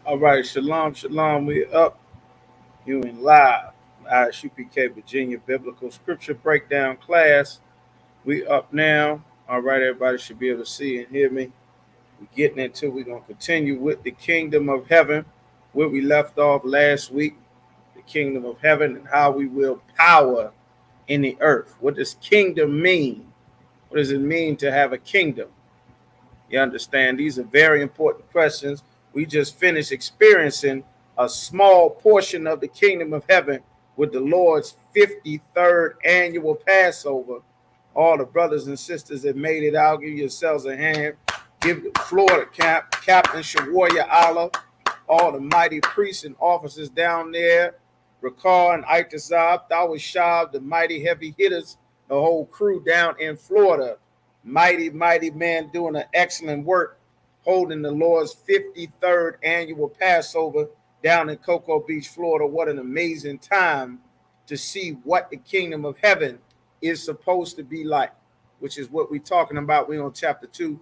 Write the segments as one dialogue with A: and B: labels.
A: All right, shalom, shalom. We up, you in live. Isupk Virginia Biblical Scripture Breakdown class. We up now. All right, everybody should be able to see and hear me. We're getting into. We're gonna continue with the kingdom of heaven, where we left off last week. The kingdom of heaven and how we will power in the earth. What does kingdom mean? What does it mean to have a kingdom? You understand? These are very important questions. We just finished experiencing a small portion of the kingdom of heaven with the Lord's 53rd annual Passover. All the brothers and sisters that made it out, give yourselves a hand. Give the Florida Captain Shawarya Allah, all the mighty priests and officers down there, Rakar and Itazab, Dawa Shab, the mighty heavy hitters, the whole crew down in Florida. Mighty, mighty man doing an excellent work holding the Lord's 53rd annual Passover down in Cocoa Beach, Florida. What an amazing time to see what the kingdom of heaven is supposed to be like, which is what we're talking about. We on chapter 2.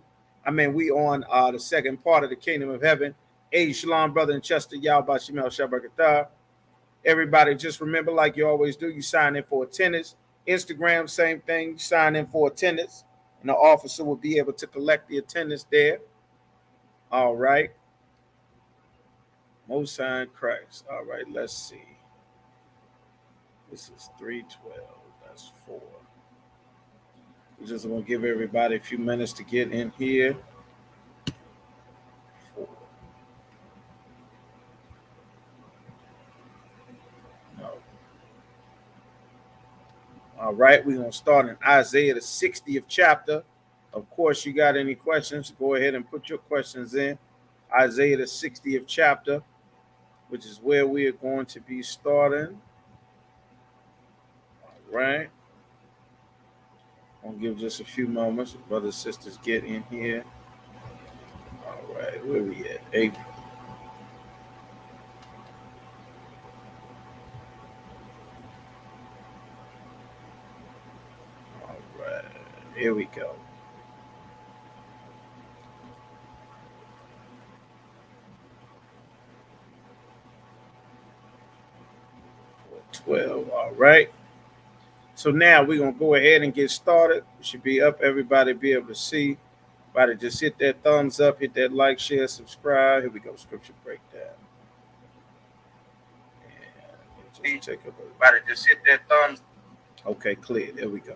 A: We on the second part of the kingdom of heaven. Hey, Shalom, brother in Chester, Yahweh Shemel Shabbat. Everybody, just remember, like you always do, you sign in for attendance. Instagram, same thing. You sign in for attendance, and the officer will be able to collect the attendance there. All right. Most High Christ. All right, let's see. This is 312. That's 4. We're just going to give everybody a few minutes to get in here. 4. No. All right, we're going to start in Isaiah, the 60th chapter. Of course, you got any questions, go ahead and put your questions in. Isaiah, the 60th chapter, which is where we are going to be starting. All right. I'll give just a few moments. Brothers and sisters get in here. All right, where we at? 8. All right, here we go. 12. All right. So now we're going to go ahead and get started. We should be up. Everybody be able to see. Everybody just hit that thumbs up, hit that like, share, subscribe. Here we go. Scripture breakdown. And just take a look. Everybody just hit that thumbs. Okay, clear. There we go.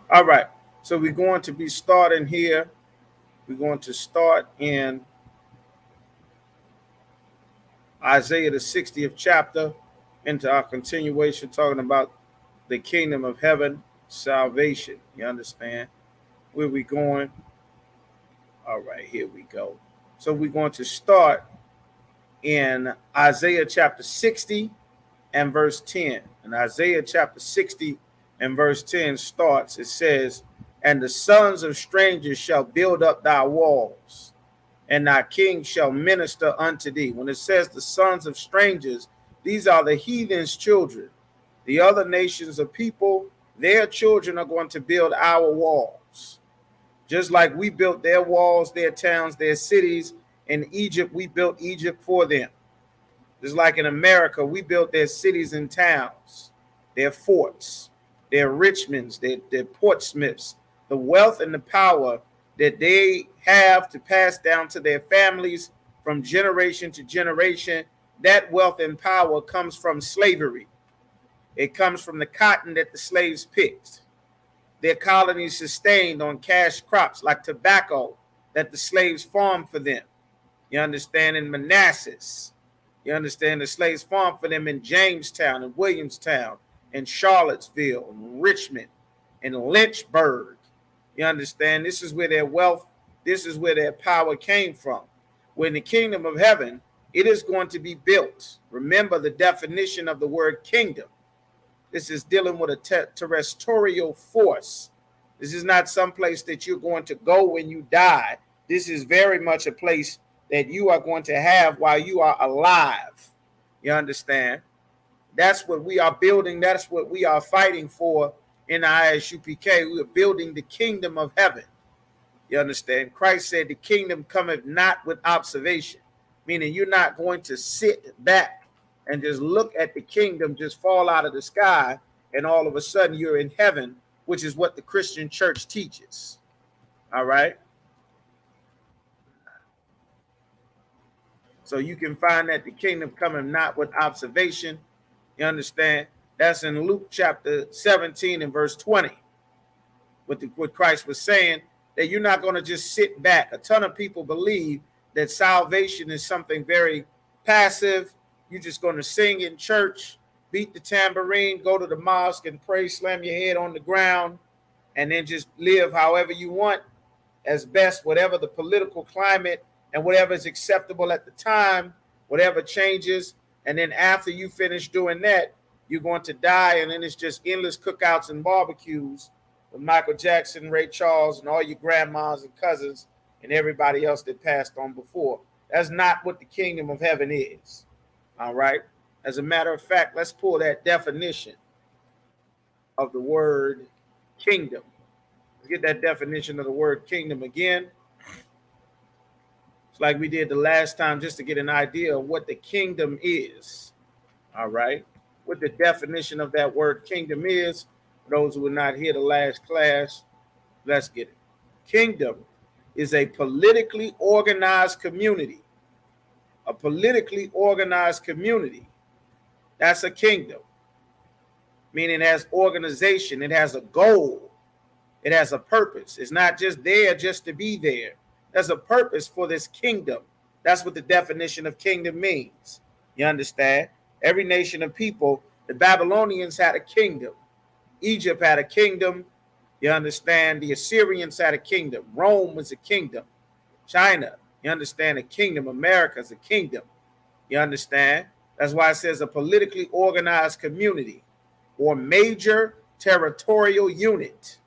A: All right. So we're going to be starting here. We're going to start in Isaiah, the 60th chapter, into our continuation, talking about the kingdom of heaven, salvation. You understand? Where we going? All right, here we go. So we're going to start in Isaiah chapter 60 and verse 10. And Isaiah chapter 60 and verse 10 starts, it says, "And the sons of strangers shall build up thy walls, and thy king shall minister unto thee." When it says the sons of strangers, these are the heathens' children. The other nations of people, their children are going to build our walls. Just like we built their walls, their towns, their cities. In Egypt, we built Egypt for them. Just like in America, we built their cities and towns, their forts, their Richmonds, their Portsmouths, the wealth and the power that they have to pass down to their families from generation to generation. That wealth and power comes from slavery. It comes from the cotton that the slaves picked. Their colonies sustained on cash crops like tobacco that the slaves farmed for them. You understand? In Manassas. You understand? The slaves farmed for them in Jamestown and Williamstown and Charlottesville and Richmond and Lynchburg. You understand? This is where their wealth, this is where their power came from. When the kingdom of heaven, it is going to be built. Remember the definition of the word kingdom. This is dealing with a terrestrial force. This is not some place that you're going to go when you die. This is very much a place that you are going to have while you are alive. You understand? That's what we are building. That's what we are fighting for in the Isupk. We are building the kingdom of heaven. You understand? Christ said the kingdom cometh not with observation, meaning you're not going to sit back and just look at the kingdom just fall out of the sky and all of a sudden you're in heaven, which is what the Christian church teaches. All right. So you can find that the kingdom cometh not with observation. You understand? That's in Luke chapter 17 and verse 20. What Christ was saying, that you're not going to just sit back. A ton of people believe that salvation is something very passive. You're just going to sing in church, beat the tambourine, go to the mosque and pray, slam your head on the ground, and then just live however you want as best, whatever the political climate and whatever is acceptable at the time, whatever changes. And then after you finish doing that, you're going to die. And then it's just endless cookouts and barbecues with Michael Jackson, Ray Charles, and all your grandmas and cousins and everybody else that passed on before. That's not what the kingdom of heaven is. All right. As a matter of fact, let's pull that definition of the word kingdom. Let's get that definition of the word kingdom again. It's like we did the last time, just to get an idea of what the kingdom is. All right. What the definition of that word kingdom is. For those who were not here the last class, let's get it. Kingdom is a politically organized community. A politically organized community. That's a kingdom. Meaning it has organization. It has a goal. It has a purpose. It's not just there just to be there. There's a purpose for this kingdom. That's what the definition of kingdom means. You understand? Every nation of people, the Babylonians had a kingdom. Egypt had a kingdom. You understand? The Assyrians had a kingdom. Rome was a kingdom. China, you understand, a kingdom. America is a kingdom. You understand? That's why it says a politically organized community or major territorial unit.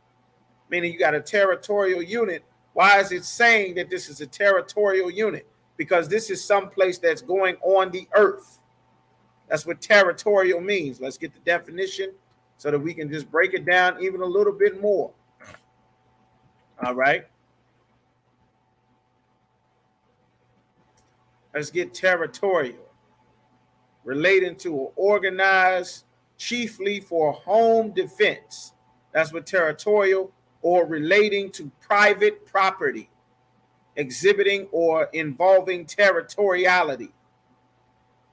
A: Meaning you got a territorial unit. Why is it saying that this is a territorial unit? Because this is some place that's going on the earth. That's what territorial means. Let's get the definition so that we can just break it down even a little bit more. All right. Let's get territorial. Relating to or organized chiefly for home defense. That's what territorial, or relating to private property, exhibiting or involving territoriality.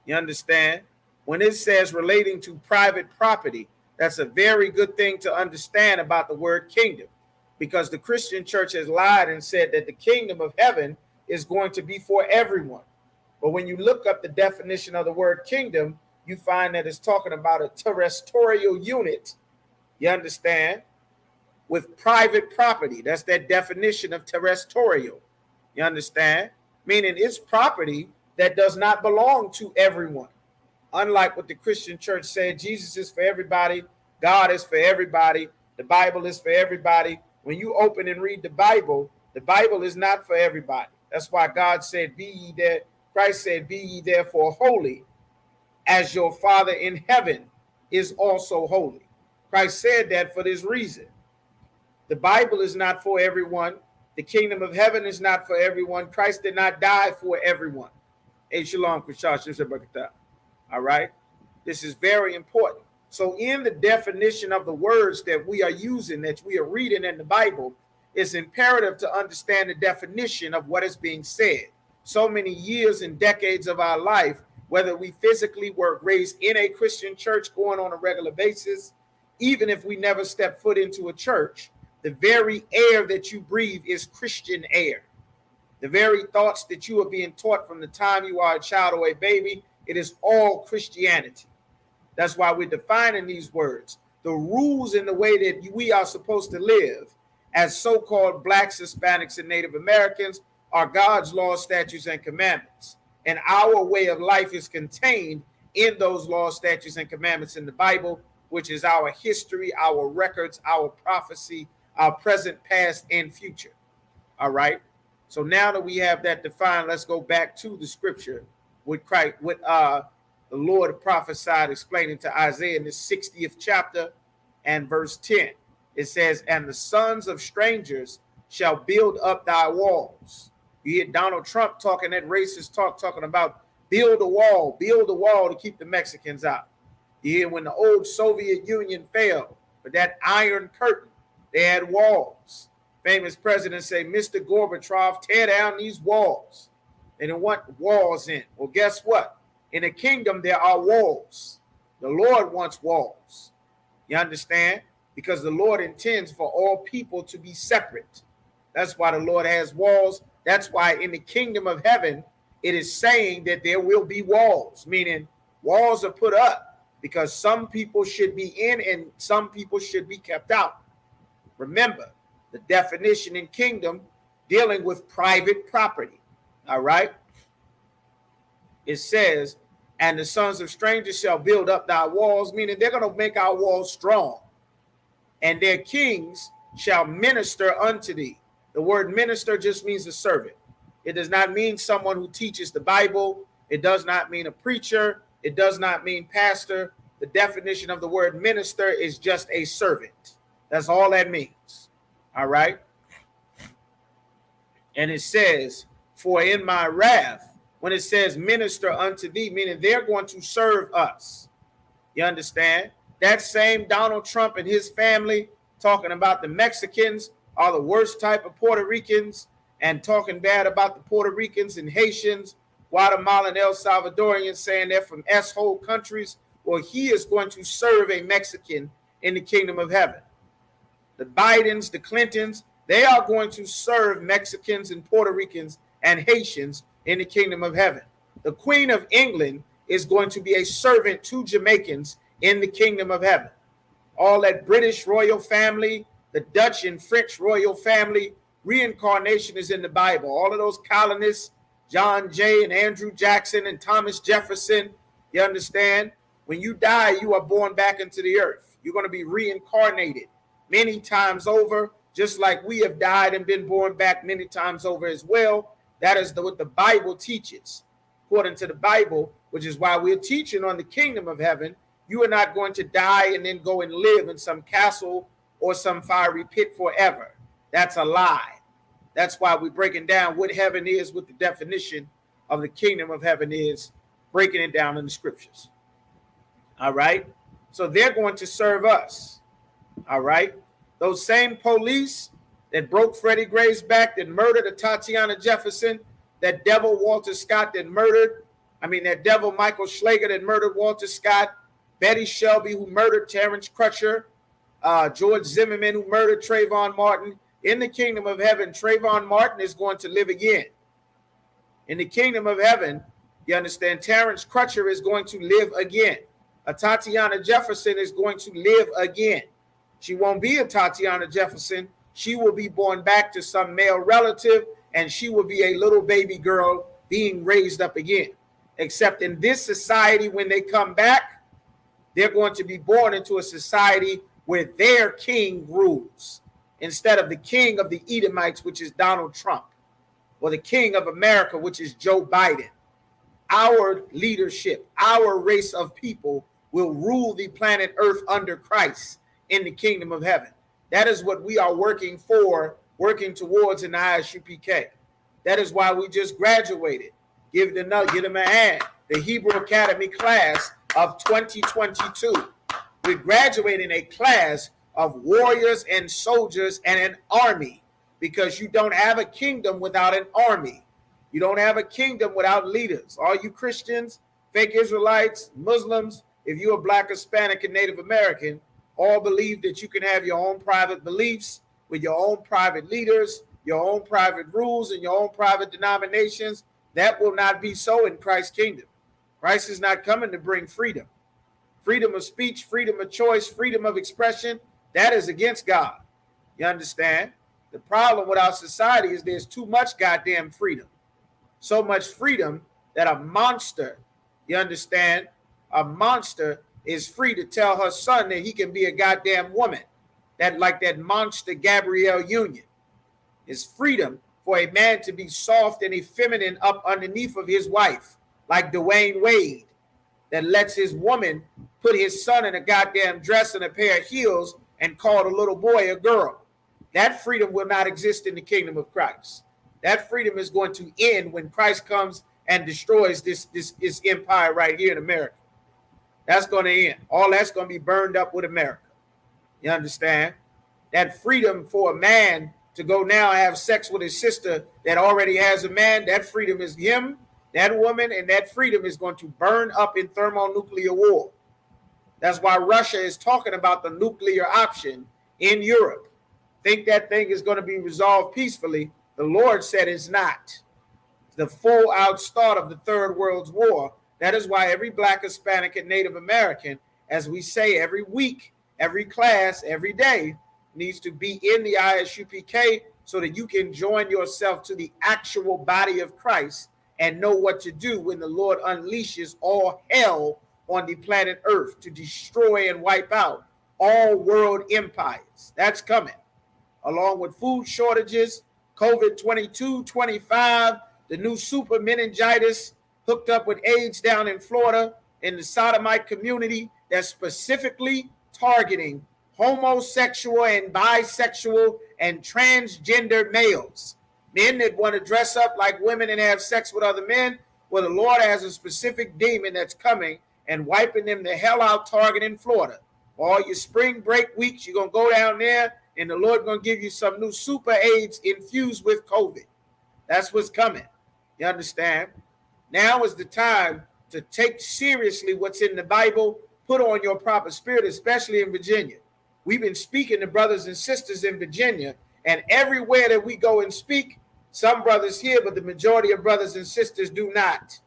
A: You understand? When it says relating to private property, that's a very good thing to understand about the word kingdom, because the Christian church has lied and said that the kingdom of heaven is going to be for everyone. But when you look up the definition of the word kingdom, you find that it's talking about a terrestrial unit, you understand, with private property. That's that definition of terrestrial, you understand? Meaning it's property that does not belong to everyone. Unlike what the Christian church said, Jesus is for everybody, God is for everybody, the Bible is for everybody. When you open and read the Bible is not for everybody. That's why God said, be ye there. Christ said, be ye therefore holy, as your Father in heaven is also holy. Christ said that for this reason. The Bible is not for everyone. The kingdom of heaven is not for everyone. Christ did not die for everyone. Hey, shalom, Kushash. All right. This is very important. So in the definition of the words that we are using, that we are reading in the Bible, it's imperative to understand the definition of what is being said. So many years and decades of our life, whether we physically were raised in a Christian church going on a regular basis, even if we never step foot into a church, the very air that you breathe is Christian air. The very thoughts that you are being taught from the time you are a child or a baby, it is all Christianity. That's why we're defining these words. The rules and the way that we are supposed to live as so-called Blacks, Hispanics, and Native Americans are God's laws, statutes, and commandments. And our way of life is contained in those laws, statutes, and commandments in the Bible, which is our history, our records, our prophecy, our present, past, and future. All right. So now that we have that defined, let's go back to the scripture with Christ, with the Lord prophesied, explaining to Isaiah in the 60th chapter and verse 10. It says, and the sons of strangers shall build up thy walls. You hear Donald Trump talking that racist talk, talking about build a wall to keep the Mexicans out. You hear when the old Soviet Union fell, but that Iron Curtain, they had walls. Famous presidents say, Mr. Gorbachev, tear down these walls. They don't want walls in. Well, guess what? In the kingdom, there are walls. The Lord wants walls. You understand? Because the Lord intends for all people to be separate. That's why the Lord has walls. That's why in the kingdom of heaven, it is saying that there will be walls, meaning walls are put up because some people should be in and some people should be kept out. Remember, the definition in kingdom dealing with private property. All right? It says, and the sons of strangers shall build up thy walls, meaning they're going to make our walls strong. And their kings shall minister unto thee. The word minister just means a servant. It does not mean someone who teaches the Bible. It does not mean a preacher. It does not mean pastor. The definition of the word minister is just a servant. That's all that means. All right? And it says, for in my wrath, when it says minister unto thee, meaning they're going to serve us. You understand? That same Donald Trump and his family talking about the Mexicans are the worst type of Puerto Ricans and talking bad about the Puerto Ricans and Haitians, Guatemalan, El Salvadorians, saying they're from S-hole countries. Well, he is going to serve a Mexican in the kingdom of heaven. The Bidens, the Clintons, they are going to serve Mexicans and Puerto Ricans and Haitians in the kingdom of heaven. The Queen of England is going to be a servant to Jamaicans in the kingdom of heaven. All that British royal family, the Dutch and French royal family, reincarnation is in the Bible. All of those colonists, John Jay and Andrew Jackson and Thomas Jefferson, you understand? When you die, you are born back into the earth. You're going to be reincarnated many times over, just like we have died and been born back many times over as well. That is what the Bible teaches. According to the Bible, which is why we're teaching on the kingdom of heaven, you are not going to die and then go and live in some castle or some fiery pit forever. That's a lie. That's why we're breaking down what heaven is, what the definition of the kingdom of heaven is, breaking it down in the scriptures. All right? So they're going to serve us. All right? Those same police that broke Freddie Gray's back, that murdered Tatiana Jefferson, that devil Walter Scott that devil Michael Schlager that murdered Walter Scott, Betty Shelby who murdered Terrence Crutcher, George Zimmerman who murdered Trayvon Martin. In the kingdom of heaven, Trayvon Martin is going to live again. In the kingdom of heaven, you understand, Terrence Crutcher is going to live again. Tatiana Jefferson is going to live again. She won't be a Tatiana Jefferson. She will be born back to some male relative, and she will be a little baby girl being raised up again. Except in this society, when they come back, they're going to be born into a society where their king rules instead of the king of the Edomites, which is Donald Trump, or the king of America, which is Joe Biden. Our leadership, our race of people will rule the planet Earth under Christ in the kingdom of heaven. That is what we are working towards in the Isupk. That is why we just graduated. Give them a hand. The Hebrew Academy class of 2022. We graduated in a class of warriors and soldiers and an army, because you don't have a kingdom without an army. You don't have a kingdom without leaders. All you Christians, fake Israelites, Muslims, if you're a Black, Hispanic, and Native American, all believe that you can have your own private beliefs with your own private leaders, your own private rules, and your own private denominations. That will not be so in Christ's kingdom. Christ is not coming to bring freedom. Freedom of speech, freedom of choice, freedom of expression, that is against God. You understand? The problem with our society is there's too much goddamn freedom. So much freedom that a monster, you understand, a monster is free to tell her son that he can be a goddamn woman. That like that monster Gabrielle Union. It's freedom for a man to be soft and effeminate up underneath of his wife, like Dwayne Wade, that lets his woman put his son in a goddamn dress and a pair of heels and call the little boy a girl. That freedom will not exist in the kingdom of Christ. That freedom is going to end when Christ comes and destroys this empire right here in America. That's going to end. All that's going to be burned up with America. You understand? That freedom for a man to go now and have sex with his sister that already has a man, that freedom is him, that woman, and that freedom is going to burn up in thermonuclear war. That's why Russia is talking about the nuclear option in Europe. Think that thing is going to be resolved peacefully. The Lord said it's not. The full out start of the Third World War. That is why every Black, Hispanic, and Native American, as we say every week, every class, every day, needs to be in the Isupk so that you can join yourself to the actual body of Christ and know what to do when the Lord unleashes all hell on the planet Earth to destroy and wipe out all world empires. That's coming. Along with food shortages, COVID-22, 25, the new super meningitis hooked up with AIDS down in Florida in the sodomite community that's specifically targeting homosexual and bisexual and transgender males. Men that want to dress up like women and have sex with other men. Well, the Lord has a specific demon that's coming and wiping them the hell out, targeting Florida. All your spring break weeks, you're going to go down there and the Lord going to give you some new super AIDS infused with COVID. That's what's coming. You understand? Now is the time to take seriously what's in the Bible, put on your proper spirit, especially in Virginia. We've been speaking to brothers and sisters in Virginia, and everywhere that we go and speak, some brothers hear, but the majority of brothers and sisters do not.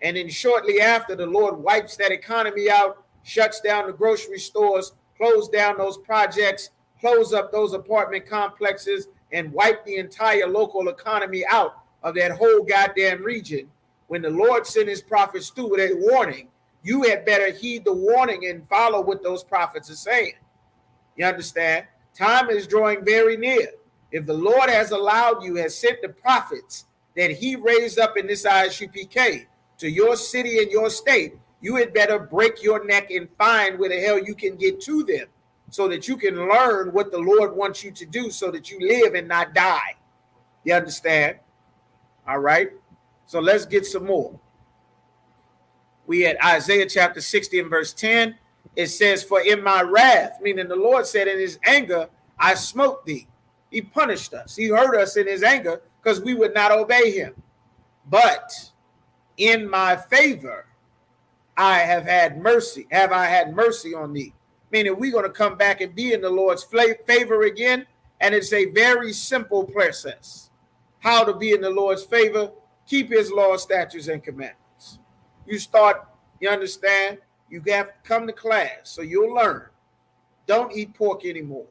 A: And then shortly after, the Lord wipes that economy out, shuts down the grocery stores, close down those projects, close up those apartment complexes, and wipe the entire local economy out of that whole goddamn region. When the Lord sent his prophets through with a warning, you had better heed the warning and follow what those prophets are saying. You understand? Time is drawing very near. If the Lord has allowed you, has sent the prophets that he raised up in this Isupk to your city and your state, you had better break your neck and find where the hell you can get to them so that you can learn what the Lord wants you to do so that you live and not die. You understand? All right. So let's get some more. We had Isaiah chapter 60 and verse 10. It says, for in my wrath, meaning the Lord said in his anger, I smote thee. He punished us. He hurt us in his anger because we would not obey him. But in my favor, I have had mercy. Have I had mercy on thee? Meaning we're going to come back and be in the Lord's favor again. And it's a very simple process. How to be in the Lord's favor? Keep his laws, statutes, and commandments. You start, you understand? You have to come to class so you'll learn. Don't eat pork anymore.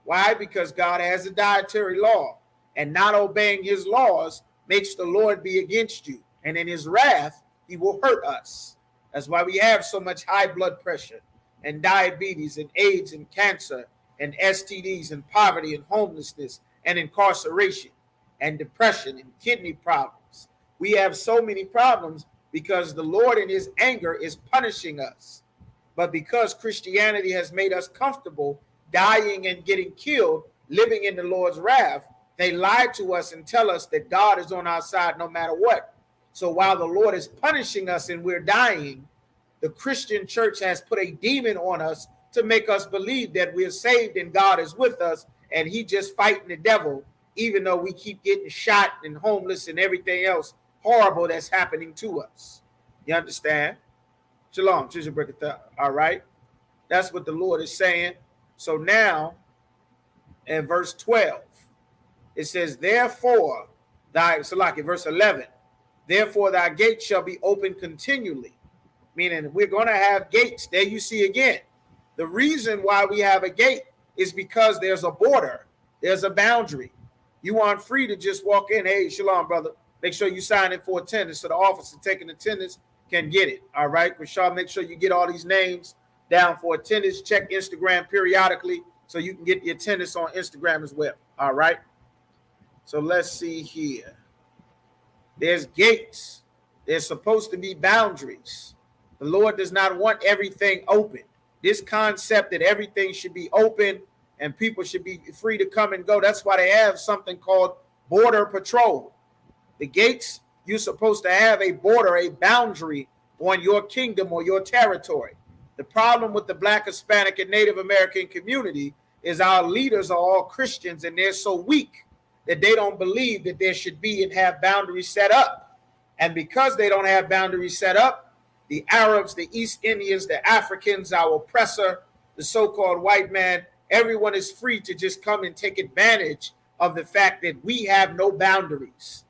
A: Why? Because God has a dietary law, and not obeying his laws makes the Lord be against you. And in his wrath, he will hurt us. That's why we have so much high blood pressure and diabetes and AIDS and cancer and STDs and poverty and homelessness and incarceration and depression and kidney problems. We have so many problems because the Lord in his anger is punishing us. But because Christianity has made us comfortable dying and getting killed, living in the Lord's wrath, they lie to us and tell us that God is on our side no matter what. So while the Lord is punishing us and we're dying, the Christian church has put a demon on us to make us believe that we're saved and God is with us and he just fighting the devil, even though we keep getting shot and homeless and everything else horrible that's happening to us. You understand? Shalom. All right. That's what the Lord is saying. So now in verse 12, it says, therefore, verse 11, therefore thy gate shall be open continually. Meaning we're going to have gates. There you see again. The reason why we have a gate is because there's a border. There's a boundary. You aren't free to just walk in. Hey, shalom, brother. Make sure you sign in for attendance so the officer taking attendance can get it. All right. Rashad, make sure you get all these names down for attendance. Check Instagram periodically so you can get the attendance on Instagram as well. All right. So let's see here. There's gates. There's supposed to be boundaries. The Lord does not want everything open. This concept that everything should be open and people should be free to come and go. That's why they have something called border patrol. The gates, you're supposed to have a border, a boundary on your kingdom or your territory. The problem with the Black, Hispanic, and Native American community is our leaders are all Christians, and they're so weak that they don't believe that there should be and have boundaries set up. And because they don't have boundaries set up, the Arabs, the East Indians, the Africans, our oppressor, the so-called white man, everyone is free to just come and take advantage of the fact that we have no boundaries,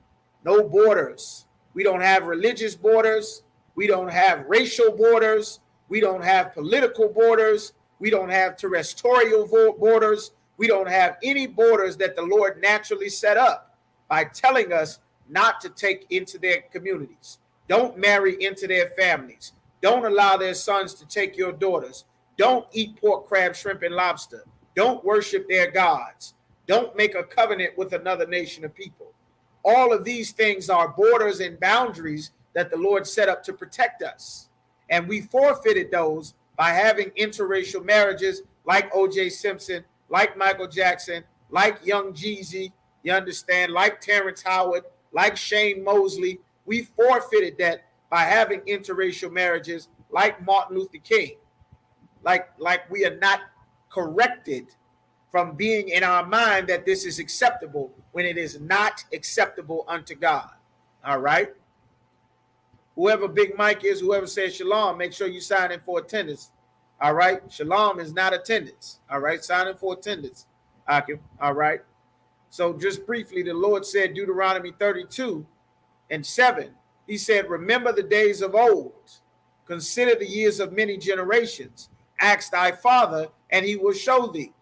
A: no borders. We don't have religious borders. We don't have racial borders. We don't have political borders. We don't have terrestrial borders. We don't have any borders that the Lord naturally set up by telling us not to take into their communities. Don't marry into their families. Don't allow their sons to take your daughters. Don't eat pork, crab, shrimp, and lobster. Don't worship their gods. Don't make a covenant with another nation of people. All of these things are borders and boundaries that the Lord set up to protect us. And we forfeited those by having interracial marriages like O.J. Simpson, like Michael Jackson, like Young Jeezy, you understand, like Terrence Howard, like Shane Mosley. We forfeited that by having interracial marriages like Martin Luther King. Like we are not corrected from being in our mind that this is acceptable when it is not acceptable unto God. All right? Whoever Big Mike is, whoever says shalom, make sure you sign in for attendance. All right? Shalom is not attendance. All right? Sign in for attendance. All right? So just briefly, the Lord said, Deuteronomy 32:7, he said, remember the days of old. Consider the years of many generations. Ask thy father, and he will show thee.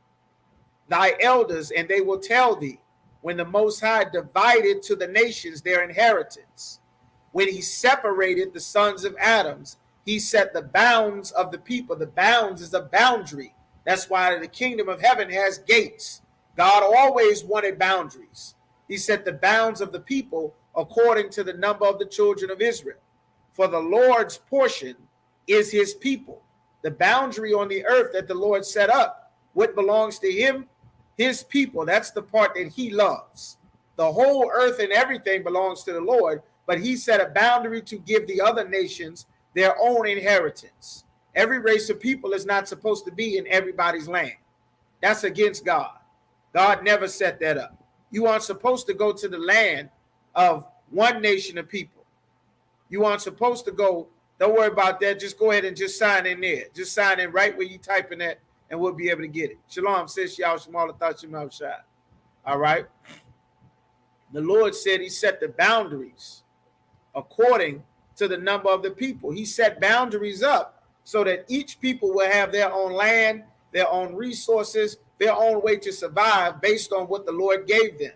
A: Thy elders, and they will tell thee. When the Most High divided to the nations their inheritance, when he separated the sons of Adam, he set the bounds of the people. The bounds is a boundary. That's why the kingdom of heaven has gates. God always wanted boundaries. He set the bounds of the people according to the number of the children of Israel. For the Lord's portion is his people. The boundary on the earth that the Lord set up, what belongs to him? His people. That's the part that he loves. The whole earth and everything belongs to the Lord, but he set a boundary to give the other nations their own inheritance. Every race of people is not supposed to be in everybody's land. That's against God. God never set that up. You aren't supposed to go to the land of one nation of people. You aren't supposed to go. Don't worry about that. Just go ahead and just sign in there. Just sign in right where you typing that, and we'll be able to get it. Shalom, sis, y'all, Shemala, thought you might shine. All right. The Lord said he set the boundaries according to the number of the people. He set boundaries up so that each people will have their own land, their own resources, their own way to survive based on what the Lord gave them.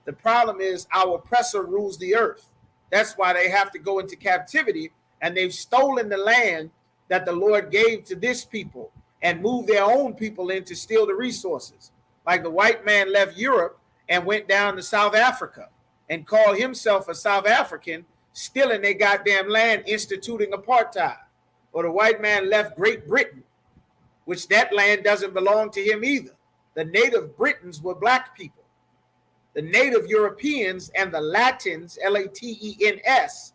A: The problem is our oppressor rules the earth. That's why they have to go into captivity, and they've stolen the land that the Lord gave to this people and moved their own people in to steal the resources. Like the white man left Europe and went down to South Africa and called himself a South African, stealing their goddamn land, instituting apartheid. Or the white man left Great Britain, which that land doesn't belong to him either. The native Britons were black people. The native Europeans and the Latins, Latens,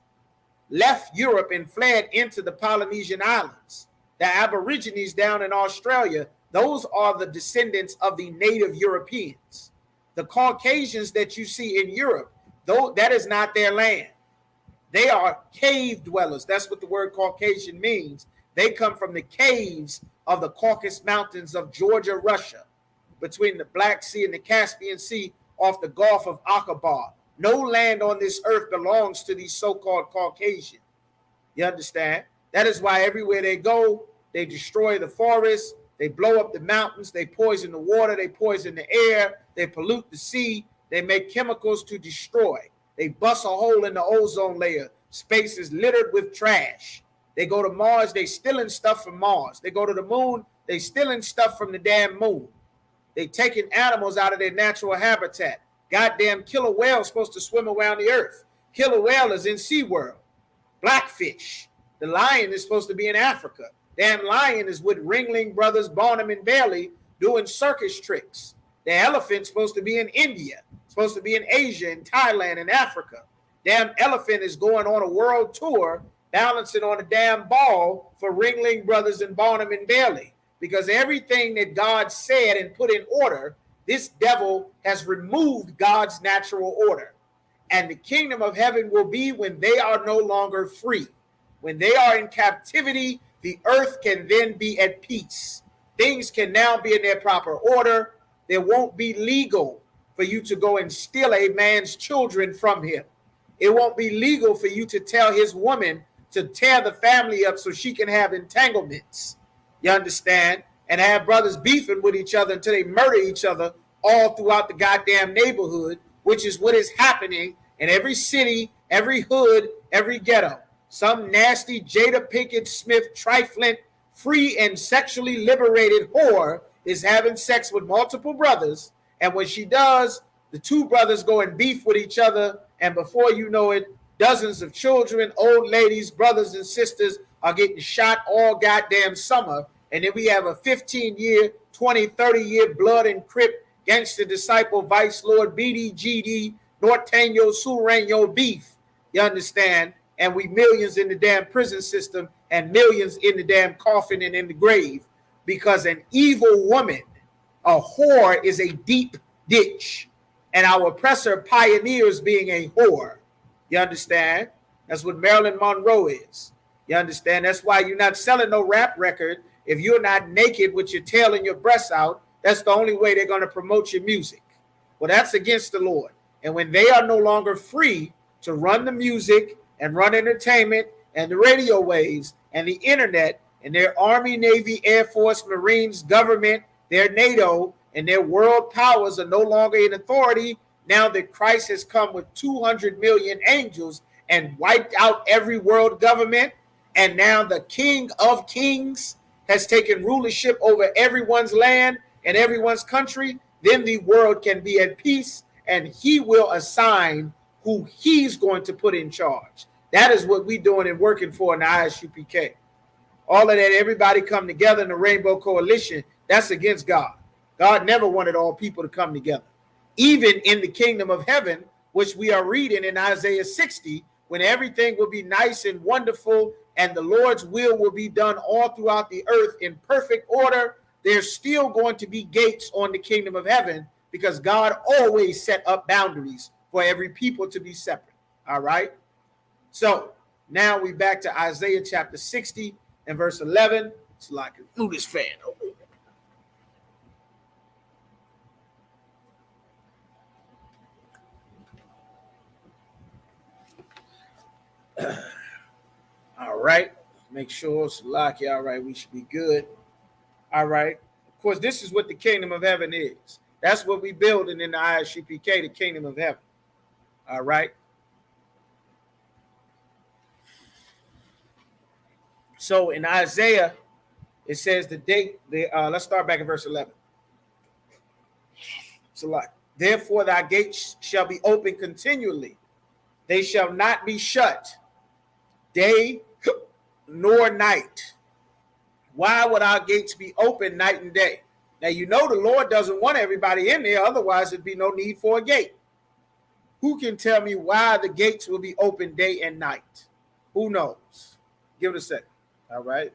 A: left Europe and fled into the Polynesian islands. The Aborigines down in Australia, those are the descendants of the native Europeans. The Caucasians that you see in Europe, though, that is not their land. They are cave dwellers. That's what the word Caucasian means. They come from the caves of the Caucasus Mountains of Georgia, Russia, between the Black Sea and the Caspian Sea, off the Gulf of Aqaba. No land on this earth belongs to these so-called Caucasian. You understand? That is why everywhere they go, they destroy the forests, they blow up the mountains, they poison the water, they poison the air, they pollute the sea, they make chemicals to destroy. They bust a hole in the ozone layer. Space is littered with trash. They go to Mars, they stealing stuff from Mars. They go to the moon, they stealing stuff from the damn moon. They taking animals out of their natural habitat. Goddamn killer whale supposed to swim around the earth. Killer whale is in SeaWorld. Blackfish. The lion is supposed to be in Africa. Damn lion is with Ringling Brothers, Barnum and Bailey doing circus tricks. The elephant's supposed to be in India, supposed to be in Asia, in Thailand, and Africa. Damn elephant is going on a world tour, balancing on a damn ball for Ringling Brothers and Barnum and Bailey. Because everything that God said and put in order, this devil has removed God's natural order. And the kingdom of heaven will be when they are no longer free. When they are in captivity, the earth can then be at peace. Things can now be in their proper order. There won't be legal for you to go and steal a man's children from him. It won't be legal for you to tell his woman to tear the family up so she can have entanglements. You understand? And have brothers beefing with each other until they murder each other all throughout the goddamn neighborhood, which is what is happening in every city, every hood, every ghetto. Some nasty Jada Pinkett Smith trifling, free and sexually liberated whore is having sex with multiple brothers. And when she does, the two brothers go and beef with each other. And before you know it, dozens of children, old ladies, brothers and sisters are getting shot all goddamn summer. And then we have a 15-year, 20, 30-year blood and crip gangster disciple, Vice Lord, BDGD, Norteño, Sureño beef. You understand? And we millions in the damn prison system and millions in the damn coffin and in the grave because an evil woman, a whore, is a deep ditch. And our oppressor pioneers being a whore. You understand? That's what Marilyn Monroe is. You understand? That's why you're not selling no rap record. If you're not naked with your tail and your breasts out, that's the only way they're going to promote your music. Well, that's against the Lord. And when they are no longer free to run the music and run entertainment and the radio waves and the internet and their Army, Navy, Air Force, Marines, government, their NATO, and their world powers are no longer in authority, now that Christ has come with 200 million angels and wiped out every world government, and now the King of Kings has taken rulership over everyone's land and everyone's country, then the world can be at peace, and he will assign who he's going to put in charge. That is what we're doing and working for in the Isupk. All of that, everybody come together in the Rainbow Coalition, that's against God. God never wanted all people to come together. Even in the kingdom of heaven, which we are reading in Isaiah 60, when everything will be nice and wonderful and the Lord's will be done all throughout the earth in perfect order, there's still going to be gates on the kingdom of heaven because God always set up boundaries for every people to be separate. All right? So now we back to Isaiah chapter 60 and verse 11. It's like a through this fan. All right. Make sure it's lucky. All right. We should be good. All right. Of course, this is what the kingdom of heaven is. That's what we building in the Isupk, the kingdom of heaven. All right. So in Isaiah, it says the date. Let's start back at verse 11. It's a lot. Therefore, thy gates shall be open continually; they shall not be shut, day nor night. Why would our gates be open night and day? Now, you know the Lord doesn't want everybody in there. Otherwise, there'd be no need for a gate. Who can tell me why the gates will be open day and night? Who knows? Give it a second. All right.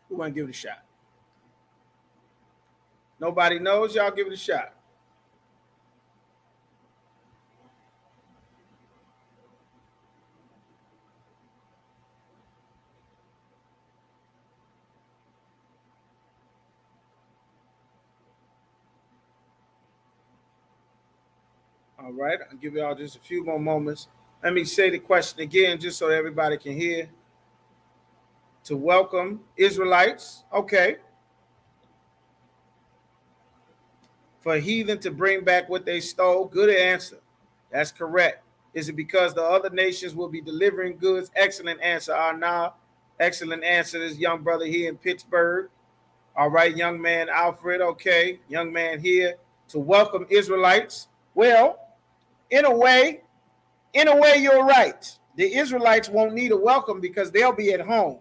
A: Who want to give it a shot? Nobody knows. Y'all give it a shot. All right. I'll give y'all just a few more moments. Let me say the question again, just so everybody can hear. To welcome Israelites. Okay. For heathen to bring back what they stole. Good answer. That's correct. Is it because the other nations will be delivering goods? Excellent answer, Arnaud. Excellent answer, this young brother here in Pittsburgh. All right, young man Alfred. Okay. Young man here to welcome Israelites. Well, in a way, you're right. The Israelites won't need a welcome because they'll be at home.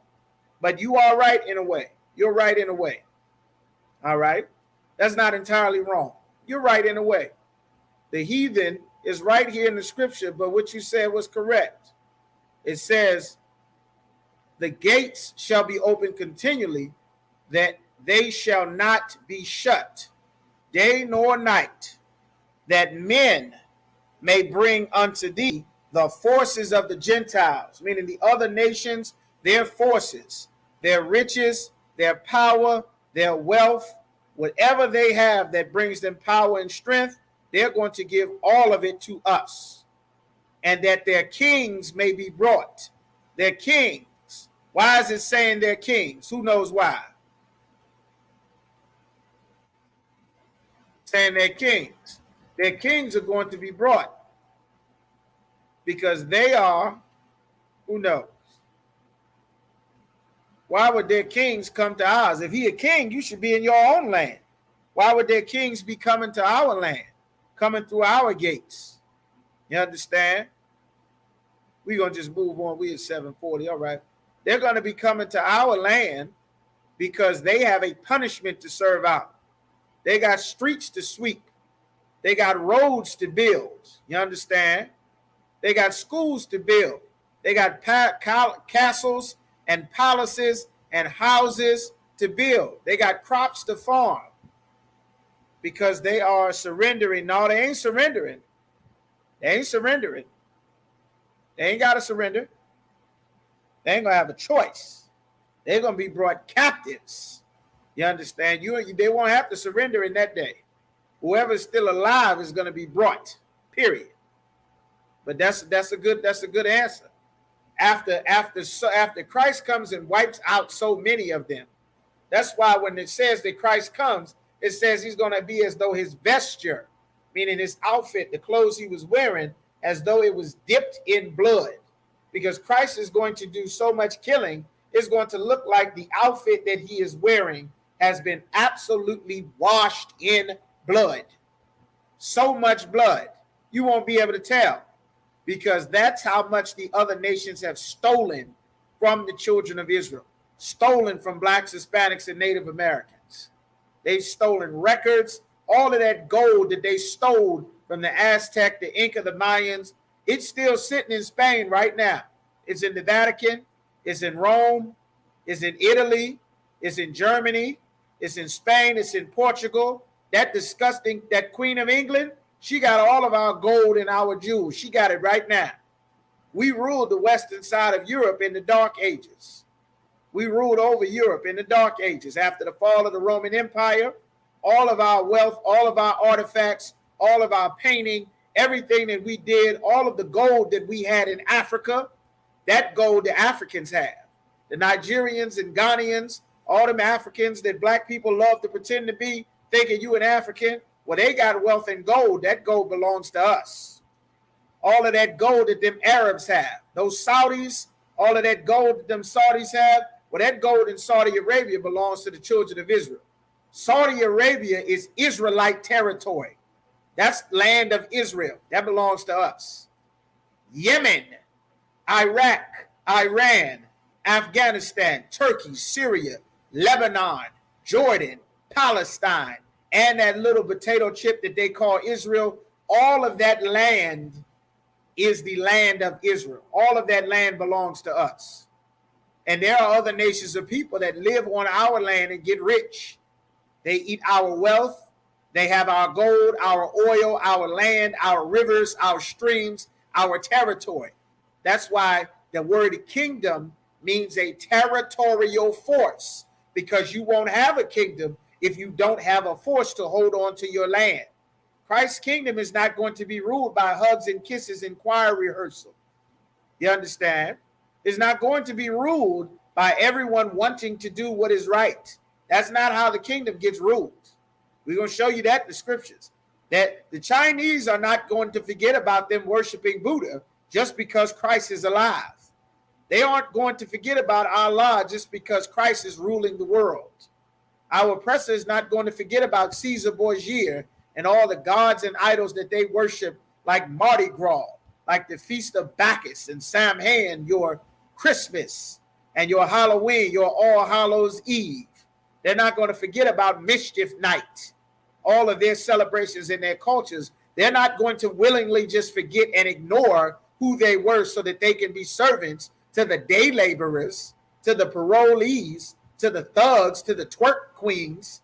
A: But you are right in a way. You're right in a way. All right? That's not entirely wrong. You're right in a way. The heathen is right here in the scripture, but what you said was correct. It says, the gates shall be open continually, that they shall not be shut, day nor night, that men may bring unto thee the forces of the Gentiles, meaning the other nations, their forces, their riches, their power, their wealth, whatever they have that brings them power and strength, they're going to give all of it to us. And that their kings may be brought. Their kings. Why is it saying their kings? Who knows why? Saying their kings. Their kings are going to be brought. Because they are, who knows? Why would their kings come to ours? If he a king, you should be in your own land. Why would their kings be coming to our land? Coming through our gates? You understand? We're going to just move on. We at 7:40. All right. They're going to be coming to our land because they have a punishment to serve out. They got streets to sweep. They got roads to build. You understand? They got schools to build. They got castles and palaces and houses to build. They got crops to farm because they are surrendering. No, they ain't surrendering. They ain't surrendering. They ain't got to surrender. They ain't going to have a choice. They're going to be brought captives. You understand? They won't have to surrender in that day. Whoever's still alive is going to be brought, period. But that's a good answer. After Christ comes and wipes out so many of them, that's why when it says that Christ comes, it says he's going to be as though his vesture, meaning his outfit, the clothes he was wearing, as though it was dipped in blood. Because Christ is going to do so much killing, it's going to look like the outfit that he is wearing has been absolutely washed in blood. So much blood, you won't be able to tell. Because that's how much the other nations have stolen from the children of Israel. Stolen from blacks, Hispanics, and Native Americans. They've stolen records. All of that gold that they stole from the Aztec, the Inca, the Mayans, it's still sitting in Spain right now. It's in the Vatican. It's in Rome. It's in Italy. It's in Germany. It's in Spain. It's in Portugal. That Queen of England, she got all of our gold and our jewels. She got it right now. We ruled the western side of Europe in the Dark Ages. We ruled over Europe in the Dark Ages. After the fall of the Roman Empire, all of our wealth, all of our artifacts, all of our painting, everything that we did, all of the gold that we had in Africa, that gold the Africans have. The Nigerians and Ghanaians, all them Africans that black people love to pretend to be, thinking you an African, well, they got wealth in gold. That gold belongs to us. All of that gold that them Arabs have, those Saudis, all of that gold that them Saudis have, well, that gold in Saudi Arabia belongs to the children of Israel. Saudi Arabia is Israelite territory. That's land of Israel. That belongs to us. Yemen, Iraq, Iran, Afghanistan, Turkey, Syria, Lebanon, Jordan, Palestine, and that little potato chip that they call Israel, all of that land is the land of Israel. All of that land belongs to us. And there are other nations of people that live on our land and get rich. They eat our wealth. They have our gold, our oil, our land, our rivers, our streams, our territory. That's why the word kingdom means a territorial force, because you won't have a kingdom if you don't have a force to hold on to your land. Christ's kingdom is not going to be ruled by hugs and kisses and choir rehearsal. You understand? It's not going to be ruled by everyone wanting to do what is right. That's not how the kingdom gets ruled. We're going to show you that in the scriptures. That the Chinese are not going to forget about them worshiping Buddha just because Christ is alive. They aren't going to forget about Allah just because Christ is ruling the world. Our oppressor is not going to forget about Caesar Borgia and all the gods and idols that they worship, like Mardi Gras, like the Feast of Bacchus and Samhain, your Christmas and your Halloween, your All Hallows Eve. They're not going to forget about Mischief Night, all of their celebrations and their cultures. They're not going to willingly just forget and ignore who they were so that they can be servants to the day laborers, to the parolees, to the thugs, to the twerk queens,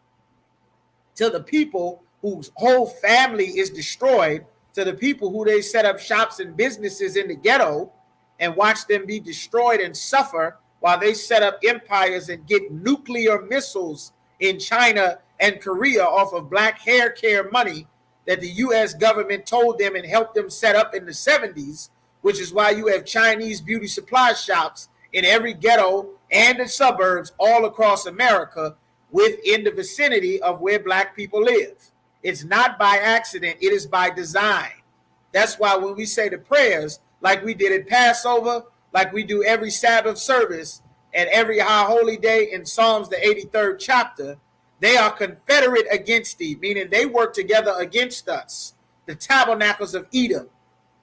A: to the people whose whole family is destroyed, to the people who they set up shops and businesses in the ghetto and watch them be destroyed and suffer while they set up empires and get nuclear missiles in China and Korea off of black hair care money that the U.S. government told them and helped them set up in the 70s, which is why you have Chinese beauty supply shops in every ghetto and the suburbs all across America within the vicinity of where black people live. It's not by accident, it is by design. That's why when we say the prayers, like we did at Passover, like we do every Sabbath service and every high holy day in Psalms, the 83rd chapter, they are confederate against thee, meaning they work together against us. The tabernacles of Edom,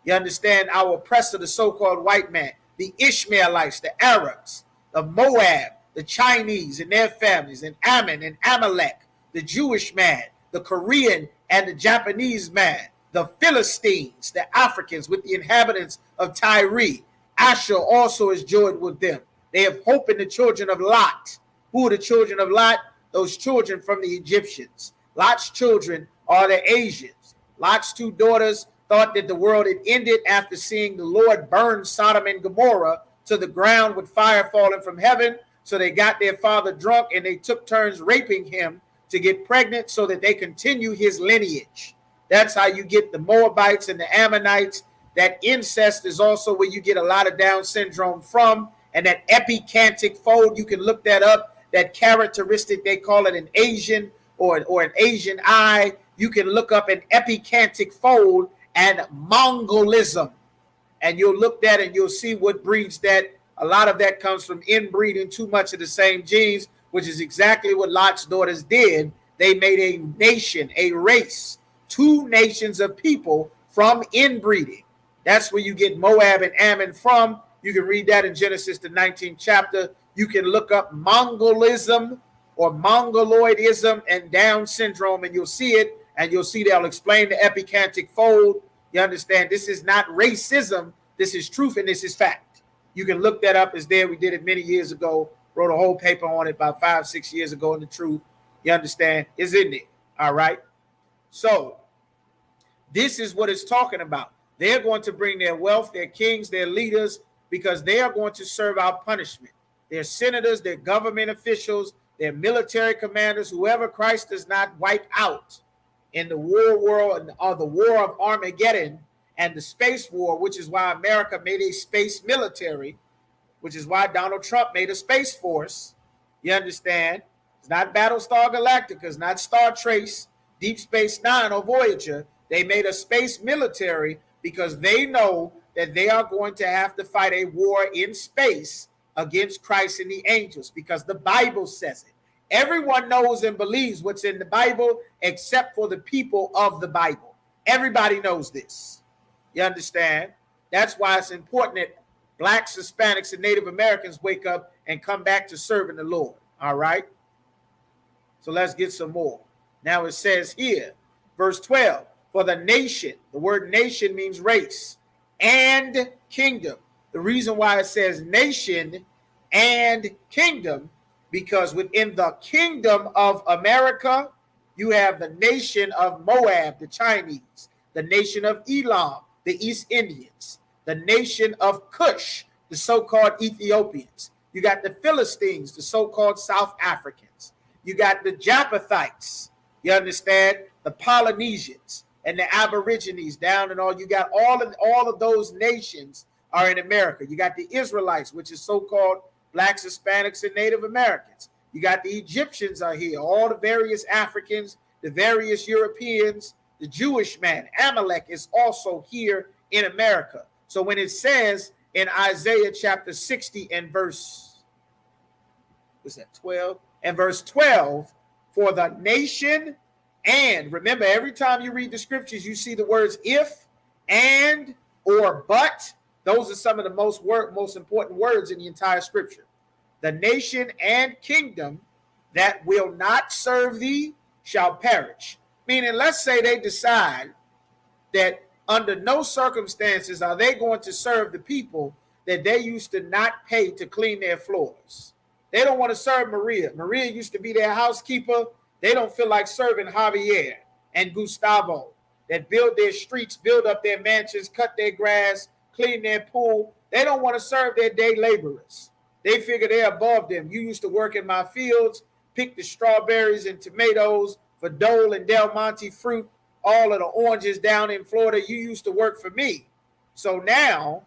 A: you understand, our oppressor, the so-called white man, the Ishmaelites, the Arabs, the Moab, the Chinese and their families, and Ammon and Amalek, the Jewish man, the Korean and the Japanese man, the Philistines, the Africans with the inhabitants of Tyre. Asher also is joined with them. They have hope in the children of Lot. Who are the children of Lot? Those children from the Egyptians. Lot's children are the Asians. Lot's two daughters thought that the world had ended after seeing the Lord burn Sodom and Gomorrah to the ground with fire falling from heaven. So they got their father drunk and they took turns raping him to get pregnant so that they continue his lineage. That's how you get the Moabites and the Ammonites. That incest is also where you get a lot of Down syndrome from. And that epicantic fold, you can look that up. That characteristic, they call it an Asian or an Asian eye. You can look up an epicantic fold and Mongolism. And you'll look that and you'll see what breeds that. A lot of that comes from inbreeding too much of the same genes, which is exactly what Lot's daughters did. They made a nation, a race, two nations of people from inbreeding. That's where you get Moab and Ammon from. You can read that in Genesis, the 19th chapter. You can look up Mongolism or Mongoloidism and Down syndrome, and you'll see it, and you'll see they'll explain the epicantic fold. You understand? This is not racism. This is truth, and this is fact. You can look that up. It's there. We did it many years ago. Wrote a whole paper on it about 5-6 years ago in the truth. You understand? It's in there. All right. So this is what it's talking about. They're going to bring their wealth, their kings, their leaders, because they are going to serve out punishment. Their senators, their government officials, their military commanders, whoever Christ does not wipe out in the war world or the war of Armageddon and the space war, which is why America made a space military, which is why Donald Trump made a space force. You understand? It's not Battlestar Galactica, it's not Star Trace, Deep Space Nine, or Voyager. They made a space military because they know that they are going to have to fight a war in space against Christ and the angels, because the Bible says it. Everyone knows and believes what's in the Bible except for the people of the Bible. Everybody knows this. You understand? That's why it's important that blacks, Hispanics, and Native Americans wake up and come back to serving the Lord. All right? So let's get some more. Now it says here, verse 12, for the nation, the word nation means race, and kingdom. The reason why it says nation and kingdom, because within the kingdom of America, you have the nation of Moab, the Chinese, the nation of Elam, the East Indians, the nation of Cush, the so-called Ethiopians. You got the Philistines, the so-called South Africans. You got the Japhethites, you understand, the Polynesians, and the Aborigines down and all. You got all of those nations are in America. You got the Israelites, which is so-called blacks, Hispanics, and Native Americans. You got the Egyptians are here, all the various Africans, the various Europeans, the Jewish man. Amalek is also here in America. So when it says in Isaiah chapter 60 and verse, what's that, 12? And verse 12, for the nation And remember, every time you read the scriptures, you see the words if, and, or but. Those are some of the most important words in the entire scripture. The nation and kingdom that will not serve thee shall perish. Meaning, let's say they decide that under no circumstances are they going to serve the people that they used to not pay to clean their floors. They don't want to serve Maria. Maria used to be their housekeeper. They don't feel like serving Javier and Gustavo that build their streets, build up their mansions, cut their grass, clean their pool. They don't want to serve their day laborers. They figure they're above them. You used to work in my fields, pick the strawberries and tomatoes for Dole and Del Monte fruit, all of the oranges down in Florida. You used to work for me. So now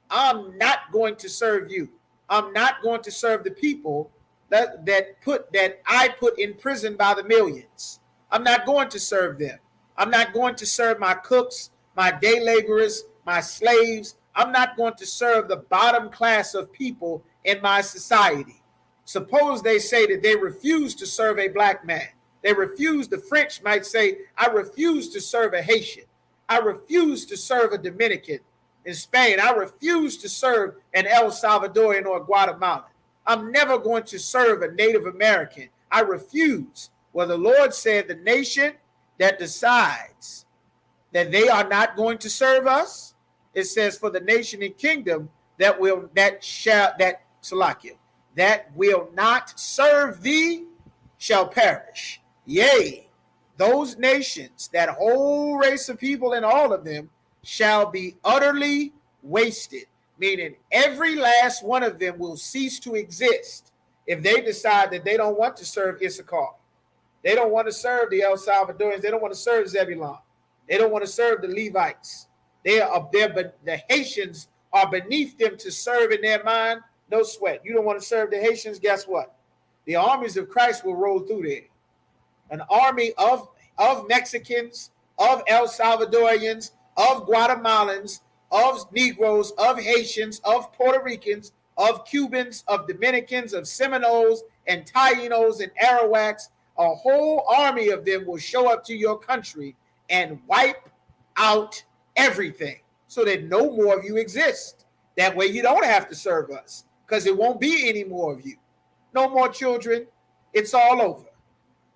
A: I'm not going to serve you. I'm not going to serve the people that I put in prison by the millions. I'm not going to serve them. I'm not going to serve my cooks, my day laborers, my slaves. I'm not going to serve the bottom class of people in my society. Suppose they say that they refuse to serve a black man. They refuse. The French might say, I refuse to serve a Haitian. I refuse to serve a Dominican. In Spain, I refuse to serve an El Salvadorian or a Guatemalan. I'm never going to serve a Native American. I refuse. Well, the Lord said the nation that decides that they are not going to serve us, it says for the nation and kingdom that will not serve thee shall perish. Yea, those nations, that whole race of people and all of them, shall be utterly wasted, meaning every last one of them will cease to exist if they decide that they don't want to serve Isupk. They don't want to serve the El Salvadorians. They don't want to serve Zebulon. They don't want to serve the Levites. They are up there, but the Haitians are beneath them to serve in their mind. No sweat. You don't want to serve the Haitians? Guess what? The armies of Christ will roll through there. An army of Mexicans, of El Salvadorians, of Guatemalans, of Negroes, of Haitians, of Puerto Ricans, of Cubans, of Dominicans, of Seminoles and Tainos and Arawaks. A whole army of them will show up to your country and wipe out everything so that no more of you exist. That way you don't have to serve us because it won't be any more of you. No more children. It's all over.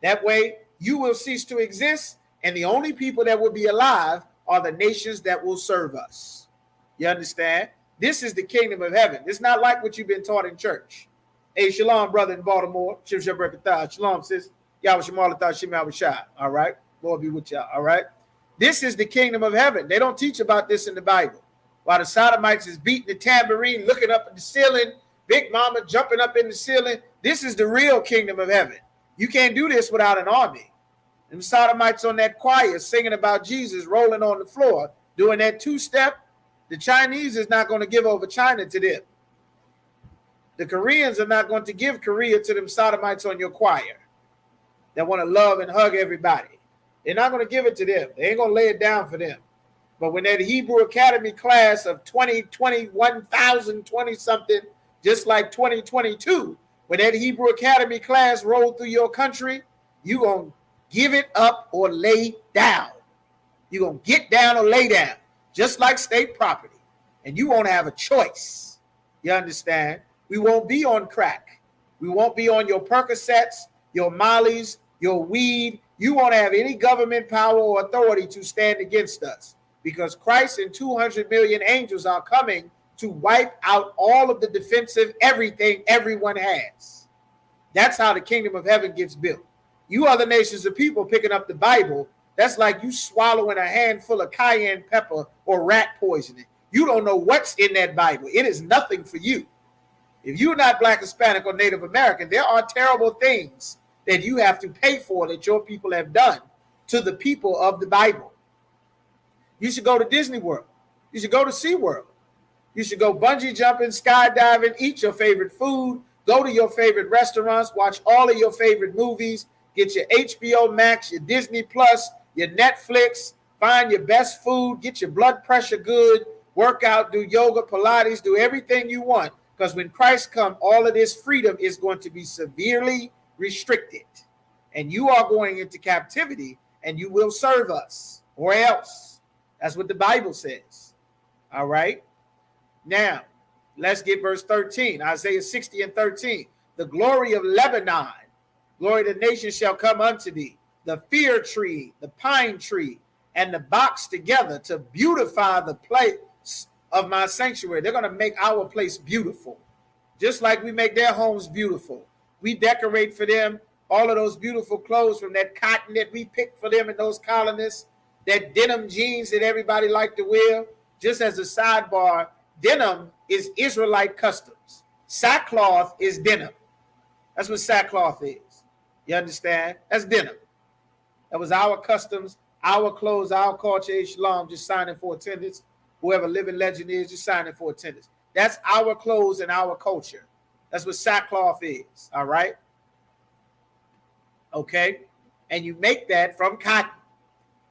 A: That way you will cease to exist, and the only people that will be alive are the nations that will serve us. You understand? This is the kingdom of heaven. It's not like what you've been taught in church. Hey, shalom, brother in Baltimore. Shalom, sis. All right? Lord be with y'all. All right? This is the kingdom of heaven. They don't teach about this in the Bible. While the sodomites is beating the tambourine, looking up at the ceiling, Big Mama jumping up in the ceiling. This is the real kingdom of heaven. You can't do this without an army. Them sodomites on that choir singing about Jesus rolling on the floor, doing that two-step. The Chinese is not going to give over China to them. The Koreans are not going to give Korea to them sodomites on your choir that want to love and hug everybody. They're not going to give it to them. They ain't going to lay it down for them. But when that Hebrew Academy class of 21,000, 20-something, just like 2022, when that Hebrew Academy class rolled through your country, you're going to give it up or lay down. You're going to get down or lay down, just like state property. And you won't have a choice. You understand? We won't be on crack. We won't be on your Percocets, your Mollies, your weed. You won't have any government power or authority to stand against us because Christ and 200 million angels are coming to wipe out all of the defensive everything everyone has. That's how the kingdom of heaven gets built. You other nations of people picking up the Bible, that's like you swallowing a handful of cayenne pepper or rat poisoning. You don't know what's in that Bible. It is nothing for you. If you're not Black, Hispanic, or Native American, there are terrible things that you have to pay for that your people have done to the people of the Bible. You should go to Disney World. You should go to SeaWorld. You should go bungee jumping, skydiving, eat your favorite food, go to your favorite restaurants, watch all of your favorite movies, get your HBO Max, your Disney Plus, your Netflix, find your best food, get your blood pressure good, work out, do yoga, Pilates, do everything you want. Because when Christ comes, all of this freedom is going to be severely restricted. And you are going into captivity and you will serve us, or else. That's what the Bible says. All right. Now, let's get verse 13. Isaiah 60 and 13. The glory of Lebanon, glory of the nations shall come unto thee. The fir tree, the pine tree, and the box together to beautify the place of my sanctuary. They're going to make our place beautiful, just like we make their homes beautiful. We decorate for them all of those beautiful clothes from that cotton that we picked for them in those colonists, that denim jeans that everybody liked to wear. Just as a sidebar, denim is Israelite customs. Sackcloth is denim. That's what sackcloth is. You understand? That's denim. That was our customs, our clothes, our culture. Shalom, just signing for attendance. Whoever living legend is, just signing for attendance. That's our clothes and our culture. That's what sackcloth is. All right. Okay. And you make that from cotton.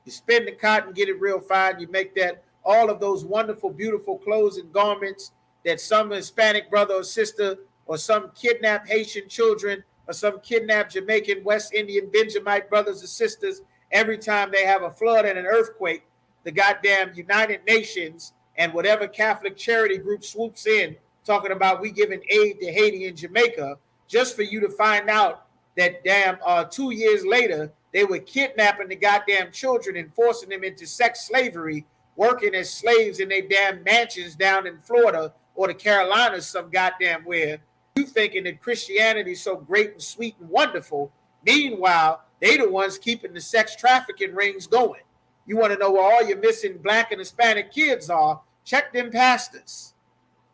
A: You spin the cotton, get it real fine. You make that all of those wonderful, beautiful clothes and garments that some Hispanic brother or sister or some kidnapped Haitian children or some kidnapped Jamaican, West Indian, Benjamite brothers and sisters, every time they have a flood and an earthquake, the goddamn United Nations and whatever Catholic charity group swoops in talking about we giving aid to Haiti and Jamaica, just for you to find out that damn 2 years later, they were kidnapping the goddamn children and forcing them into sex slavery, working as slaves in their damn mansions down in Florida or the Carolinas, some goddamn where. You thinking that Christianity is so great and sweet and wonderful. Meanwhile, they the ones keeping the sex trafficking rings going. You want to know where all your missing black and Hispanic kids are? Check them pastors.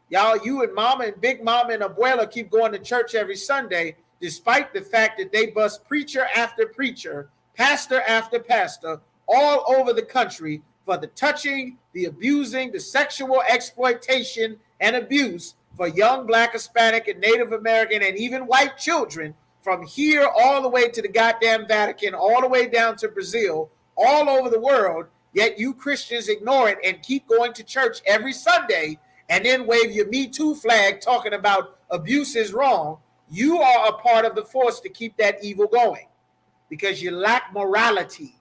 A: Y'all, you and mama and big mama and abuela keep going to church every Sunday, despite the fact that they bust preacher after preacher, pastor after pastor, all over the country for the touching, the abusing, the sexual exploitation and abuse for young black, Hispanic, and Native American, and even white children from here all the way to the goddamn Vatican, all the way down to Brazil, all over the world, yet you Christians ignore it and keep going to church every Sunday and then wave your Me Too flag talking about abuse is wrong. You are a part of the force to keep that evil going because you lack morality.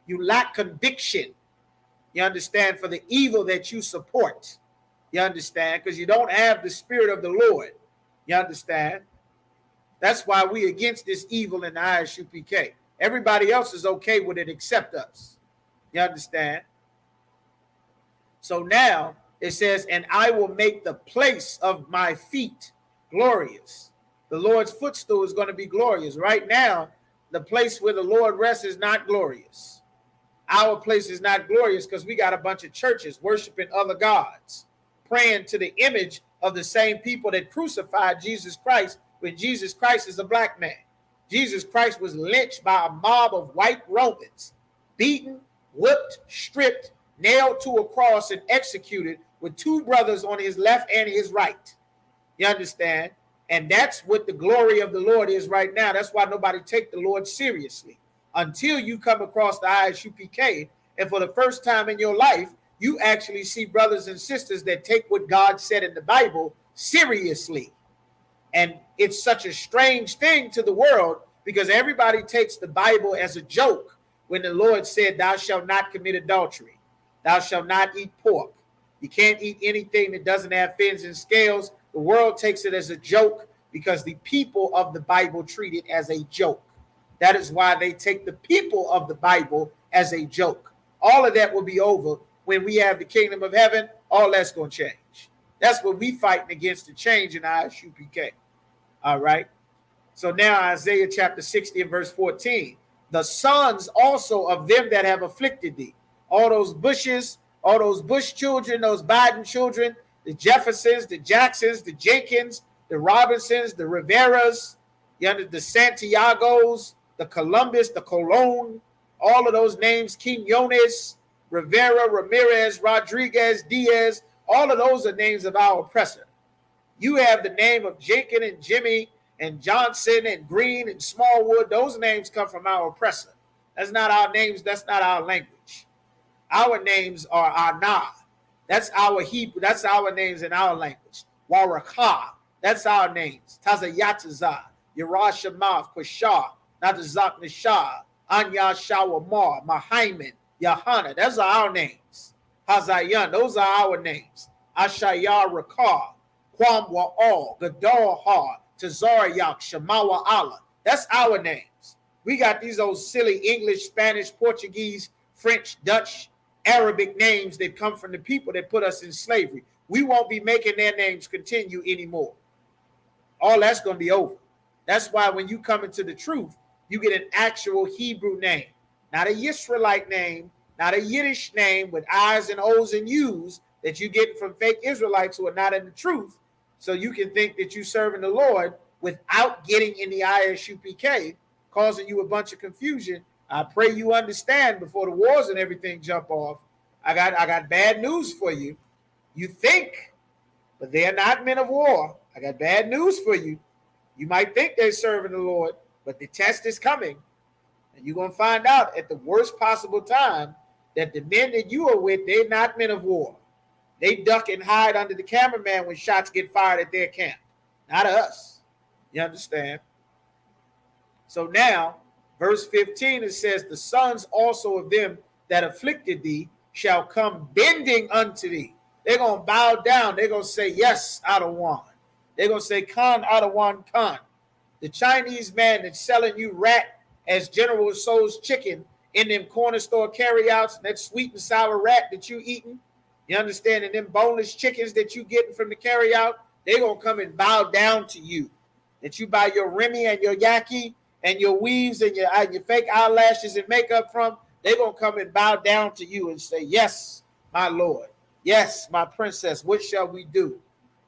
A: You lack conviction. You understand? For the evil that you support. You understand? Because you don't have the spirit of the Lord. You understand? That's why we against this evil in the Isupk. Everybody else is okay with it except us. You understand? So now it says, and I will make the place of my feet glorious. The Lord's footstool is going to be glorious. Right now, the place where the Lord rests is not glorious. Our place is not glorious because we got a bunch of churches worshiping other gods, praying to the image of the same people that crucified Jesus Christ when Jesus Christ is a black man. Jesus Christ was lynched by a mob of white Romans, beaten, whipped, stripped, nailed to a cross, and executed with two brothers on his left and his right. You understand? And that's what the glory of the Lord is right now. That's why nobody take the Lord seriously until you come across the Isupk. And for the first time in your life, you actually see brothers and sisters that take what God said in the Bible seriously. And it's such a strange thing to the world because everybody takes the Bible as a joke when the Lord said, thou shalt not commit adultery. Thou shalt not eat pork. You can't eat anything that doesn't have fins and scales. The world takes it as a joke because the people of the Bible treat it as a joke. That is why they take the people of the Bible as a joke. All of that will be over when we have the kingdom of heaven. All that's going to change. That's what we fighting against, the change in Isupk. All right. So now Isaiah chapter 60 and verse 14. The sons also of them that have afflicted thee. All those bushes, all those Bush children, those Biden children, the Jeffersons, the Jacksons, the Jenkins, the Robinsons, the Riveras, the Santiagos, the Columbus, the Colon, all of those names, Quinones, Rivera, Ramirez, Rodriguez, Diaz, all of those are names of our oppressor. You have the name of Jenkins and Jimmy and Johnson and Green and Smallwood. Those names come from our oppressor. That's not our names. That's not our language. Our names are Anah. That's our Hebrew. That's our names in our language. Warakah. That's our names. Tazayataza, Yerashamav, Kwashah, Natazak Nashah, Anya Shawamar, Mahaiman, Yahana. Those are our names. Hazayan, those are our names. Ashayar Rakar, Kwamwa All, Gadar Har, Tazarayak, Shamawa Allah. That's our names. We got these old silly English, Spanish, Portuguese, French, Dutch, Arabic names that come from the people that put us in slavery. We won't be making their names continue anymore. All that's going to be over. That's why when you come into the truth, you get an actual Hebrew name, not a Yisraelite name, not a Yiddish name with I's and O's and U's that you get from fake Israelites who are not in the truth. So you can think that you're serving the Lord without getting in the Isupk, causing you a bunch of confusion. I pray you understand before the wars and everything jump off. I got bad news for you. You think, but they're not men of war. I got bad news for you. You might think they're serving the Lord, but the test is coming. And you're going to find out at the worst possible time that the men that you are with, they're not men of war. They duck and hide under the cameraman when shots get fired at their camp. Not us. You understand? So now, verse 15, it says, the sons also of them that afflicted thee shall come bending unto thee. They're going to bow down. They're going to say, yes, Adawan. They're going to say, Khan, Adawan, Khan. The Chinese man that's selling you rat as General Tso's chicken in them corner store carryouts, that sweet and sour rat that you eating, you understand, and them boneless chickens that you getting from the carryout, they're going to come and bow down to you. That you buy your Remy and your Yaki and your weaves and your fake eyelashes and makeup from, they're going to come and bow down to you and say, yes, my Lord. Yes, my princess, what shall we do?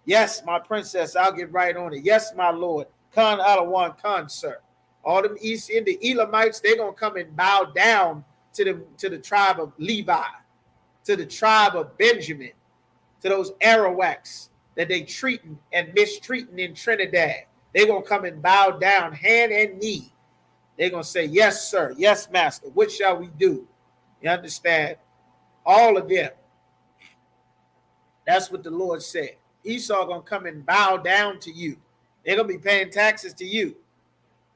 A: Yes, my princess, I'll get right on it. Yes, my Lord. Khan Adawan, Khan, sir. All them East in the Elamites, they're going to come and bow down to the tribe of Levi, to the tribe of Benjamin, to those Arawaks that they treating and mistreating in Trinidad. They're going to come and bow down hand and knee. They're going to say, yes, sir. Yes, master. What shall we do? You understand? All of them. That's what the Lord said. Esau going to come and bow down to you. They're going to be paying taxes to you.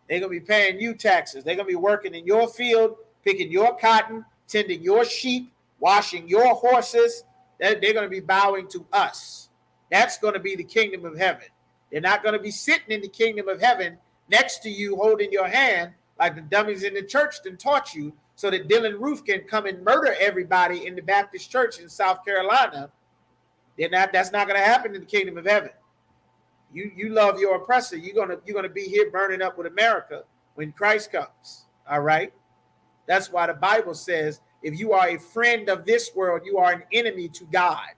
A: They're going to be paying you taxes. They're going to be working in your field, picking your cotton, tending your sheep, washing your horses. They're going to be bowing to us. That's going to be the kingdom of heaven. They're not going to be sitting in the kingdom of heaven next to you holding your hand like the dummies in the church that taught you so that Dylan Roof can come and murder everybody in the Baptist church in South Carolina. That's not going to happen in the kingdom of heaven. You love your oppressor. You're gonna be here burning up with America when Christ comes. All right. That's why the Bible says, if you are a friend of this world, you are an enemy to God.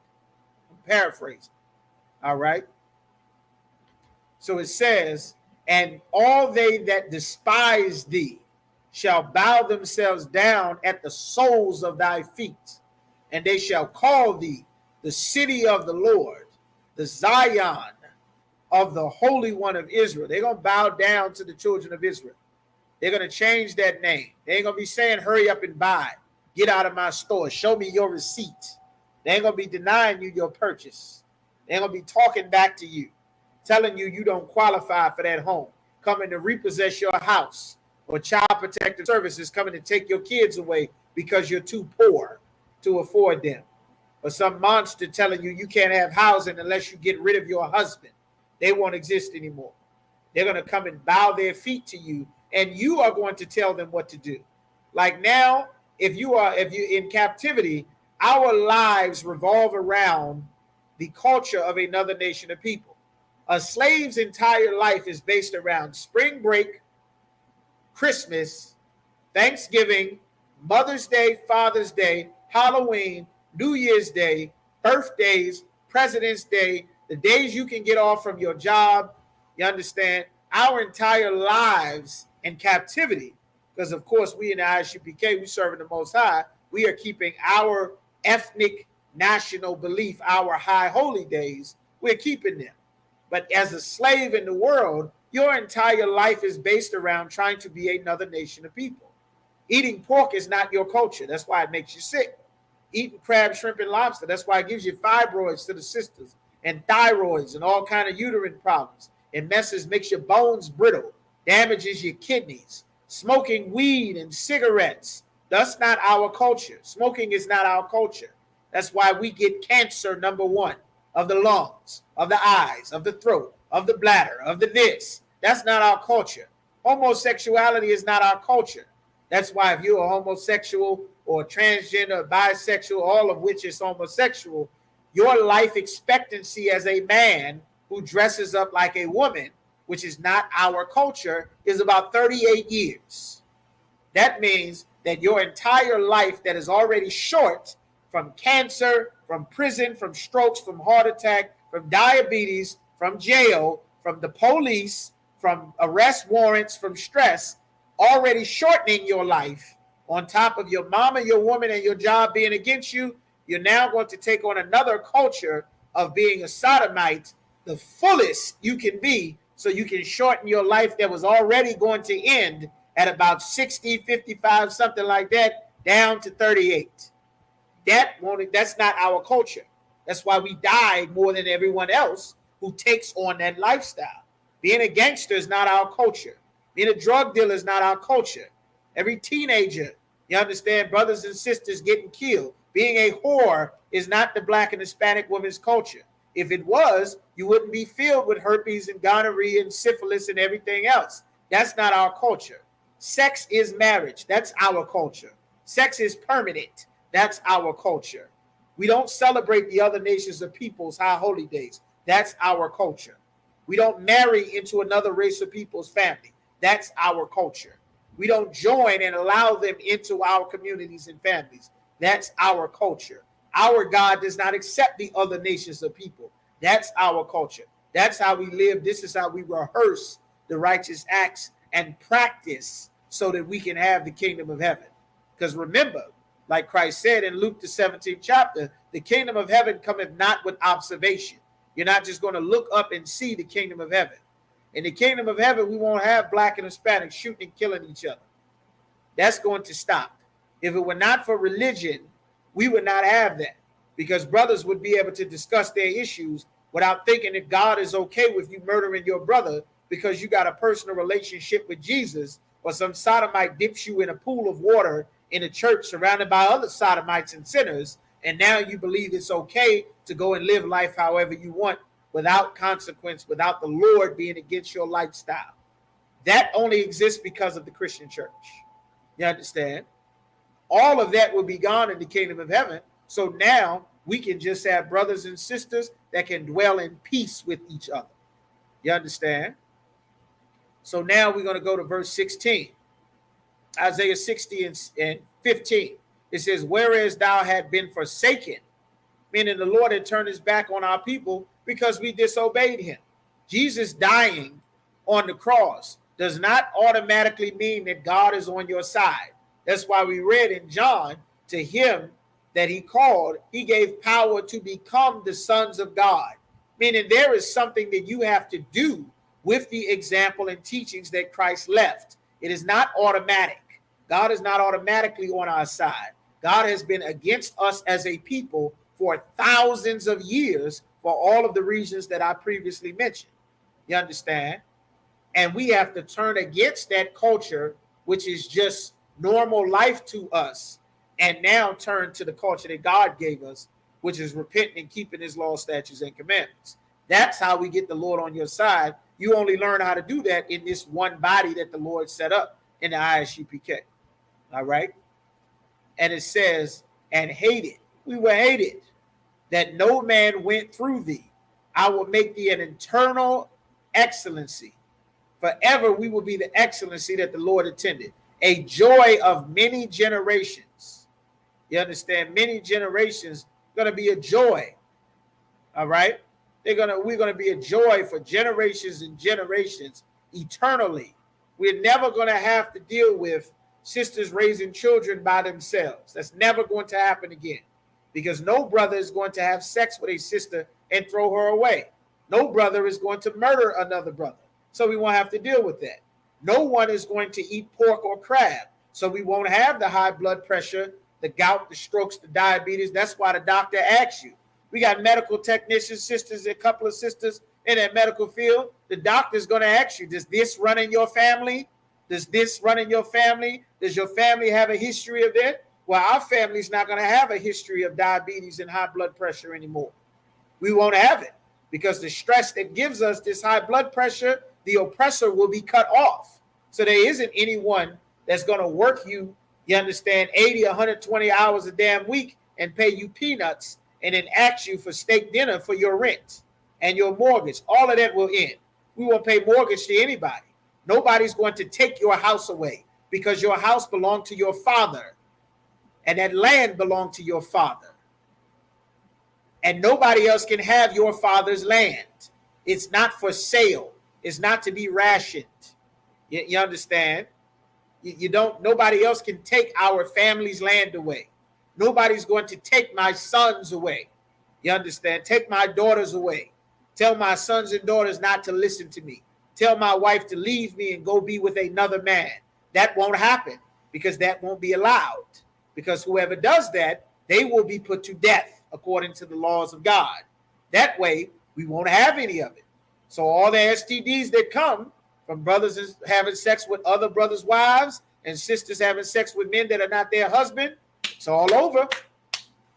A: I'm paraphrasing. All right. So it says, and all they that despise thee shall bow themselves down at the soles of thy feet, and they shall call thee the city of the Lord, the Zion of the Holy One of Israel. They're going to bow down to the children of Israel. They're going to change that name. They ain't going to be saying, hurry up and buy. Get out of my store. Show me your receipt. They ain't going to be denying you your purchase. They ain't going to be talking back to you, telling you you don't qualify for that home, coming to repossess your house, or Child Protective Services coming to take your kids away because you're too poor to afford them, or some monster telling you you can't have housing unless you get rid of your husband. They won't exist anymore. They're going to come and bow their feet to you, and you are going to tell them what to do. Like now, if you're in captivity, our lives revolve around the culture of another nation of people. A slave's entire life is based around spring break, Christmas, Thanksgiving, Mother's Day, Father's Day, Halloween, New Year's Day, birthdays, President's Day, the days you can get off from your job. You understand? Our entire lives in captivity, because of course we in the Isupk, we serving the Most High. We are keeping our ethnic national belief, our high holy days. We're keeping them. But as a slave in the world, your entire life is based around trying to be another nation of people. Eating pork is not your culture. That's why it makes you sick. Eating crab, shrimp, and lobster, that's why it gives you fibroids to the sisters, and thyroids and all kind of uterine problems. It makes your bones brittle, damages your kidneys. Smoking weed and cigarettes, that's not our culture. Smoking is not our culture. That's why we get cancer, number one, of the lungs, of the eyes, of the throat, of the bladder, of the this. That's not our culture. Homosexuality is not our culture. That's why if you're a homosexual or transgender, or bisexual, all of which is homosexual, your life expectancy as a man who dresses up like a woman, which is not our culture, is about 38 years. That means that your entire life that is already short from cancer, from prison, from strokes, from heart attack, from diabetes, from jail, from the police, from arrest warrants, from stress, already shortening your life, on top of your mama, your woman, and your job being against you, you're now going to take on another culture of being a sodomite, the fullest you can be, so you can shorten your life that was already going to end at about 60, 55, something like that, down to 38. That's not our culture. That's why we die more than everyone else who takes on that lifestyle. Being a gangster is not our culture. Being a drug dealer is not our culture. Every teenager, you understand, brothers and sisters getting killed. Being a whore is not the Black and Hispanic woman's culture. If it was, you wouldn't be filled with herpes and gonorrhea and syphilis and everything else. That's not our culture. Sex is marriage. That's our culture. Sex is permanent. That's our culture. We don't celebrate the other nations of people's high holy days. That's our culture. We don't marry into another race of people's family. That's our culture. We don't join and allow them into our communities and families. That's our culture. Our God does not accept the other nations of people. That's our culture. That's how we live. This is how we rehearse the righteous acts and practice so that we can have the kingdom of heaven. Because remember, like Christ said in Luke the 17th chapter, the kingdom of heaven cometh not with observation. You're not just going to look up and see the kingdom of heaven. In the kingdom of heaven, we won't have Black and Hispanic shooting and killing each other. That's going to stop. If it were not for religion, we would not have that, because brothers would be able to discuss their issues without thinking that God is okay with you murdering your brother because you got a personal relationship with Jesus, or some sodomite dips you in a pool of water in a church surrounded by other sodomites and sinners, and now you believe it's okay to go and live life however you want without consequence, without the Lord being against your lifestyle. That only exists because of the Christian church. You understand? All of that will be gone in the kingdom of heaven. So now we can just have brothers and sisters that can dwell in peace with each other. You understand? So now we're going to go to verse 16. Isaiah 60 and 15. It says, whereas thou had been forsaken, meaning the Lord had turned his back on our people because we disobeyed him. Jesus dying on the cross does not automatically mean that God is on your side. That's why we read in John, to him that he called, he gave power to become the sons of God. Meaning there is something that you have to do with the example and teachings that Christ left. It is not automatic. God is not automatically on our side. God has been against us as a people for thousands of years for all of the reasons that I previously mentioned. You understand? And we have to turn against that culture, which is just normal life to us, and now turn to the culture that God gave us, which is repenting and keeping his law, statutes, and commandments. That's how we get the Lord on your side. You only learn how to do that in this one body that the Lord set up in the Isupk. All right? And it says, and hated. We were hated, that no man went through thee. I will make thee an eternal excellency. Forever we will be the excellency that the Lord intended. A joy of many generations. You understand? Many generations going to be a joy. All right? We're going to be a joy for generations and generations eternally. We're never going to have to deal with sisters raising children by themselves. That's never going to happen again, because no brother is going to have sex with a sister and throw her away. No brother is going to murder another brother, so we won't have to deal with that. No one is going to eat pork or crab, so we won't have the high blood pressure, the gout, the strokes, the diabetes. That's why the doctor asks you. We got medical technicians, sisters, a couple of sisters in that medical field. The doctor's going to ask you, does this run in your family? Does this run in your family? Does your family have a history of that? Well, our family's not going to have a history of diabetes and high blood pressure anymore. We won't have it because the stress that gives us this high blood pressure, the oppressor will be cut off. So there isn't anyone that's going to work you, you understand, 80, 120 hours a damn week and pay you peanuts and then ask you for steak dinner for your rent and your mortgage. All of that will end. We won't pay mortgage to anybody. Nobody's going to take your house away because your house belonged to your father and that land belonged to your father. And nobody else can have your father's land. It's not for sale. It's not to be rationed. You understand? You don't. Nobody else can take our family's land away. Nobody's going to take my sons away. You understand? Take my daughters away. Tell my sons and daughters not to listen to me. Tell my wife to leave me and go be with another man. That won't happen because that won't be allowed. Because whoever does that, they will be put to death according to the laws of God. That way, we won't have any of it. So all the STDs that come from brothers having sex with other brothers' wives and sisters having sex with men that are not their husband, it's all over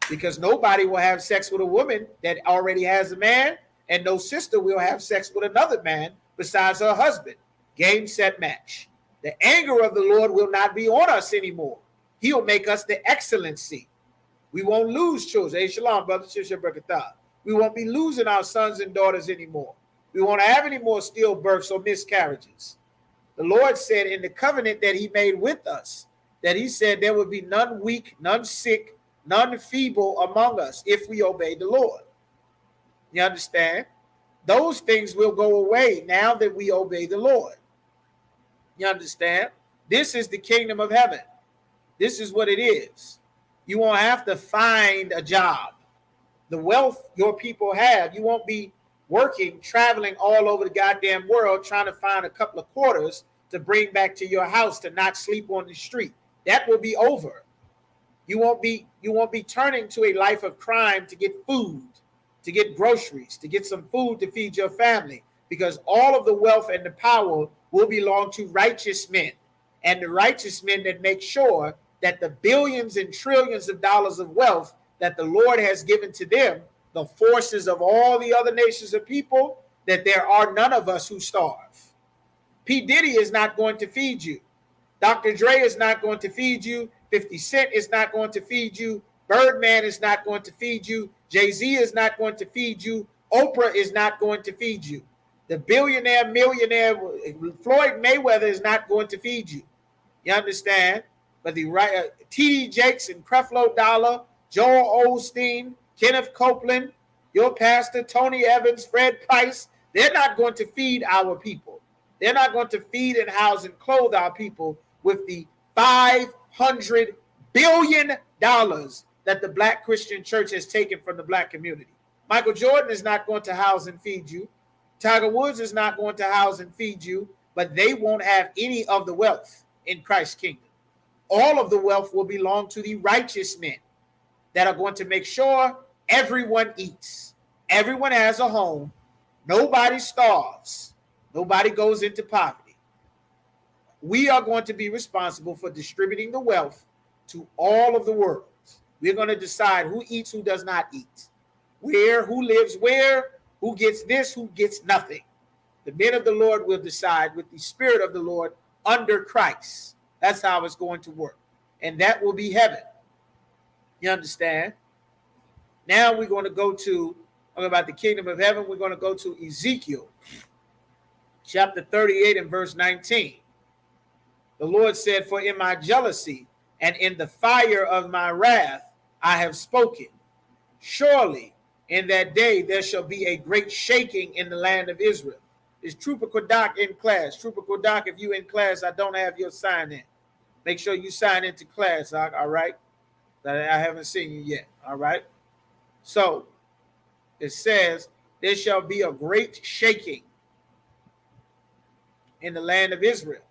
A: because nobody will have sex with a woman that already has a man, and no sister will have sex with another man besides her husband. Game, set, match. The anger of the Lord will not be on us anymore. He'll make us the excellency. We won't lose children. Hey, shalom, brother. We won't be losing our sons and daughters anymore. We won't have any more stillbirths or miscarriages. The Lord said in the covenant that he made with us, that he said there would be none weak, none sick, none feeble among us if we obey the Lord. You understand? Those things will go away now that we obey the Lord. You understand? This is the kingdom of heaven. This is what it is. You won't have to find a job. The wealth your people have, you won't be working, traveling all over the goddamn world, trying to find a couple of quarters to bring back to your house to not sleep on the street. That will be over. You won't be turning to a life of crime to get food, to get groceries, to get some food to feed your family, because all of the wealth and the power will belong to righteous men, and the righteous men that make sure that the billions and trillions of dollars of wealth that the Lord has given to them, the forces of all the other nations of people, that there are none of us who starve. P. Diddy is not going to feed you. Dr. Dre is not going to feed you. 50 Cent is not going to feed you. Birdman is not going to feed you. Jay-Z is not going to feed you. Oprah is not going to feed you. The billionaire, millionaire, Floyd Mayweather is not going to feed you. You understand? But the T.D. Jakes and Creflo Dollar, Joel Osteen, Kenneth Copeland, your pastor, Tony Evans, Fred Price, they're not going to feed our people. They're not going to feed and house and clothe our people with the $500 billion that the Black Christian Church has taken from the Black community. Michael Jordan is not going to house and feed you. Tiger Woods is not going to house and feed you, but they won't have any of the wealth in Christ's kingdom. All of the wealth will belong to the righteous men that are going to make sure everyone eats. Everyone has a home. Nobody starves. Nobody goes into poverty. We are going to be responsible for distributing the wealth to all of the world. We're going to decide who eats, who does not eat, where, who lives where, who gets this, who gets nothing. The men of the Lord will decide with the Spirit of the Lord under Christ. That's how it's going to work. And that will be heaven. You understand? Now we're going to go to, talking about the kingdom of heaven, we're going to go to Ezekiel chapter 38 and verse 19. The Lord said, "For in my jealousy and in the fire of my wrath I have spoken. Surely in that day there shall be a great shaking in the land of Israel." Is Trooper Kodak in class? Trooper Kodak, if you in class, I don't have your sign in. Make sure you sign into class, all right? I haven't seen you yet, all right? So it says, there shall be a great shaking in the land of Israel,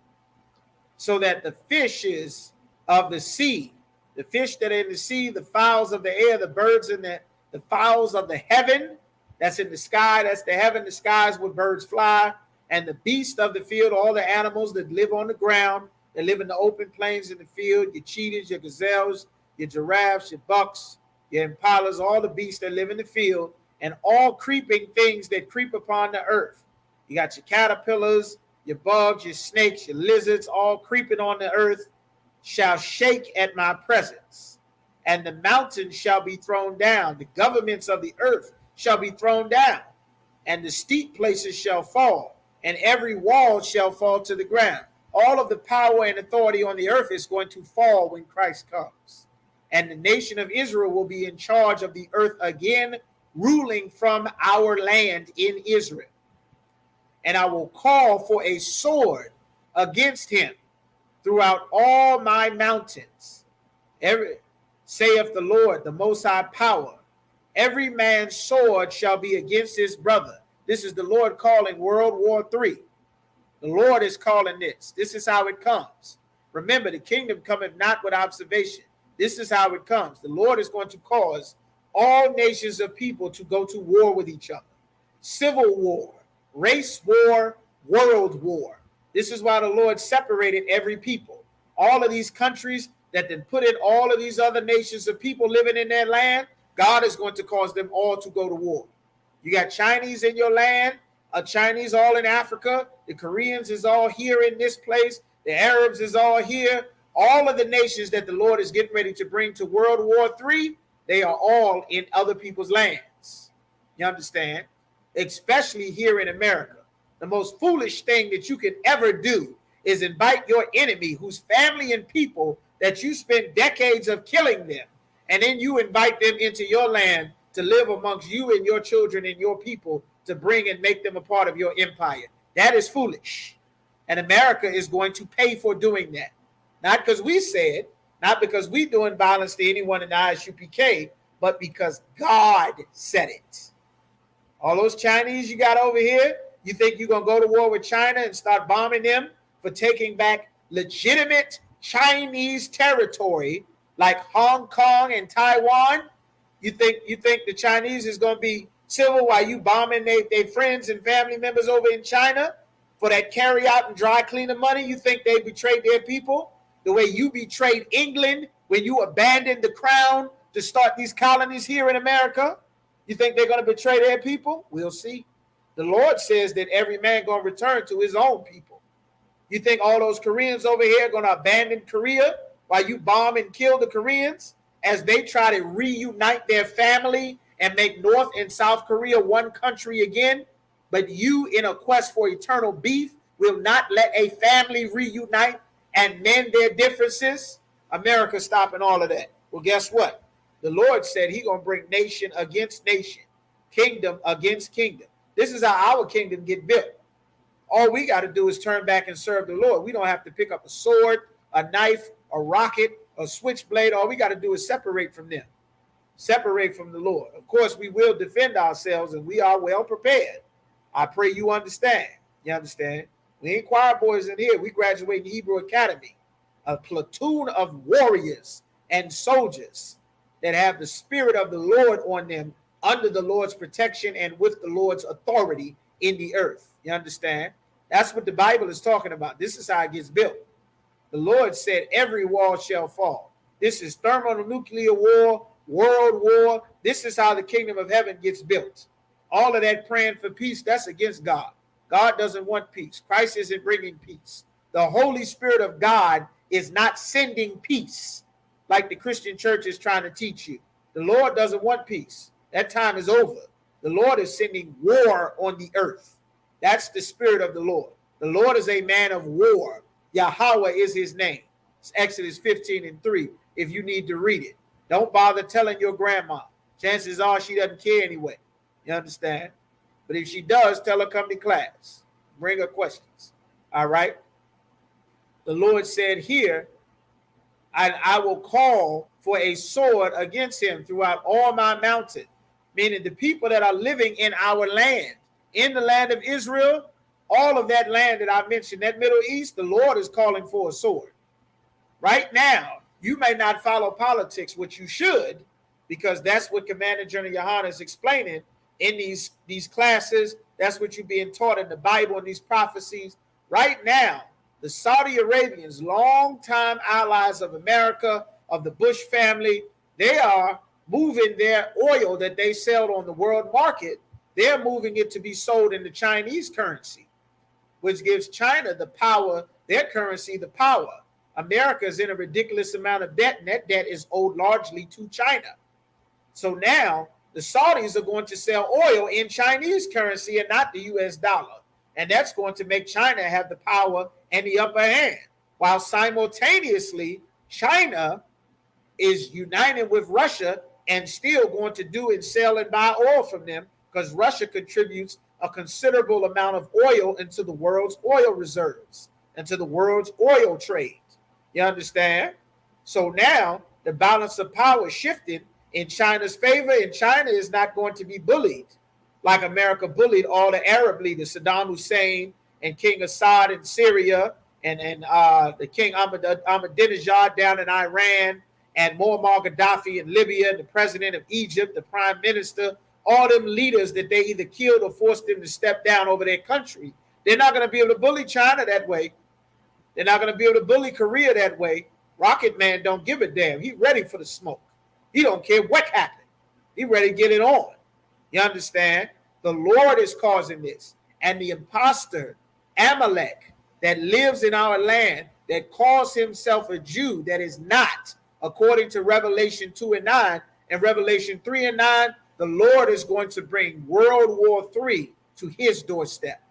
A: so that the fishes of the sea, the fish that are in the sea, the fowls of the air, the birds in the fowls of the heaven, that's in the sky, that's the heaven, the skies where birds fly, And the beasts of the field, all the animals that live on the ground, that live in the open plains in the field, your cheetahs, your gazelles, your giraffes, your bucks, your impalas, all the beasts that live in the field, and all creeping things that creep upon the earth. You got your caterpillars, your bugs, your snakes, your lizards, all creeping on the earth, shall shake at my presence. And the mountains shall be thrown down. The governments of the earth shall be thrown down. And the steep places shall fall. And every wall shall fall to the ground. All of the power and authority on the earth is going to fall when Christ comes. And the nation of Israel will be in charge of the earth again, ruling from our land in Israel. And I will call for a sword against him throughout all my mountains. Saith the Lord, the Most High Power. Every man's sword shall be against his brother. This is the Lord calling World War III. The Lord is calling this. This is how it comes. Remember, the kingdom cometh not with observation. This is how it comes. The Lord is going to cause all nations of people to go to war with each other. Civil war, race war, world war. This is why the Lord separated every people. All of these countries that then put in all of these other nations of people living in their land, God is going to cause them all to go to war. You got Chinese in your land, Chinese all in Africa, the Koreans is all here in this place, the Arabs is all here. All of the nations that the Lord is getting ready to bring to World War III, they are all in other people's lands. You understand? Especially here in America. The most foolish thing that you can ever do is invite your enemy, whose family and people that you spent decades of killing them, and then you invite them into your land to live amongst you and your children and your people to bring and make them a part of your empire. That is foolish. And America is going to pay for doing that. Not because we said, not because we doing violence to anyone in the Isupk, but because God said it. All those Chinese you got over here, you think you're going to go to war with China and start bombing them for taking back legitimate Chinese territory like Hong Kong and Taiwan? You think the Chinese is going to be civil while you bombing their friends and family members over in China for that carry out and dry cleaner money? You think they betrayed their people the way you betrayed England when you abandoned the crown to start these colonies here in America? You think they're going to betray their people? We'll see. The Lord says that every man going to return to his own people. You think all those Koreans over here are going to abandon Korea while you bomb and kill the Koreans as they try to reunite their family and make North and South Korea one country again? But you, in a quest for eternal beef, will not let a family reunite and mend their differences? America stopping all of that. Well, guess what? The Lord said he's going to bring nation against nation, kingdom against kingdom. This is how our kingdom get built. All we got to do is turn back and serve the Lord. We don't have to pick up a sword, a knife, a rocket, a switchblade. All we got to do is separate from them, separate from the Lord. Of course, we will defend ourselves, and we are well prepared. I pray you understand. You understand? We ain't choir boys in here. We graduate in Hebrew Academy, a platoon of warriors and soldiers that have the spirit of the Lord on them, under the Lord's protection and with the Lord's authority in the earth. You understand? That's what the Bible is talking about. This is how it gets built. The Lord said every wall shall fall. This is thermonuclear war, world war. This is how the kingdom of heaven gets built. All of that praying for peace, that's against God. God doesn't want peace. Christ isn't bringing peace. The Holy Spirit of God is not sending peace like the Christian church is trying to teach you. The Lord doesn't want peace. That time is over. The Lord is sending war on the earth. That's the spirit of the Lord. The Lord is a man of war. Yahweh is his name. It's Exodus 15:3. If you need to read it, don't bother telling your grandma. Chances are she doesn't care anyway. You understand? But if she does, tell her come to class. Bring her questions. All right? The Lord said here, I will call for a sword against him throughout all my mountains. Meaning the people that are living in our land, in the land of Israel, all of that land that I mentioned, that Middle East, the Lord is calling for a sword. Right now, you may not follow politics, which you should, because that's what Commander General Yohana is explaining in these classes. That's what you're being taught in the Bible and these prophecies. Right now, the Saudi Arabians, longtime allies of America, of the Bush family, they are moving their oil that they sell on the world market. They're moving it to be sold in the Chinese currency, which gives China the power, their currency, the power. America is in a ridiculous amount of debt, and that debt is owed largely to China. So now the Saudis are going to sell oil in Chinese currency and not the US dollar. And that's going to make China have the power and the upper hand, while simultaneously China is uniting with Russia and still going to do and sell and buy oil from them, because Russia contributes a considerable amount of oil into the world's oil reserves, into the world's oil trade. You understand? So now the balance of power shifted in China's favor, and China is not going to be bullied like America bullied all the Arab leaders, Saddam Hussein and King Assad in Syria, and the King Ahmadinejad down in Iran, and Muammar Gaddafi in Libya, the president of Egypt, the prime minister, all them leaders that they either killed or forced them to step down over their country. They're not going to be able to bully China that way. They're not going to be able to bully Korea that way. Rocket Man don't give a damn. He's ready for the smoke. He don't care what happened. He's ready to get it on. You understand? The Lord is causing this. And the imposter, Amalek, that lives in our land, that calls himself a Jew, that is not, according to Revelation 2 and 9, and Revelation 3 and 9, the Lord is going to bring World War III to his doorstep.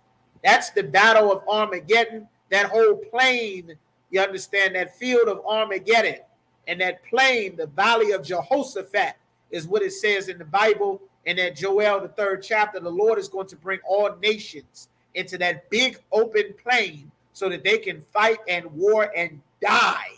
A: That's the battle of Armageddon. That whole plain, you understand, that field of Armageddon, and that plain, the valley of Jehoshaphat, is what it says in the Bible. In that Joel, the 3rd chapter, the Lord is going to bring all nations into that big open plain so that they can fight and war and die,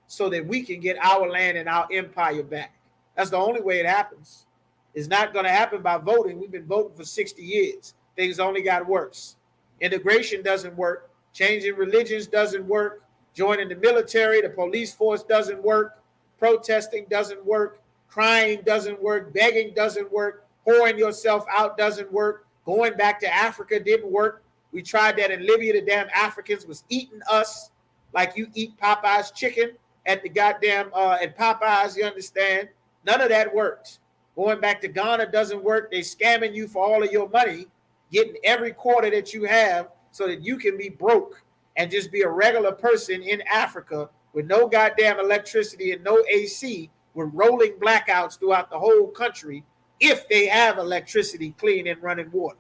A: so that we can get our land and our empire back. That's the only way it happens. It's not going to happen by voting. We've been voting for 60 years. Things only got worse. Integration doesn't work. Changing religions doesn't work. Joining the military, the police force doesn't work. Protesting doesn't work. Crying doesn't work. Begging doesn't work. Pouring yourself out doesn't work. Going back to Africa didn't work. We tried that in Libya. The damn Africans was eating us like you eat Popeye's chicken at the goddamn at Popeyes. You understand? None of that works. Going back to Ghana doesn't work. They scamming you for all of your money, getting every quarter that you have so that you can be broke and just be a regular person in Africa with no goddamn electricity and no AC, with rolling blackouts throughout the whole country if they have electricity, clean, and running water.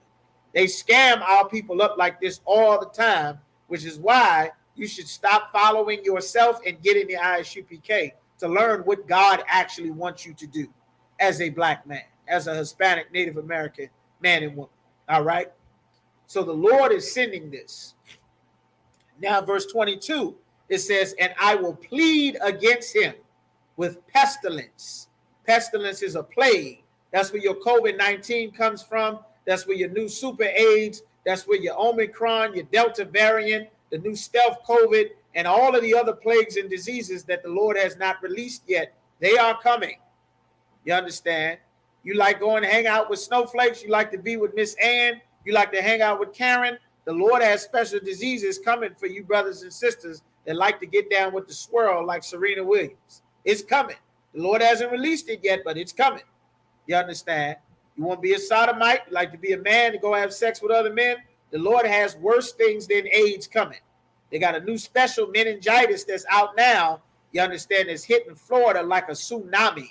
A: They scam our people up like this all the time, which is why you should stop following yourself and get in the Isupk to learn what God actually wants you to do as a black man, as a Hispanic Native American man and woman. All right? So the Lord is sending this. Now, verse 22, it says, and I will plead against him with pestilence. Pestilence is a plague. That's where your COVID-19 comes from. That's where your new super AIDS, that's where your Omicron, your Delta variant, the new stealth COVID, and all of the other plagues and diseases that the Lord has not released yet. They are coming. You understand? You like going to hang out with snowflakes. You like to be with Miss Ann. You like to hang out with Karen. The Lord has special diseases coming for you brothers and sisters that like to get down with the swirl like Serena Williams. It's coming. The Lord hasn't released it yet, but it's coming. You understand? You want to be a sodomite, you like to be a man and go have sex with other men? The Lord has worse things than AIDS coming. They got a new special meningitis that's out now. You understand? It's hitting Florida like a tsunami.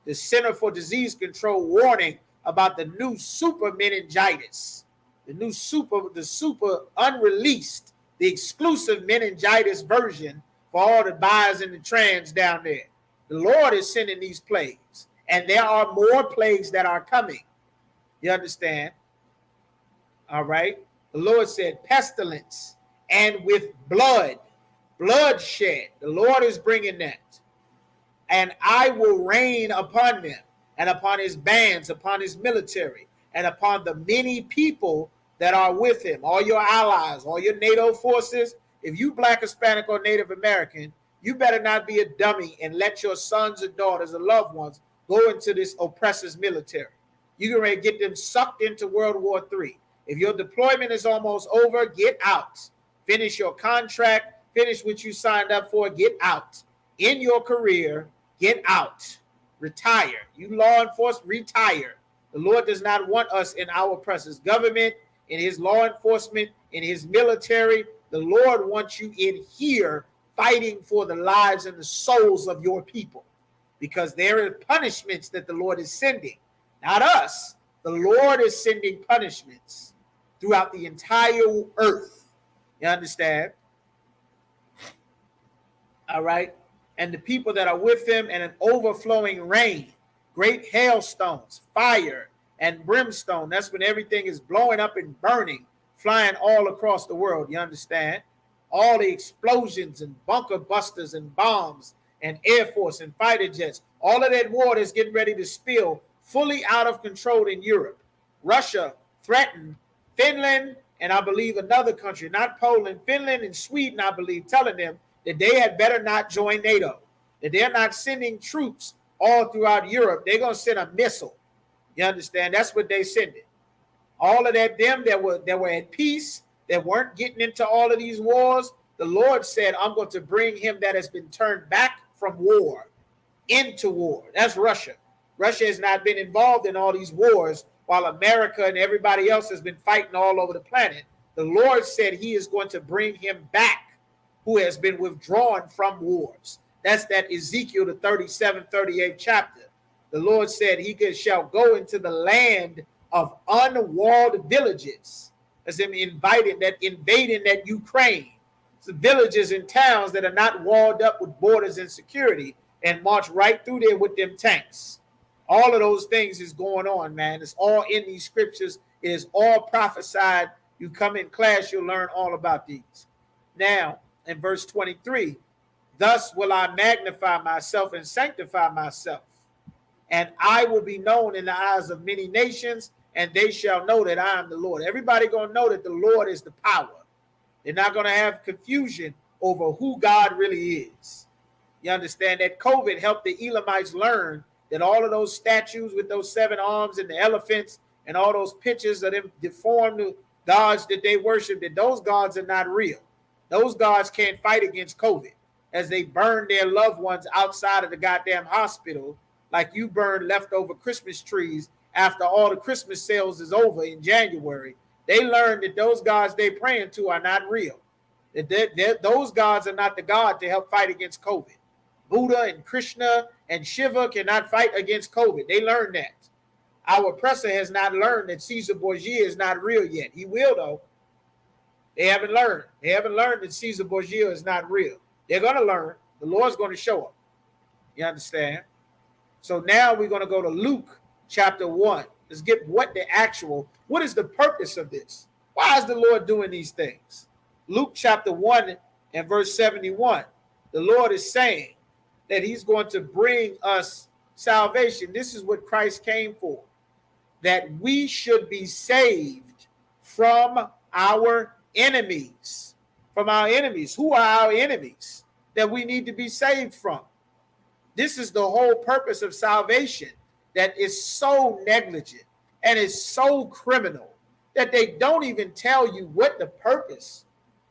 A: The Center for Disease Control warning about the new super meningitis. The super unreleased, the exclusive meningitis version for all the buyers and the trans down there. The Lord is sending these plagues, and there are more plagues that are coming. You understand? All right. The Lord said pestilence and with bloodshed. The Lord is bringing that. And I will rain upon them and upon his bands, upon his military, and upon the many people that are with him, all your allies, all your NATO forces. If you Black, Hispanic, or Native American, you better not be a dummy and let your sons and daughters and loved ones go into this oppressor's military. You can ready to get them sucked into World War III. If your deployment is almost over, get out. Finish your contract. Finish what you signed up for. Get out. In your career, get out. Retire. You law enforcement, retire. The Lord does not want us in our oppressor's government, in his law enforcement, in his military. The Lord wants you in here fighting for the lives and the souls of your people, because there are punishments that the Lord is sending. Not us. The Lord is sending punishments throughout the entire earth. You understand? All right. And the people that are with him, and an overflowing rain, great hailstones, fire, and brimstone. That's when everything is blowing up and burning, flying all across the world. You understand? All the explosions and bunker busters and bombs and Air Force and fighter jets. All of that water is getting ready to spill fully out of control in Europe. Russia threatened Finland and I believe another country, not Poland, Finland and Sweden, I believe, telling them that they had better not join NATO, that they're not sending troops all throughout Europe. They're going to send a missile. You understand? That's what they send it. All of that, them that were at peace, that weren't getting into all of these wars, the Lord said, I'm going to bring him that has been turned back from war into war. That's Russia. Russia has not been involved in all these wars while America and everybody else has been fighting all over the planet. The Lord said he is going to bring him back who has been withdrawn from wars. That's that Ezekiel, the 37th, 38th chapter. The Lord said he shall go into the land of unwalled villages. As him invading that Ukraine. It's the villages and towns that are not walled up with borders and security, and march right through there with them tanks. All of those things is going on, man. It's all in these scriptures. It is all prophesied. You come in class, you'll learn all about these. Now, in verse 23, thus will I magnify myself and sanctify myself, and I will be known in the eyes of many nations, and they shall know that I am the Lord. Everybody going to know that the Lord is the power. They're not going to have confusion over who God really is. You understand that COVID helped the Elamites learn that all of those statues with those 7 arms and the elephants and all those pictures of them deformed gods that they worship, that those gods are not real. Those gods can't fight against COVID, as they burn their loved ones outside of the goddamn hospital, like you burn leftover Christmas trees after all the Christmas sales is over in January. They learned that those gods they praying to are not real. That those gods are not the God to help fight against COVID. Buddha and Krishna and Shiva cannot fight against COVID. They learned that. Our oppressor has not learned that Caesar Borgia is not real yet. He will, though. They haven't learned. They haven't learned that Caesar Borgia is not real. They're going to learn. The Lord's going to show them. You understand? So now we're going to go to Luke chapter 1. Let's get what is the purpose of this? Why is the Lord doing these things? Luke chapter 1 and verse 71. The Lord is saying that he's going to bring us salvation. This is what Christ came for, that we should be saved from our enemies. From our enemies. Who are our enemies that we need to be saved from? This is the whole purpose of salvation, that is so negligent and is so criminal that they don't even tell you what the purpose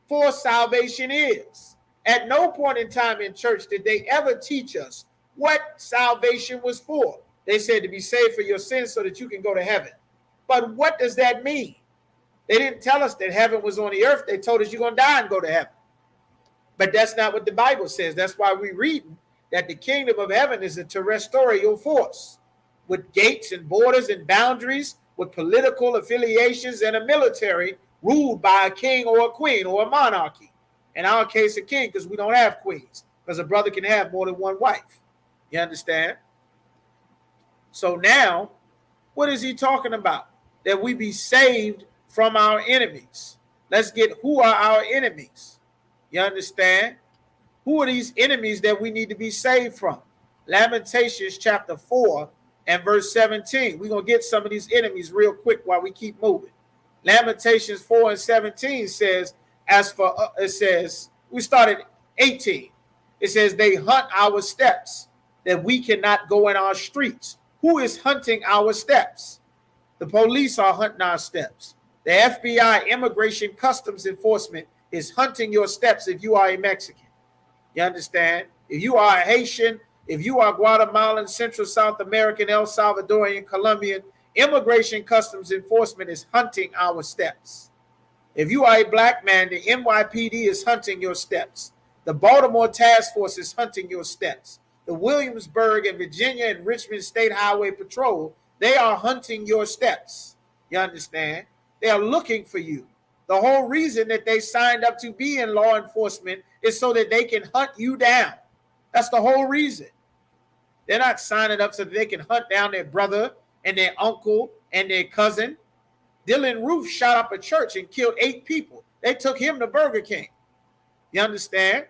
A: for salvation is. At no point in time in church did they ever teach us what salvation was for. They said to be saved for your sins so that you can go to heaven. But what does that mean? They didn't tell us that heaven was on the earth. They told us you're going to die and go to heaven. But that's not what the Bible says. That's why we read that the kingdom of heaven is a terrestrial force with gates and borders and boundaries, with political affiliations and a military ruled by a king or a queen or a monarchy. In our case, a king, because we don't have queens, because a brother can have more than one wife. You understand? So now, what is he talking about? That we be saved from our enemies. Let's get who are our enemies. You understand? Who are these enemies that we need to be saved from? Lamentations chapter 4 and verse 17. We're going to get some of these enemies real quick while we keep moving. Lamentations 4 and 17 says, we started 18. It says, they hunt our steps, that we cannot go in our streets. Who is hunting our steps? The police are hunting our steps. The FBI, Immigration Customs Enforcement, is hunting your steps if you are a Mexican. You understand? If you are a Haitian, if you are Guatemalan, Central South American, El Salvadorian, Colombian, Immigration Customs Enforcement is hunting our steps. If you are a black man, the NYPD is hunting your steps. The Baltimore Task Force is hunting your steps. The Williamsburg and Virginia and Richmond State Highway Patrol, they are hunting your steps. You understand? They are looking for you. The whole reason that they signed up to be in law enforcement is so that they can hunt you down. That's the whole reason. They're not signing up so that they can hunt down their brother and their uncle and their cousin. Dylan Roof shot up a church and killed 8 people. They took him to Burger King. You understand?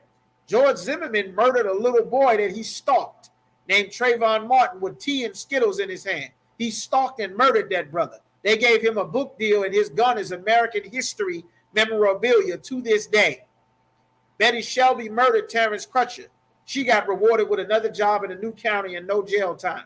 A: George Zimmerman murdered a little boy that he stalked named Trayvon Martin with tea and Skittles in his hand. He stalked and murdered that brother. They gave him a book deal, and his gun is American history memorabilia to this day. Betty Shelby murdered Terrence Crutcher. She got rewarded with another job in a new county and no jail time.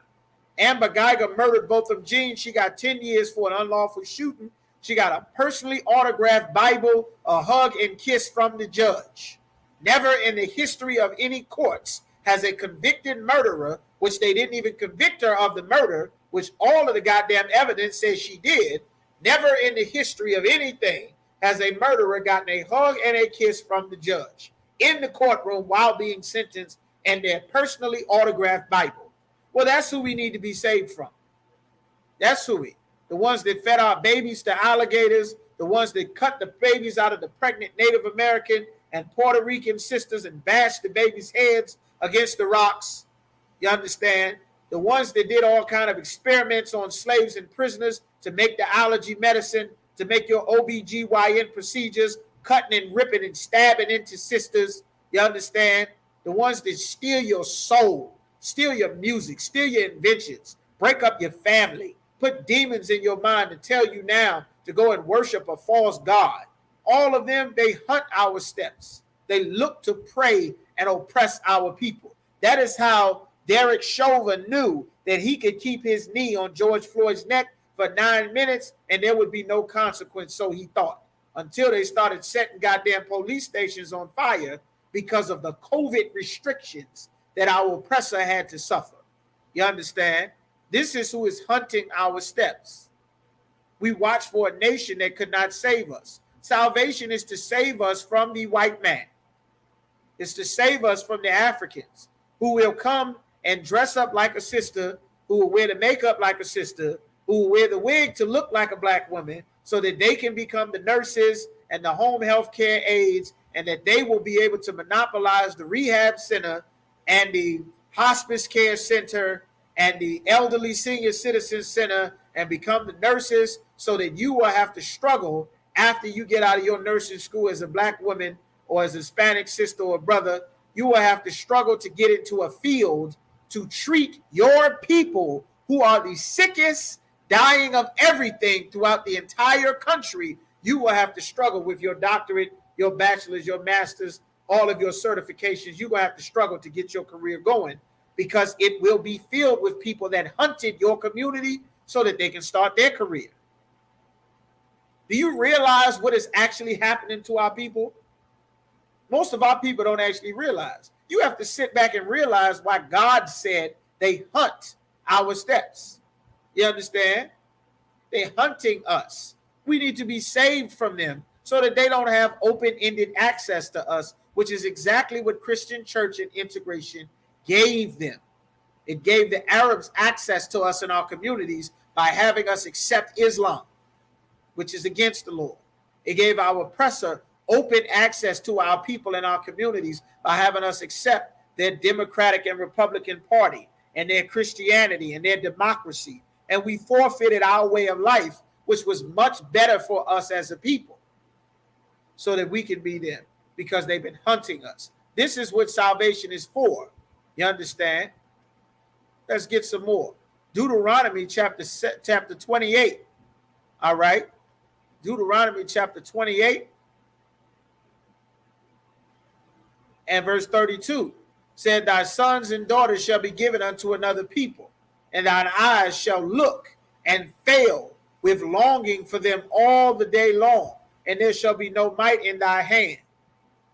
A: Amber Geiger murdered Botham Jean. She got 10 years for an unlawful shooting. She got a personally autographed Bible, a hug and kiss from the judge. Never in the history of any courts has a convicted murderer, which they didn't even convict her of the murder, which all of the goddamn evidence says she did, never in the history of anything has a murderer gotten a hug and a kiss from the judge in the courtroom while being sentenced and their personally autographed Bible. Well, that's who we need to be saved from. That's who we. The ones that fed our babies to alligators, the ones that cut the babies out of the pregnant Native American and Puerto Rican sisters and bashed the babies' heads against the rocks. You understand? The ones that did all kind of experiments on slaves and prisoners to make the allergy medicine, to make your OBGYN procedures, cutting and ripping and stabbing into sisters. You understand? The ones that steal your soul, steal your music, steal your inventions, break up your family, put demons in your mind and tell you now to go and worship a false god. All of them, they hunt our steps. They look to prey and oppress our people. That is how Derek Chauvin knew that he could keep his knee on George Floyd's neck for 9 minutes and there would be no consequence, so he thought, until they started setting goddamn police stations on fire because of the COVID restrictions that our oppressor had to suffer. You understand? This is who is hunting our steps. We watch for a nation that could not save us. Salvation is to save us from the white man. It's to save us from the Africans who will come and dress up like a sister, who will wear the makeup like a sister, who will wear the wig to look like a black woman so that they can become the nurses and the home health care aides, and that they will be able to monopolize the rehab center and the hospice care center and the elderly senior citizen center and become the nurses, so that you will have to struggle after you get out of your nursing school as a black woman or as a Hispanic sister or brother. You will have to struggle to get into a field to treat your people who are the sickest, dying of everything throughout the entire country. You will have to struggle with your doctorate, your bachelor's, your master's, all of your certifications. You will have to struggle to get your career going, because it will be filled with people that hunted your community so that they can start their career. Do you realize what is actually happening to our people? Most of our people don't actually realize. You have to sit back and realize why God said they hunt our steps. You understand? They're hunting us. We need to be saved from them so that they don't have open-ended access to us, which is exactly what Christian church and integration gave them. It gave the Arabs access to us in our communities by having us accept Islam, which is against the law. It gave our oppressor open access to our people in our communities by having us accept their Democratic and Republican Party and their Christianity and their democracy. And we forfeited our way of life, which was much better for us as a people, so that we can be them, because they've been hunting us. This is what salvation is for. You understand? Let's get some more. Deuteronomy chapter 28. All right. Deuteronomy chapter 28 and verse 32 said, thy sons and daughters shall be given unto another people, and thine eyes shall look and fail with longing for them all the day long, and there shall be no might in thy hand.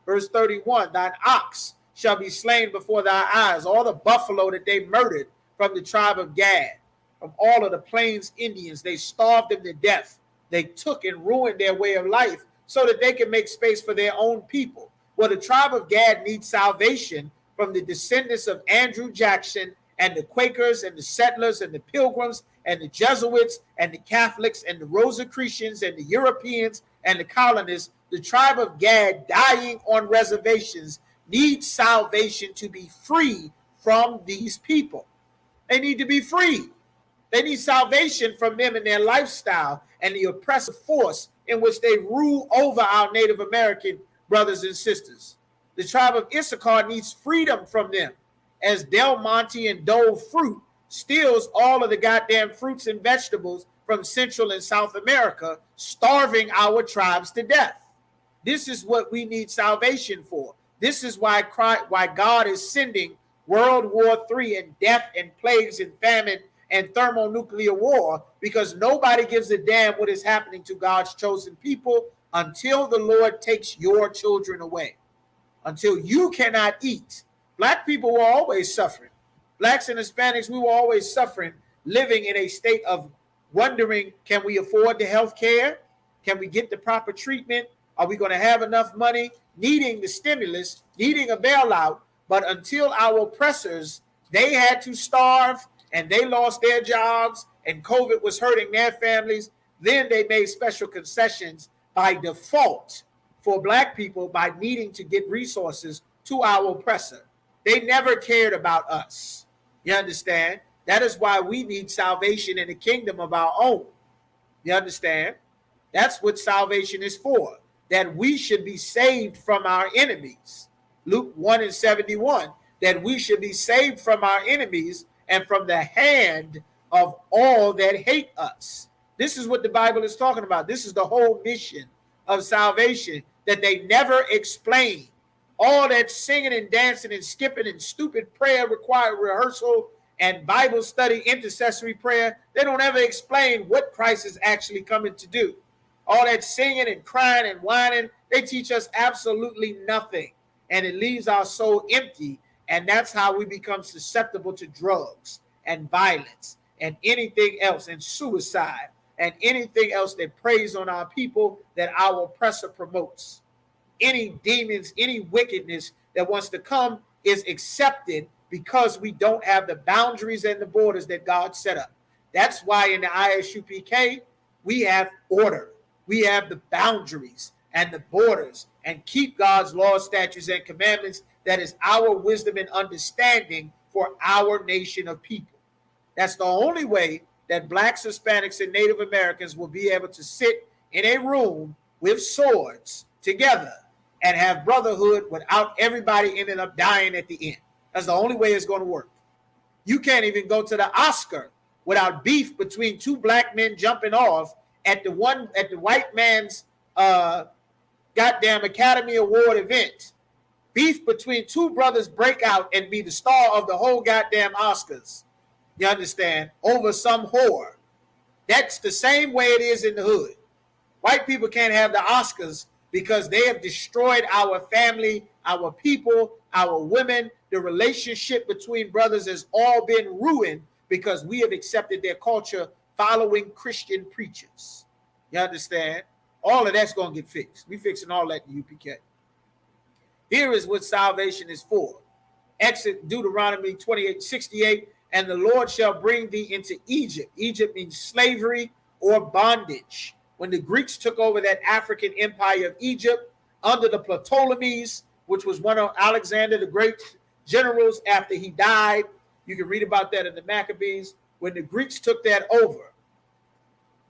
A: Verse 31, thine ox shall be slain before thy eyes. All the buffalo that they murdered from the tribe of Gad, from all of the plains Indians, they starved them to death. They took and ruined their way of life so that they can make space for their own people. Well, the tribe of Gad needs salvation from the descendants of Andrew Jackson and the Quakers and the settlers and the Pilgrims and the Jesuits and the Catholics and the Rosicrucians and the Europeans and the colonists. The tribe of Gad dying on reservations needs salvation to be free from these people. They need to be free. They need salvation from them and their lifestyle and the oppressive force in which they rule over our Native American brothers and sisters. The tribe of Isupk needs freedom from them, as Del Monte and Dole fruit steals all of the goddamn fruits and vegetables from Central and South America, starving our tribes to death. This is what we need salvation for. This is why God is sending World War III and death and plagues and famine and thermonuclear war, because nobody gives a damn what is happening to God's chosen people until the Lord takes your children away. Until you cannot eat. Black people were always suffering. Blacks and Hispanics, we were always suffering, living in a state of wondering, can we afford the health care? Can we get the proper treatment? Are we going to have enough money? Needing the stimulus, needing a bailout. But until our oppressors, they had to starve and they lost their jobs and COVID was hurting their families, then they made special concessions by default for Black people by needing to get resources to our oppressor. They never cared about us. You understand? That is why we need salvation in the kingdom of our own. You understand? That's what salvation is for, that we should be saved from our enemies. Luke 1:71, that we should be saved from our enemies and from the hand of all that hate us. This is what the Bible is talking about. This is the whole mission of salvation that they never explain. All that singing and dancing and skipping and stupid prayer required rehearsal and Bible study, intercessory prayer, they don't ever explain what Christ is actually coming to do. All that singing and crying and whining, they teach us absolutely nothing. And it leaves our soul empty. And that's how we become susceptible to drugs and violence and anything else, and suicide and anything else that preys on our people that our oppressor promotes. Any demons, any wickedness that wants to come is accepted because we don't have the boundaries and the borders that God set up. That's why in the Isupk, we have order. We have the boundaries and the borders and keep God's laws, statutes, and commandments. That is our wisdom and understanding for our nation of people. That's the only way that Blacks, Hispanics, and Native Americans will be able to sit in a room with swords together and have brotherhood without everybody ending up dying at the end. That's the only way it's going to work. You can't even go to the Oscar without beef between two Black men jumping off at the white man's goddamn Academy Award event. Beef between two brothers break out and be the star of the whole goddamn Oscars. You understand? Over some whore. That's the same way it is in the hood. White people can't have the Oscars because they have destroyed our family, our people, our women. The relationship between brothers has all been ruined because we have accepted their culture following Christian preachers. You understand? All of that's going to get fixed. We fixing all that in UPK. Here is what salvation is for. Exit Deuteronomy 28:68, and the Lord shall bring thee into Egypt. Egypt means slavery or bondage. When the Greeks took over that African empire of Egypt under the Ptolemies, which was one of Alexander the Great's generals after he died. You can read about that in the Maccabees. When the Greeks took that over,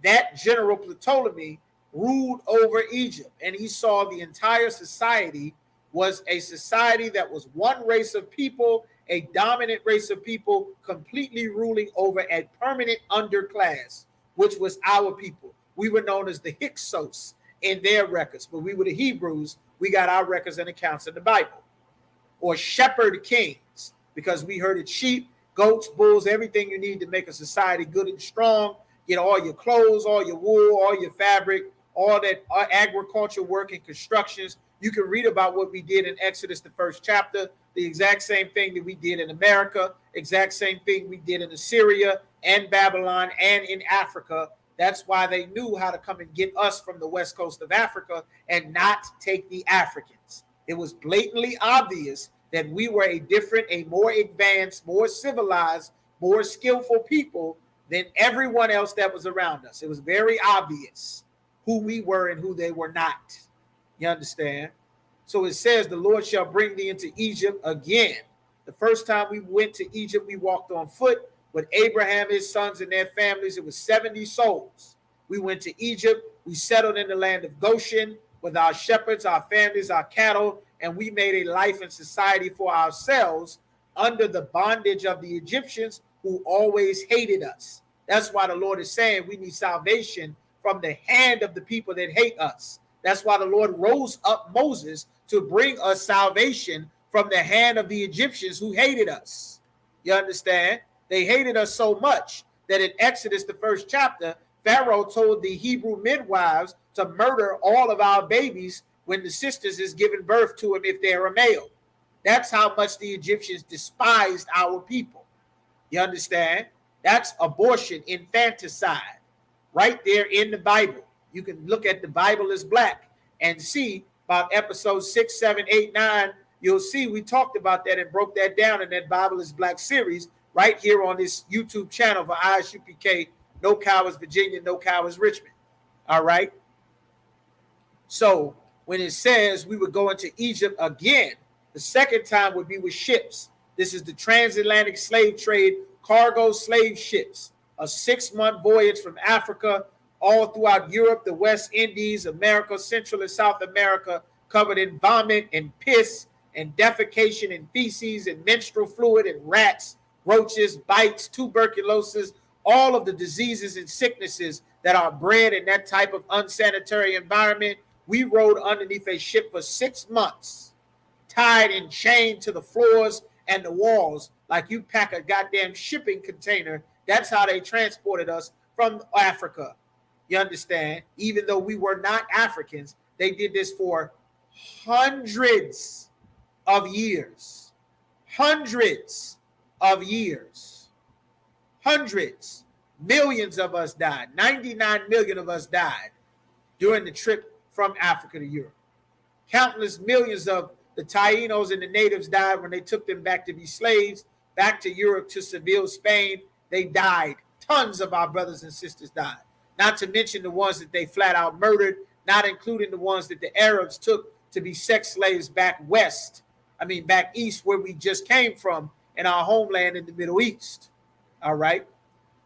A: that general Ptolemy ruled over Egypt, and he saw the entire society was a society that was one race of people, a dominant race of people, completely ruling over a permanent underclass, which was our people. We were known as the Hyksos in their records, but we were the Hebrews. We got our records and accounts in the Bible. Or shepherd kings, because we herded sheep, goats, bulls, everything you need to make a society good and strong. get all your clothes, all your wool, all your fabric, all that agriculture work and constructions. You can read about what we did in Exodus, the first chapter, the exact same thing that we did in America, exact same thing we did in Assyria and Babylon and in Africa. That's why they knew how to come and get us from the west coast of Africa and not take the Africans. It was blatantly obvious that we were a different, a more advanced, more civilized, more skillful people than everyone else that was around us. It was very obvious who we were and who they were not. You understand? So it says, the Lord shall bring thee into Egypt again. The first time we went to Egypt, we walked on foot with Abraham, his sons, and their families. It was 70 souls. We went to Egypt. We settled in the land of Goshen with our shepherds, our families, our cattle, and we made a life and society for ourselves under the bondage of the Egyptians who always hated us. That's why the Lord is saying we need salvation from the hand of the people that hate us. That's why the Lord rose up Moses to bring us salvation from the hand of the Egyptians who hated us. You understand? They hated us so much that in Exodus, the first chapter, Pharaoh told the Hebrew midwives to murder all of our babies when the sisters is giving birth to them if they're a male. That's how much the Egyptians despised our people. You understand? That's abortion, infanticide, right there in the Bible. You can look at The Bible is Black and see about episodes 6, 7, 8, 9. You'll see we talked about that and broke that down in that Bible is Black series right here on this YouTube channel for Isupk, No Cowards Virginia, No Cowards Richmond. All right. So when it says we would go into Egypt again, the second time would be with ships. This is the transatlantic slave trade, cargo slave ships, a 6-month voyage from Africa all throughout Europe, the West Indies, America, Central and South America, covered in vomit and piss and defecation and feces and menstrual fluid and rats, roaches, bites, tuberculosis, all of the diseases and sicknesses that are bred in that type of unsanitary environment. We rode underneath a ship for 6 months, tied and chained to the floors and the walls like you pack a goddamn shipping container. That's how they transported us from Africa. You understand? Even though we were not Africans, they did this for hundreds of years. Hundreds of years. Hundreds. Millions of us died. 99 million of us died during the trip from Africa to Europe. Countless millions of the Tainos and the natives died when they took them back to be slaves, back to Europe, to Seville, Spain. They died. Tons of our brothers and sisters died. Not to mention the ones that they flat out murdered, not including the ones that the Arabs took to be sex slaves back east, where we just came from in our homeland in the Middle East. All right.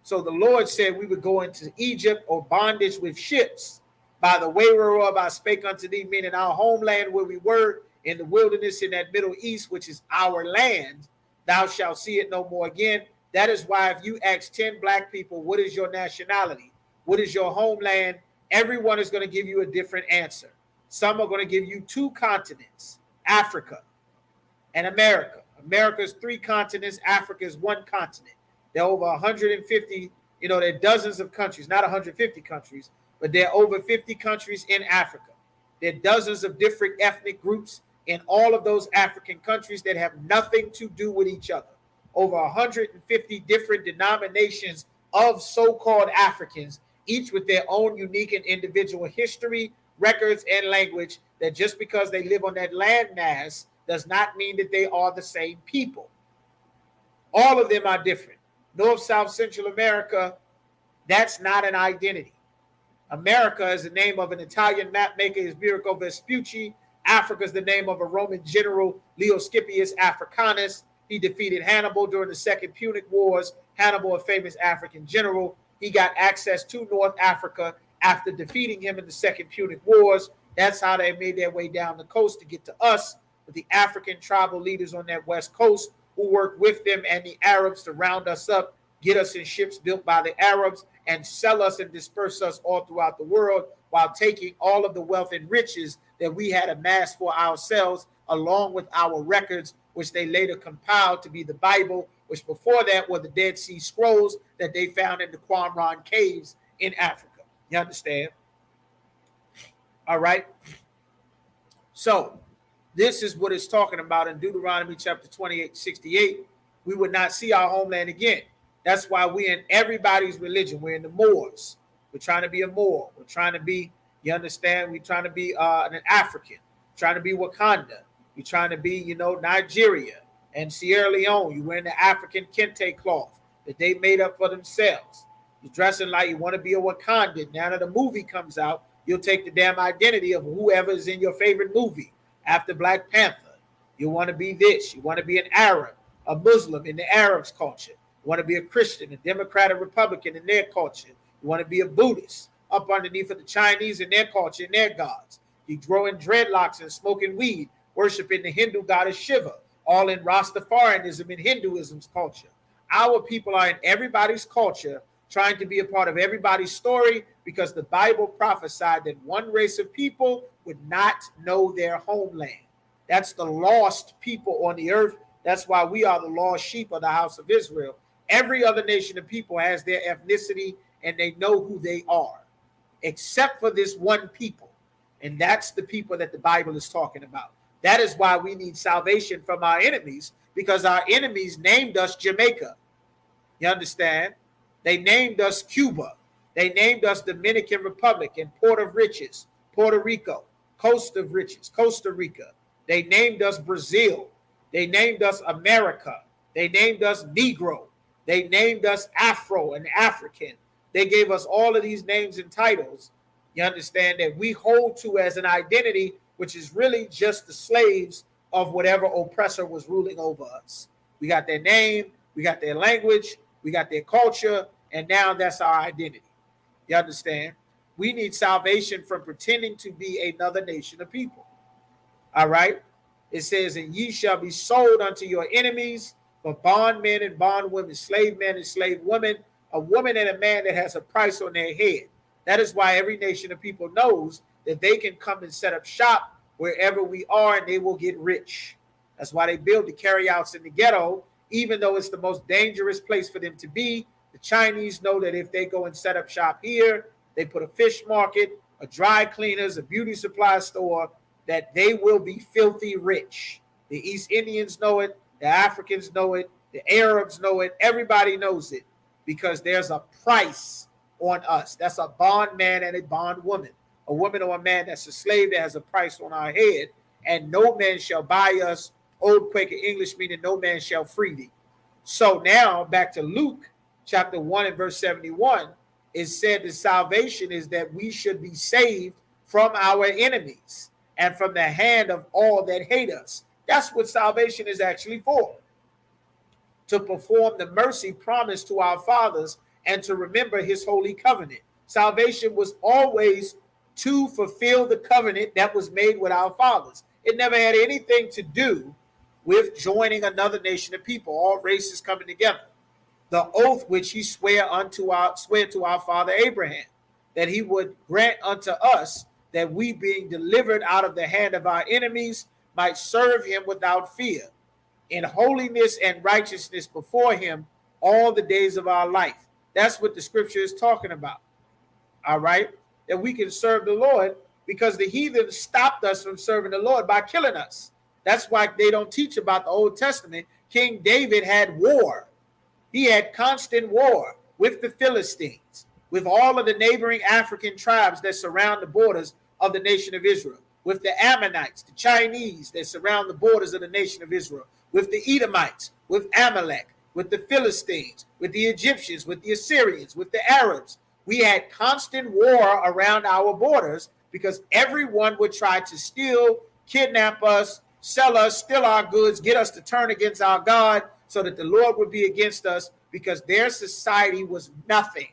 A: So the Lord said we would go into Egypt or bondage with ships. By the way whereof I spake unto thee, meaning our homeland where we were in the wilderness in that Middle East, which is our land, thou shalt see it no more again. That is why if you ask 10 black people, what is your nationality? What is your homeland? Everyone is going to give you a different answer. Some are going to give you 2 continents, Africa and America. America is 3 continents. Africa is 1 continent. There are over 150, there are dozens of countries, not 150 countries, but there are over 50 countries in Africa. There are dozens of different ethnic groups in all of those African countries that have nothing to do with each other. Over 150 different denominations of so-called Africans, each with their own unique and individual history, records, and language, that just because they live on that landmass does not mean that they are the same people. All of them are different. North, South, Central America, that's not an identity. America is the name of an Italian map maker, Isupk Vespucci. Africa is the name of a Roman general, Leo Scipius Africanus. He defeated Hannibal during the Second Punic Wars. Hannibal, a famous African general, he got access to North Africa after defeating him in the Second Punic Wars. That's how they made their way down the coast to get to us, with the African tribal leaders on that west coast who worked with them and the Arabs to round us up, get us in ships built by the Arabs, and sell us and disperse us all throughout the world, while taking all of the wealth and riches that we had amassed for ourselves, along with our records, which they later compiled to be the Bible,
B: which before that were the Dead Sea Scrolls that they found in the Qumran caves in Africa. You understand? All right. So this is what it's talking about in Deuteronomy chapter 28:68. We would not see our homeland again. That's why we're in everybody's religion. We're in the Moors. We're trying to be a Moor. We're trying to be, you understand? We're trying to be an African. We're trying to be Wakanda. We're trying to be, Nigeria and Sierra Leone. You're wearing the African kente cloth that they made up for themselves. You're dressing like you want to be a Wakandan. Now that the movie comes out, you'll take the damn identity of whoever is in your favorite movie. After Black Panther, you want to be this. You want to be an Arab, a Muslim in the Arabs' culture. You want to be a Christian, a Democrat, a Republican in their culture. You want to be a Buddhist up underneath of the Chinese in their culture and their gods. You growing dreadlocks and smoking weed, worshiping the Hindu goddess Shiva, all in Rastafarianism and Hinduism's culture. Our people are in everybody's culture, trying to be a part of everybody's story, because the Bible prophesied that one race of people would not know their homeland. That's the lost people on the earth. That's why we are the lost sheep of the house of Israel. Every other nation of people has their ethnicity and they know who they are, except for this one people. And that's the people that the Bible is talking about. That is why we need salvation from our enemies, because our enemies named us Jamaica. You understand? They named us Cuba. They named us Dominican Republic and Port of Riches, Puerto Rico, Coast of Riches, Costa Rica. They named us Brazil. They named us America. They named us Negro. They named us Afro and African. They gave us all of these names and titles, you understand, that we hold to as an identity, which is really just the slaves of whatever oppressor was ruling over us. We got their name, we got their language, we got their culture, and now that's our identity. You understand? We need salvation from pretending to be another nation of people. All right? It says, and ye shall be sold unto your enemies for bondmen and bondwomen, slave men and slave women, a woman and a man that has a price on their head. That is why every nation of people knows that they can come and set up shop wherever we are and they will get rich. That's why they build the carryouts in the ghetto, even though it's the most dangerous place for them to be. The Chinese know that if they go and set up shop here, they put a fish market, a dry cleaners, a beauty supply store, that they will be filthy rich. The East Indians know it. The Africans know it. The Arabs know it. Everybody knows it, because there's a price on us. That's a bondman and a bondwoman. A woman or a man that's a slave that has a price on our head. And no man shall buy us, old Quaker English meaning no man shall free thee. So now back to Luke chapter 1 and verse 71, it said that salvation is that we should be saved from our enemies and from the hand of all that hate us. That's what salvation is actually for. To perform the mercy promised to our fathers and to remember his holy covenant. Salvation was always to fulfill the covenant that was made with our fathers. It never had anything to do with joining another nation of people, all races coming together. The oath which he swore to our father Abraham, that he would grant unto us that we, being delivered out of the hand of our enemies, might serve him without fear, in holiness and righteousness before him all the days of our life. That's what the scripture is talking about. All right? That we can serve the Lord, because the heathen stopped us from serving the Lord by killing us. That's why they don't teach about the Old Testament. King David had war. He had constant war with the Philistines, with all of the neighboring African tribes that surround the borders of the nation of Israel, with the Ammonites, the Chinese that surround the borders of the nation of Israel, with the Edomites, with Amalek, with the Philistines, with the Egyptians, with the Assyrians, with the Arabs. We had constant war around our borders, because everyone would try to steal, kidnap us, sell us, steal our goods, get us to turn against our God, so that the Lord would be against us, because their society was nothing.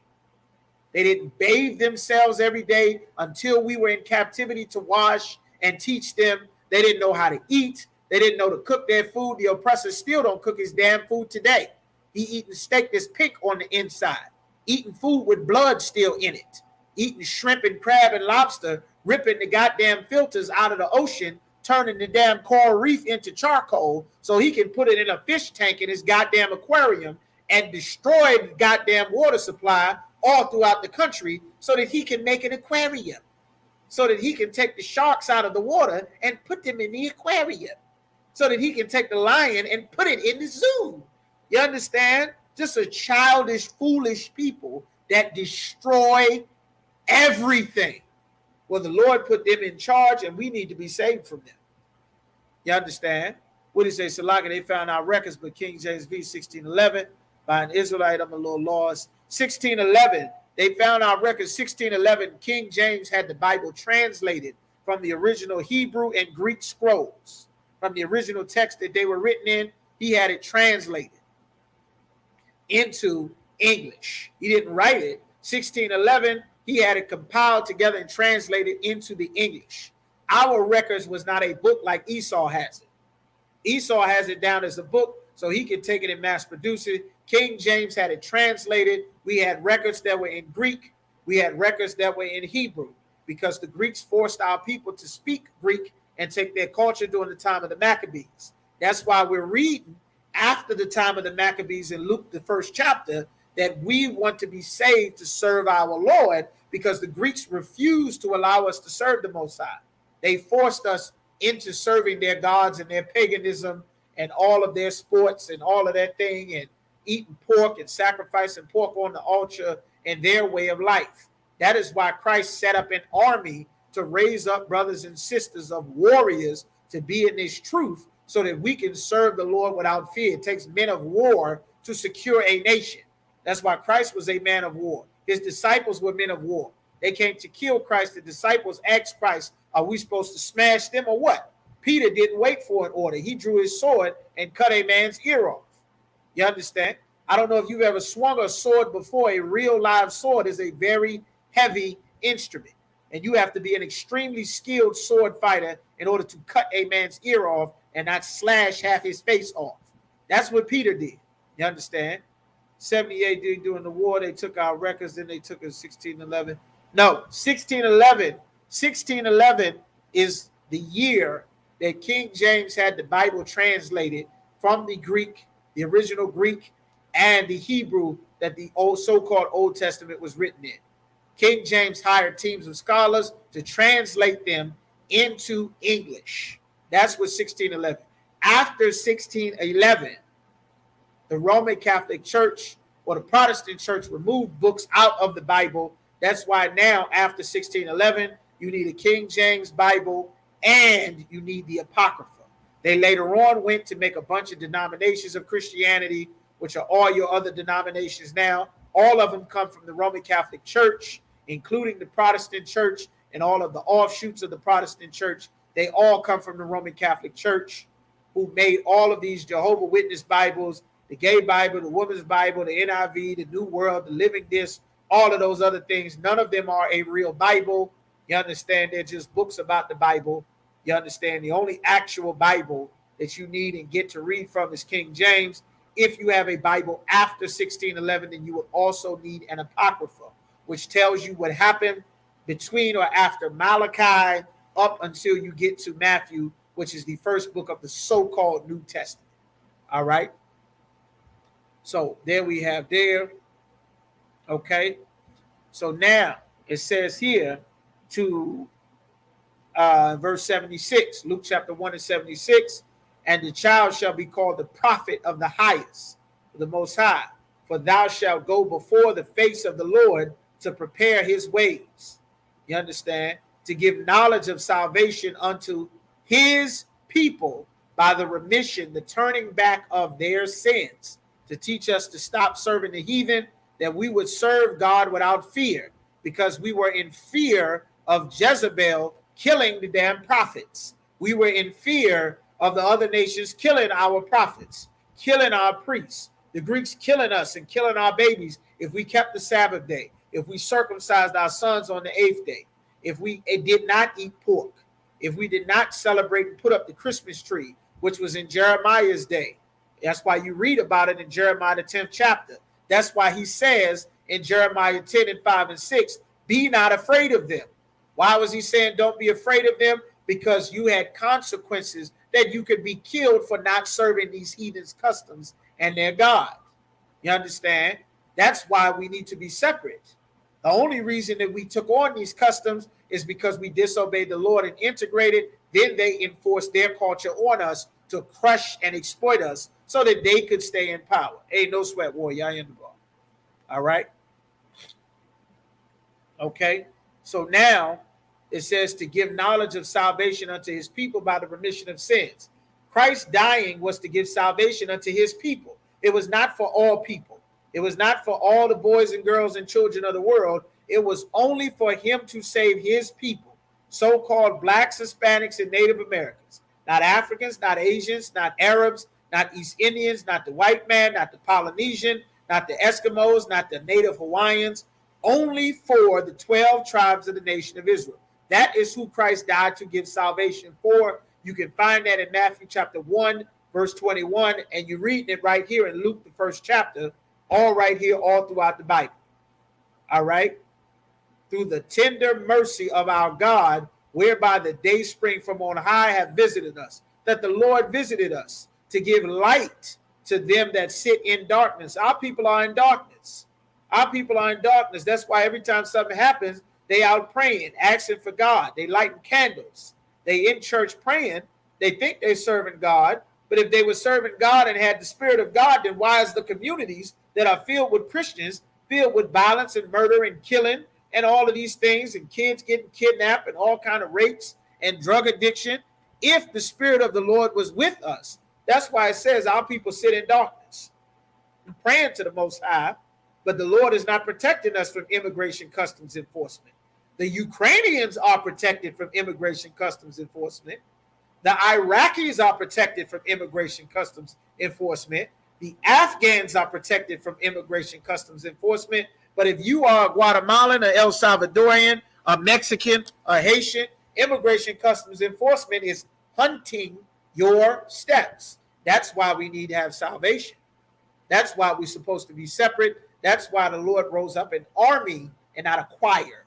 B: They didn't bathe themselves every day until we were in captivity to wash and teach them. They didn't know how to eat. They didn't know to cook their food. The oppressor still don't cook his damn food today. He eating steak that's pink on the inside, eating food with blood still in it, eating shrimp and crab and lobster, ripping the goddamn filters out of the ocean turning the damn coral reef into charcoal so he can put it in a fish tank in his goddamn aquarium and destroy the goddamn water supply all throughout the country so that he can make an aquarium, so that he can take the sharks out of the water and put them in the aquarium, so that he can take the lion and put it in the zoo. You understand? Just a childish, foolish people that destroy everything. Well, the Lord put them in charge, and we need to be saved from them. You understand? What did he say? Salaka, they found our records, but King James v. 1611, by an Israelite, I'm a little lost. 1611, they found our records. 1611, King James had the Bible translated from the original Hebrew and Greek scrolls. From the original text that they were written in, he had it translated into English. He didn't write it. 1611, he had it compiled together and translated into the English. Our records was not a book like Esau has it. Esau has it down as a book, so he could take it and mass produce it. King James had it translated. We had records that were in Greek. We had records that were in Hebrew, because the Greeks forced our people to speak Greek and take their culture during the time of the Maccabees. That's why we're reading after the time of the Maccabees in Luke, the 1st chapter, that we want to be saved to serve our Lord, because the Greeks refused to allow us to serve the Most High. They forced us into serving their gods and their paganism and all of their sports and all of that thing, and eating pork and sacrificing pork on the altar and their way of life. That is why Christ set up an army to raise up brothers and sisters of warriors to be in this truth, so that we can serve the Lord without fear. It takes men of war to secure a nation. That's why Christ was a man of war. His disciples were men of war. They came to kill Christ. The disciples asked Christ, are we supposed to smash them or what? Peter didn't wait for an order. He drew his sword and cut a man's ear off. You understand? I don't know if you've ever swung a sword before. A real live sword is a very heavy instrument, and you have to be an extremely skilled sword fighter in order to cut a man's ear off and not slash half his face off. That's what Peter did. You understand? 70 AD during the war, they took our records, then they took us 1611. No, 1611 is the year that King James had the Bible translated from the Greek, the original Greek, and the Hebrew that the old so-called Old Testament was written in. King James hired teams of scholars to translate them into English. That's what 1611. After 1611, the Roman Catholic Church or the Protestant Church removed books out of the Bible. That's why now, after 1611, you need a King James Bible and you need the Apocrypha. They later on went to make a bunch of denominations of Christianity, which are all your other denominations now. All of them come from the Roman Catholic Church, including the Protestant Church and all of the offshoots of the Protestant Church. They all come from the Roman Catholic Church, who made all of these Jehovah Witness Bibles, the Gay Bible, the Woman's Bible, the NIV, the New World, the Living Disc, all of those other things. None of them are a real Bible. You understand? They're just books about the Bible. You understand? The only actual Bible that you need and get to read from is King James. If you have a Bible after 1611, then you would also need an Apocrypha, which tells you what happened between or after Malachi up until you get to Matthew, which is the first book of the so-called New Testament. All right? So there we have there. Okay? So now it says here to verse 76, Luke chapter 1 and 76, and the child shall be called the prophet of the highest, the Most High, for thou shalt go before the face of the Lord to prepare his ways. You understand? To give knowledge of salvation unto his people by the remission, the turning back of their sins, to teach us to stop serving the heathen, that we would serve God without fear, because we were in fear of Jezebel killing the damn prophets. We were in fear of the other nations killing our prophets, killing our priests, the Greeks killing us and killing our babies if we kept the Sabbath day, if we circumcised our sons on the 8th day, if we did not eat pork, if we did not celebrate and put up the Christmas tree, which was in Jeremiah's day. That's why you read about it in Jeremiah the 10th chapter. That's why he says in Jeremiah 10 and 5 and 6, be not afraid of them. Why was he saying don't be afraid of them? because you had consequences that you could be killed for not serving these heathens' customs and their God. You understand? That's why we need to be separate. The only reason that we took on these customs is because we disobeyed the Lord and integrated. Then they enforced their culture on us to crush and exploit us so that they could stay in power. Hey, no sweat, warrior. I am the ball. All right. Okay. So now it says to give knowledge of salvation unto his people by the remission of sins. Christ dying was to give salvation unto his people. It was not for all people. It was not for all the boys and girls and children of the world. It was only for him to save his people, so-called blacks, Hispanics, and Native Americans. Not Africans, not Asians, not Arabs, not East Indians, not the white man, not the Polynesian, not the Eskimos, not the Native Hawaiians, only for the 12 tribes of the nation of Israel. That is who Christ died to give salvation for. You can find that in Matthew chapter 1, verse 21, and you're reading it right here in Luke, the first chapter, all right here, all throughout the Bible. All right? Through the tender mercy of our God, whereby the day spring from on high have visited us, that the Lord visited us to give light to them that sit in darkness. Our people are in darkness. Our people are in darkness. That's why every time something happens, they out praying, asking for God. They lighting candles. They in church praying. They think they're serving God. But if they were serving God and had the Spirit of God, then why is the communities that are filled with Christians, filled with violence and murder and killing and all of these things, and kids getting kidnapped and all kind of rapes and drug addiction? If the Spirit of the Lord was with us, that's why it says our people sit in darkness. We're praying to the Most High, but the Lord is not protecting us from immigration customs enforcement. The Ukrainians are protected from immigration customs enforcement. The Iraqis are protected from immigration customs enforcement. The Afghans are protected from immigration customs enforcement. But if you are a Guatemalan, a El Salvadorian, a Mexican, a Haitian, immigration customs enforcement is hunting your steps. That's why we need to have salvation. That's why we're supposed to be separate. That's why the Lord rose up an army and not a choir.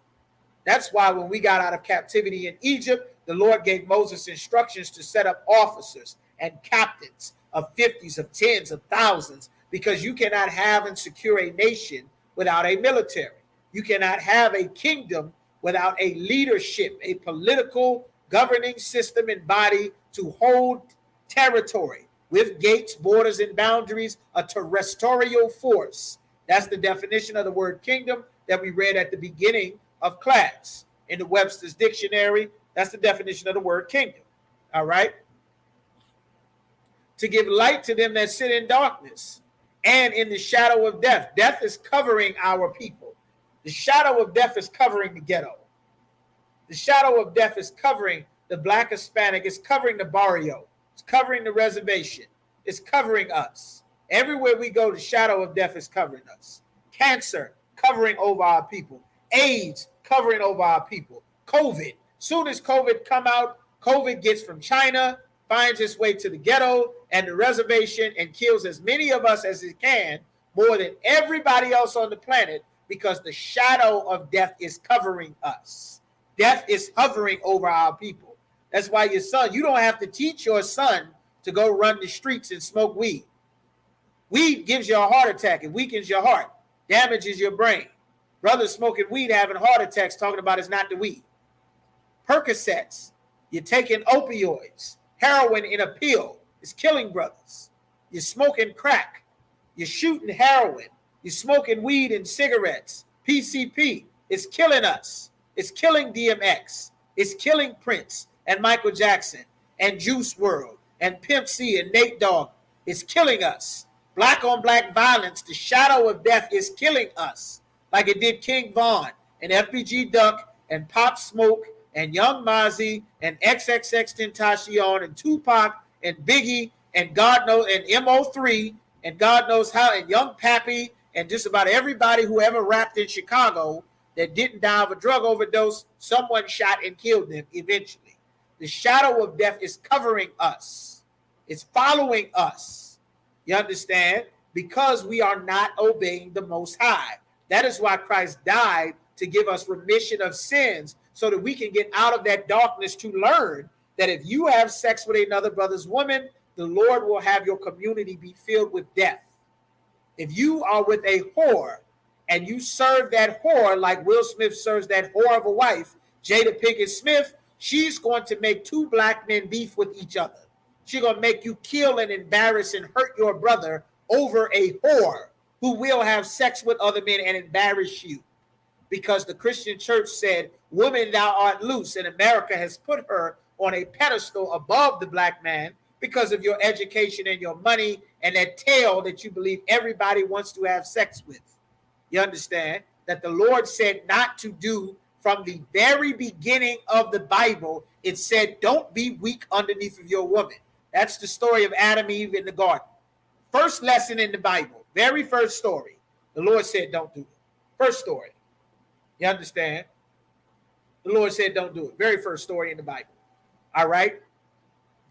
B: That's why when we got out of captivity in Egypt, the Lord gave Moses instructions to set up officers and captains of 50s, of 10s, of thousands, because you cannot have and secure a nation without a military. You cannot have a kingdom without a leadership, a political governing system and body to hold territory with gates, borders, and boundaries, a terrestrial force. That's the definition of the word kingdom that we read at the beginning of class in the Webster's Dictionary. That's the definition of the word kingdom. All right. To give light to them that sit in darkness and in the shadow of death. Death is covering our people. The shadow of death is covering the ghetto. The shadow of death is covering the black Hispanic. It's covering the barrio. It's covering the reservation. It's covering us. Everywhere we go, the shadow of death is covering us. Cancer, covering over our people. AIDS, covering over our people. COVID. Soon as COVID come out, COVID gets from China, finds its way to the ghetto and the reservation and kills as many of us as it can, more than everybody else on the planet, because the shadow of death is covering us. Death is hovering over our people. That's why your son, you don't have to teach your son to go run the streets and smoke weed. Weed gives you a heart attack. It weakens your heart, damages your brain. Brothers smoking weed having heart attacks talking about it's not the weed. Percocets, you're taking opioids, heroin in a pill. It's killing brothers. You're smoking crack. You're shooting heroin. You're smoking weed and cigarettes. PCP. It's killing us. It's killing DMX. It's killing Prince and Michael Jackson and Juice WRLD and Pimp C and Nate Dogg. It's killing us. Black on black violence, the shadow of death is killing us, like it did King Von and FBG Duck and Pop Smoke and Young Mozzie and XXXTentacion and Tupac and Biggie and God knows, and MO3 and God knows how, and Young Pappy and just about everybody who ever rapped in Chicago that didn't die of a drug overdose, someone shot and killed them eventually. The shadow of death is covering us. It's following us. You understand? Because we are not obeying the Most High. That is why Christ died, to give us remission of sins, so that we can get out of that darkness to learn that if you have sex with another brother's woman, the Lord will have your community be filled with death. If you are with a whore and you serve that whore like Will Smith serves that whore of a wife, Jada Pinkett Smith, she's going to make two black men beef with each other. She's going to make you kill and embarrass and hurt your brother over a whore who will have sex with other men and embarrass you. Because the Christian church said, woman, thou art loose. And America has put her on a pedestal above the black man because of your education and your money and that tail that you believe everybody wants to have sex with. You understand that the Lord said not to do from the very beginning of the Bible. It said, don't be weak underneath of your woman. That's the story of Adam, Eve in the garden. First lesson in the Bible, very first story. The Lord said, don't do it. First story. You understand? The Lord said, don't do it. Very first story in the Bible. All right?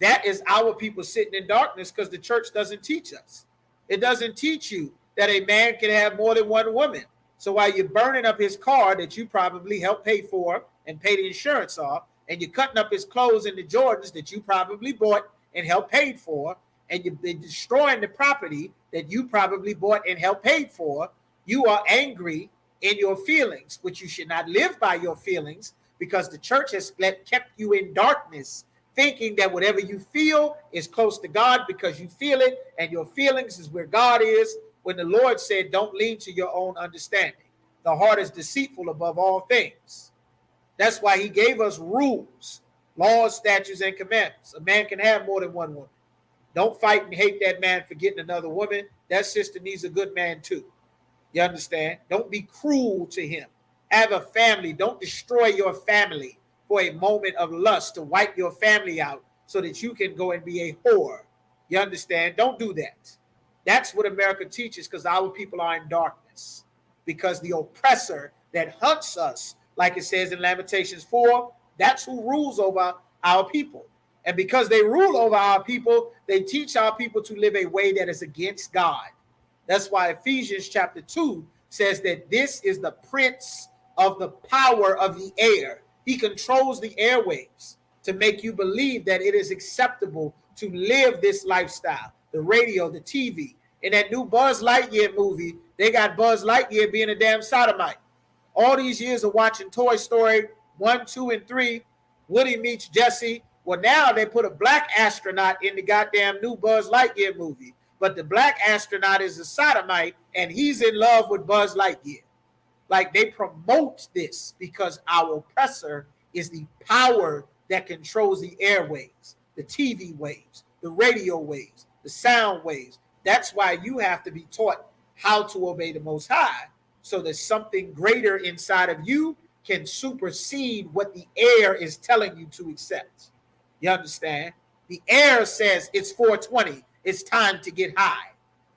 B: That is our people sitting in darkness because the church doesn't teach us. It doesn't teach you that a man can have more than one woman. So while you're burning up his car that you probably helped pay for and pay the insurance off, and you're cutting up his clothes in the Jordans that you probably bought and helped paid for, and you're destroying the property that you probably bought and helped paid for, you are angry in your feelings, which you should not live by your feelings because the church has kept you in darkness, thinking that whatever you feel is close to God because you feel it, and your feelings is where God is, when the Lord said, don't lean to your own understanding. The heart is deceitful above all things. That's why he gave us rules, laws, statutes, and commandments. A man can have more than one woman. Don't fight and hate that man for getting another woman. That sister needs a good man too. You understand? Don't be cruel to him. Have a family. Don't destroy your family for a moment of lust to wipe your family out so that you can go and be a whore. You understand? Don't do that. That's what America teaches because our people are in darkness. Because the oppressor that hunts us, like it says in Lamentations 4, that's who rules over our people. And because they rule over our people, they teach our people to live a way that is against God. That's why Ephesians chapter 2 says that this is the prince of the power of the air. He controls the airwaves to make you believe that it is acceptable to live this lifestyle. The radio, the TV. In that new Buzz Lightyear movie, they got Buzz Lightyear being a damn sodomite. All these years of watching Toy Story 1, 2, and 3, Woody meets Jesse. Well, now they put a black astronaut in the goddamn new Buzz Lightyear movie. But the black astronaut is a sodomite, and he's in love with Buzz Lightyear. Like, they promote this because our oppressor is the power that controls the airwaves, the TV waves, the radio waves, the sound waves. That's why you have to be taught how to obey the Most High so that something greater inside of you can supersede what the air is telling you to accept. You understand? The air says it's 420. It's time to get high.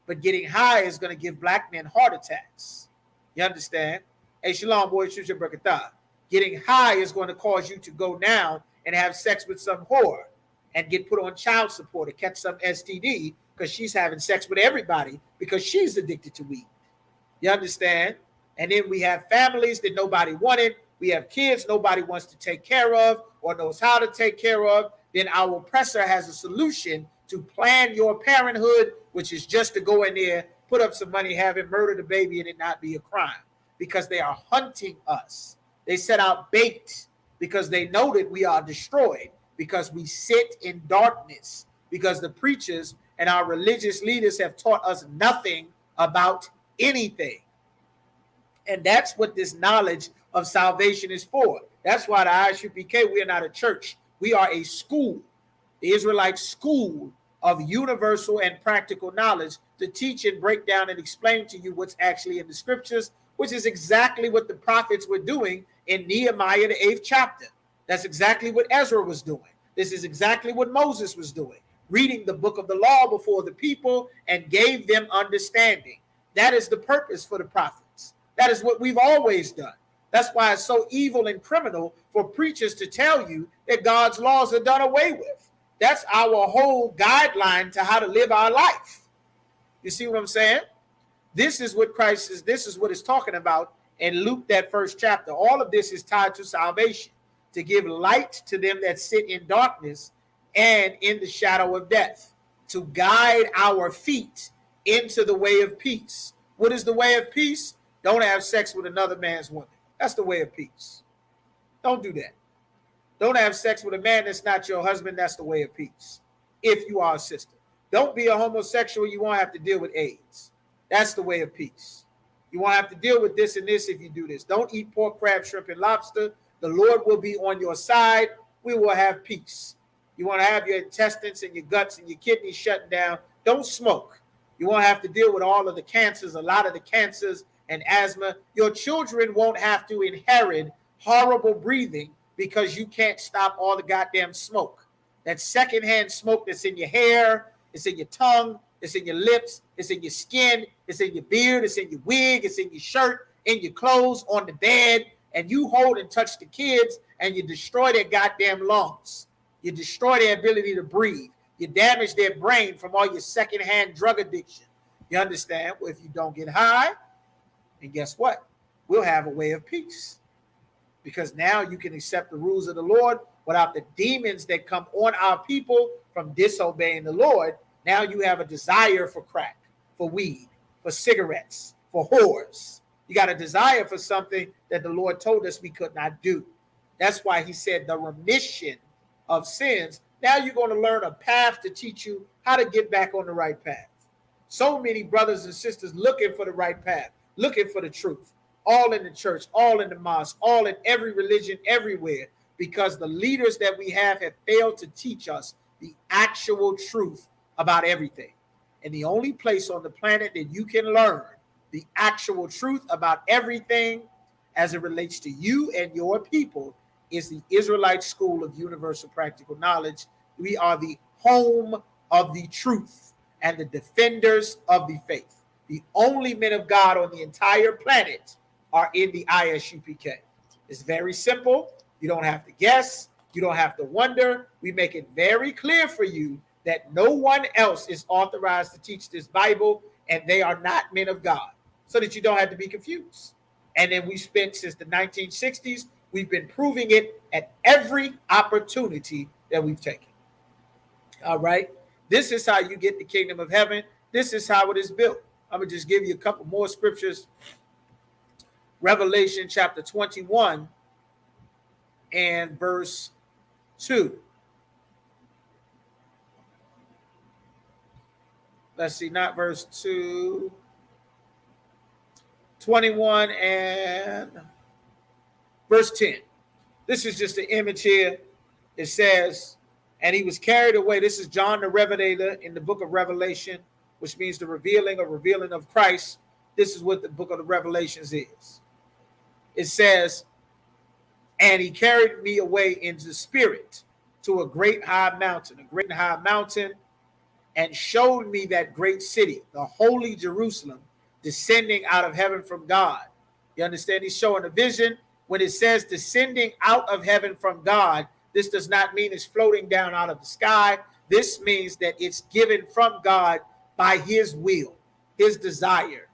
B: But getting high is going to give black men heart attacks. You understand? Hey, shalom, boy, shoot your brakatah. Getting high is going to cause you to go down and have sex with some whore and get put on child support or catch some STD because she's having sex with everybody because she's addicted to weed. You understand? And then we have families that nobody wanted. We have kids nobody wants to take care of or knows how to take care of. Then our oppressor has a solution to plan your parenthood, which is just to go in there, put up some money, have him murder the baby, and it not be a crime. Because they are hunting us. They set out bait because they know that we are destroyed, because we sit in darkness, because the preachers and our religious leaders have taught us nothing about anything. And that's what this knowledge of salvation is for. That's why the Isupk, we are not a church. We are a school, the Israelite school of universal and practical knowledge to teach and break down and explain to you what's actually in the scriptures, which is exactly what the prophets were doing in Nehemiah, the 8th chapter. That's exactly what Ezra was doing. This is exactly what Moses was doing, reading the book of the law before the people and gave them understanding. That is the purpose for the prophets. That is what we've always done. That's why it's so evil and criminal for preachers to tell you that God's laws are done away with. That's our whole guideline to how to live our life. You see what I'm saying? This is what Christ is. This is what it's talking about in Luke, that first chapter. All of this is tied to salvation. to give light to them that sit in darkness and in the shadow of death, to guide our feet into the way of peace. What is the way of peace? Don't have sex with another man's woman. That's the way of peace. Don't do that. Don't have sex with a man that's not your husband. That's the way of peace. If you are a sister. Don't be a homosexual. You won't have to deal with AIDS. That's the way of peace. You won't have to deal with this and this if you do this. Don't eat pork, crab, shrimp, and lobster. The Lord will be on your side. We will have peace. You want to have your intestines and your guts and your kidneys shut down. Don't smoke. You won't have to deal with all of the cancers, a lot of the cancers and asthma. Your children won't have to inherit horrible breathing because you can't stop all the goddamn smoke. That secondhand smoke that's in your hair, it's in your tongue, it's in your lips, it's in your skin, it's in your beard, it's in your wig, it's in your shirt, in your clothes, on the bed, and you hold and touch the kids and you destroy their goddamn lungs. You destroy their ability to breathe. You damage their brain from all your secondhand drug addiction. You understand? Well, if you don't get high, and guess what? We'll have a way of peace. Because now you can accept the rules of the Lord without the demons that come on our people from disobeying the Lord. Now you have a desire for crack, for weed, for cigarettes, for whores. You got a desire for something that the Lord told us we could not do. That's why he said the remission of sins. Now you're going to learn a path to teach you how to get back on the right path. So many brothers and sisters looking for the right path, looking for the truth, all in the church, all in the mosque, all in every religion, everywhere, because the leaders that we have failed to teach us the actual truth about everything. And the only place on the planet that you can learn the actual truth about everything as it relates to you and your people is the Israelite School of Universal Practical Knowledge. We are the home of the truth and the defenders of the faith. The only men of God on the entire planet are in the ISUPK. It's very simple. You don't have to guess. You don't have to wonder. We make it very clear for you that no one else is authorized to teach this Bible, and they are not men of God, so that you don't have to be confused. And then we spent since the 1960s, we've been proving it at every opportunity that we've taken. All right. This is how you get the kingdom of heaven. This is how it is built. I'm going to just give you a couple more scriptures. Revelation chapter 21 and verse 2. Let's see, not verse 2. 21 and verse 10. This is just an image here. It says, and he was carried away. This is John the Revelator in the book of Revelation, which means the revealing of Christ. This is what the book of the Revelations is. It says, and he carried me away into the spirit to a great high mountain, and showed me that great city, the holy Jerusalem, descending out of heaven from God. You understand? He's showing a vision. When it says descending out of heaven from God, this does not mean it's floating down out of the sky. This means that it's given from God by his will, his desire,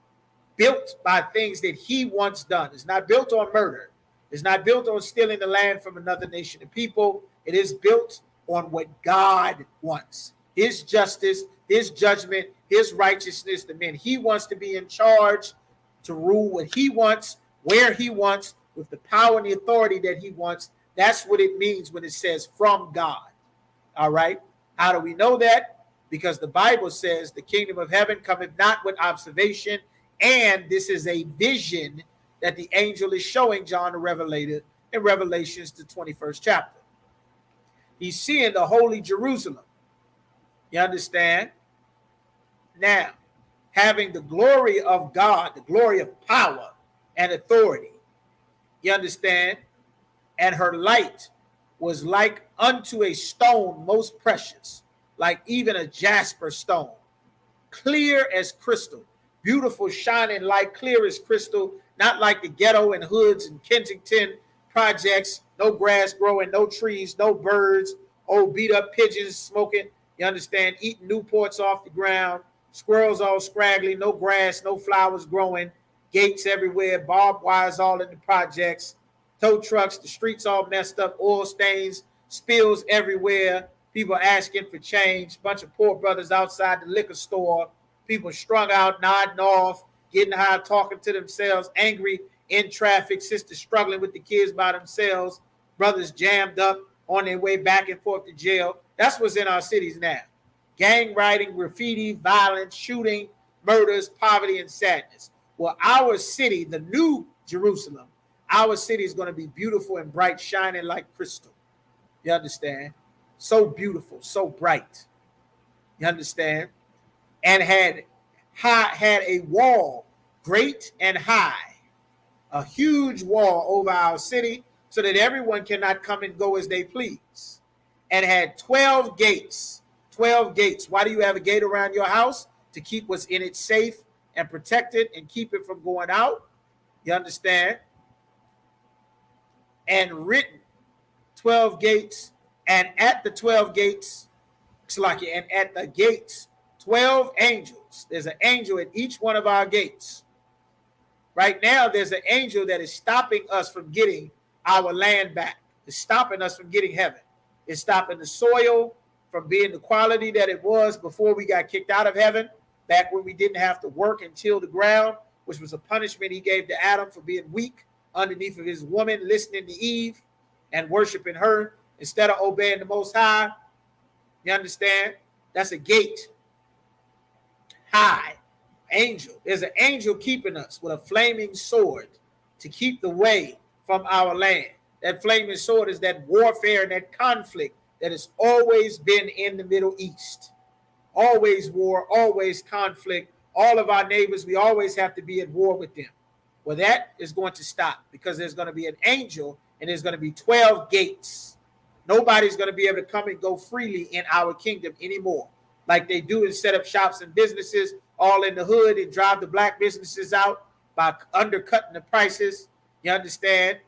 B: built by things that he wants done. It's not built on murder. It's not built on stealing the land from another nation of people. It is built on what God wants. His justice, his judgment, his righteousness, the men he wants to be in charge, to rule what he wants, where he wants, with the power and the authority that he wants. That's what it means when it says from God. All right. How do we know that? Because the Bible says the kingdom of heaven cometh not with observation. And this is a vision that the angel is showing John the Revelator in Revelations, the 21st chapter. He's seeing the holy Jerusalem. You understand? Now, having the glory of God, the glory of power and authority. You understand? And her light was like unto a stone most precious, like even a jasper stone, clear as crystal, beautiful, shining light, clear as crystal, not like the ghetto and hoods and Kensington projects, no grass growing, no trees, no birds, old beat up pigeons smoking, you understand, eating Newports off the ground, squirrels all scraggly, no grass, no flowers growing, gates everywhere, barbed wires all in the projects, tow trucks, the streets all messed up, oil stains, spills everywhere, people asking for change, bunch of poor brothers outside the liquor store, people strung out, nodding off, getting high, talking to themselves, angry in traffic, sisters struggling with the kids by themselves, brothers jammed up on their way back and forth to jail. That's what's in our cities now. Gang writing, graffiti, violence, shooting, murders, poverty, and sadness. Well, our city, the new Jerusalem, our city is going to be beautiful and bright, shining like crystal. You understand? So beautiful, so bright. You understand? And had a wall great and high, a huge wall over our city so that everyone cannot come and go as they please. And had 12 gates. 12 gates. Why do you have a gate around your house? To keep what's in it safe and protected and keep it from going out. You understand? And written 12 gates, and at the 12 gates, and at the gates, 12 angels. There's an angel at each one of our gates. Right now, there's an angel that is stopping us from getting our land back. It's stopping us from getting heaven. It's stopping the soil from being the quality that it was before we got kicked out of heaven, back when we didn't have to work and till the ground, which was a punishment he gave to Adam for being weak underneath of his woman, listening to Eve and worshiping her instead of obeying the Most High. You understand? That's a gate. High. Angel. There's an angel keeping us with a flaming sword to keep the way from our land. That flaming sword is that warfare and that conflict that has always been in the Middle East. Always war, always conflict. All of our neighbors, we always have to be at war with them. Well, that is going to stop because there's going to be an angel and there's going to be 12 gates. Nobody's going to be able to come and go freely in our kingdom anymore, like they do and set up shops and businesses all in the hood and drive the black businesses out by undercutting the prices. You understand?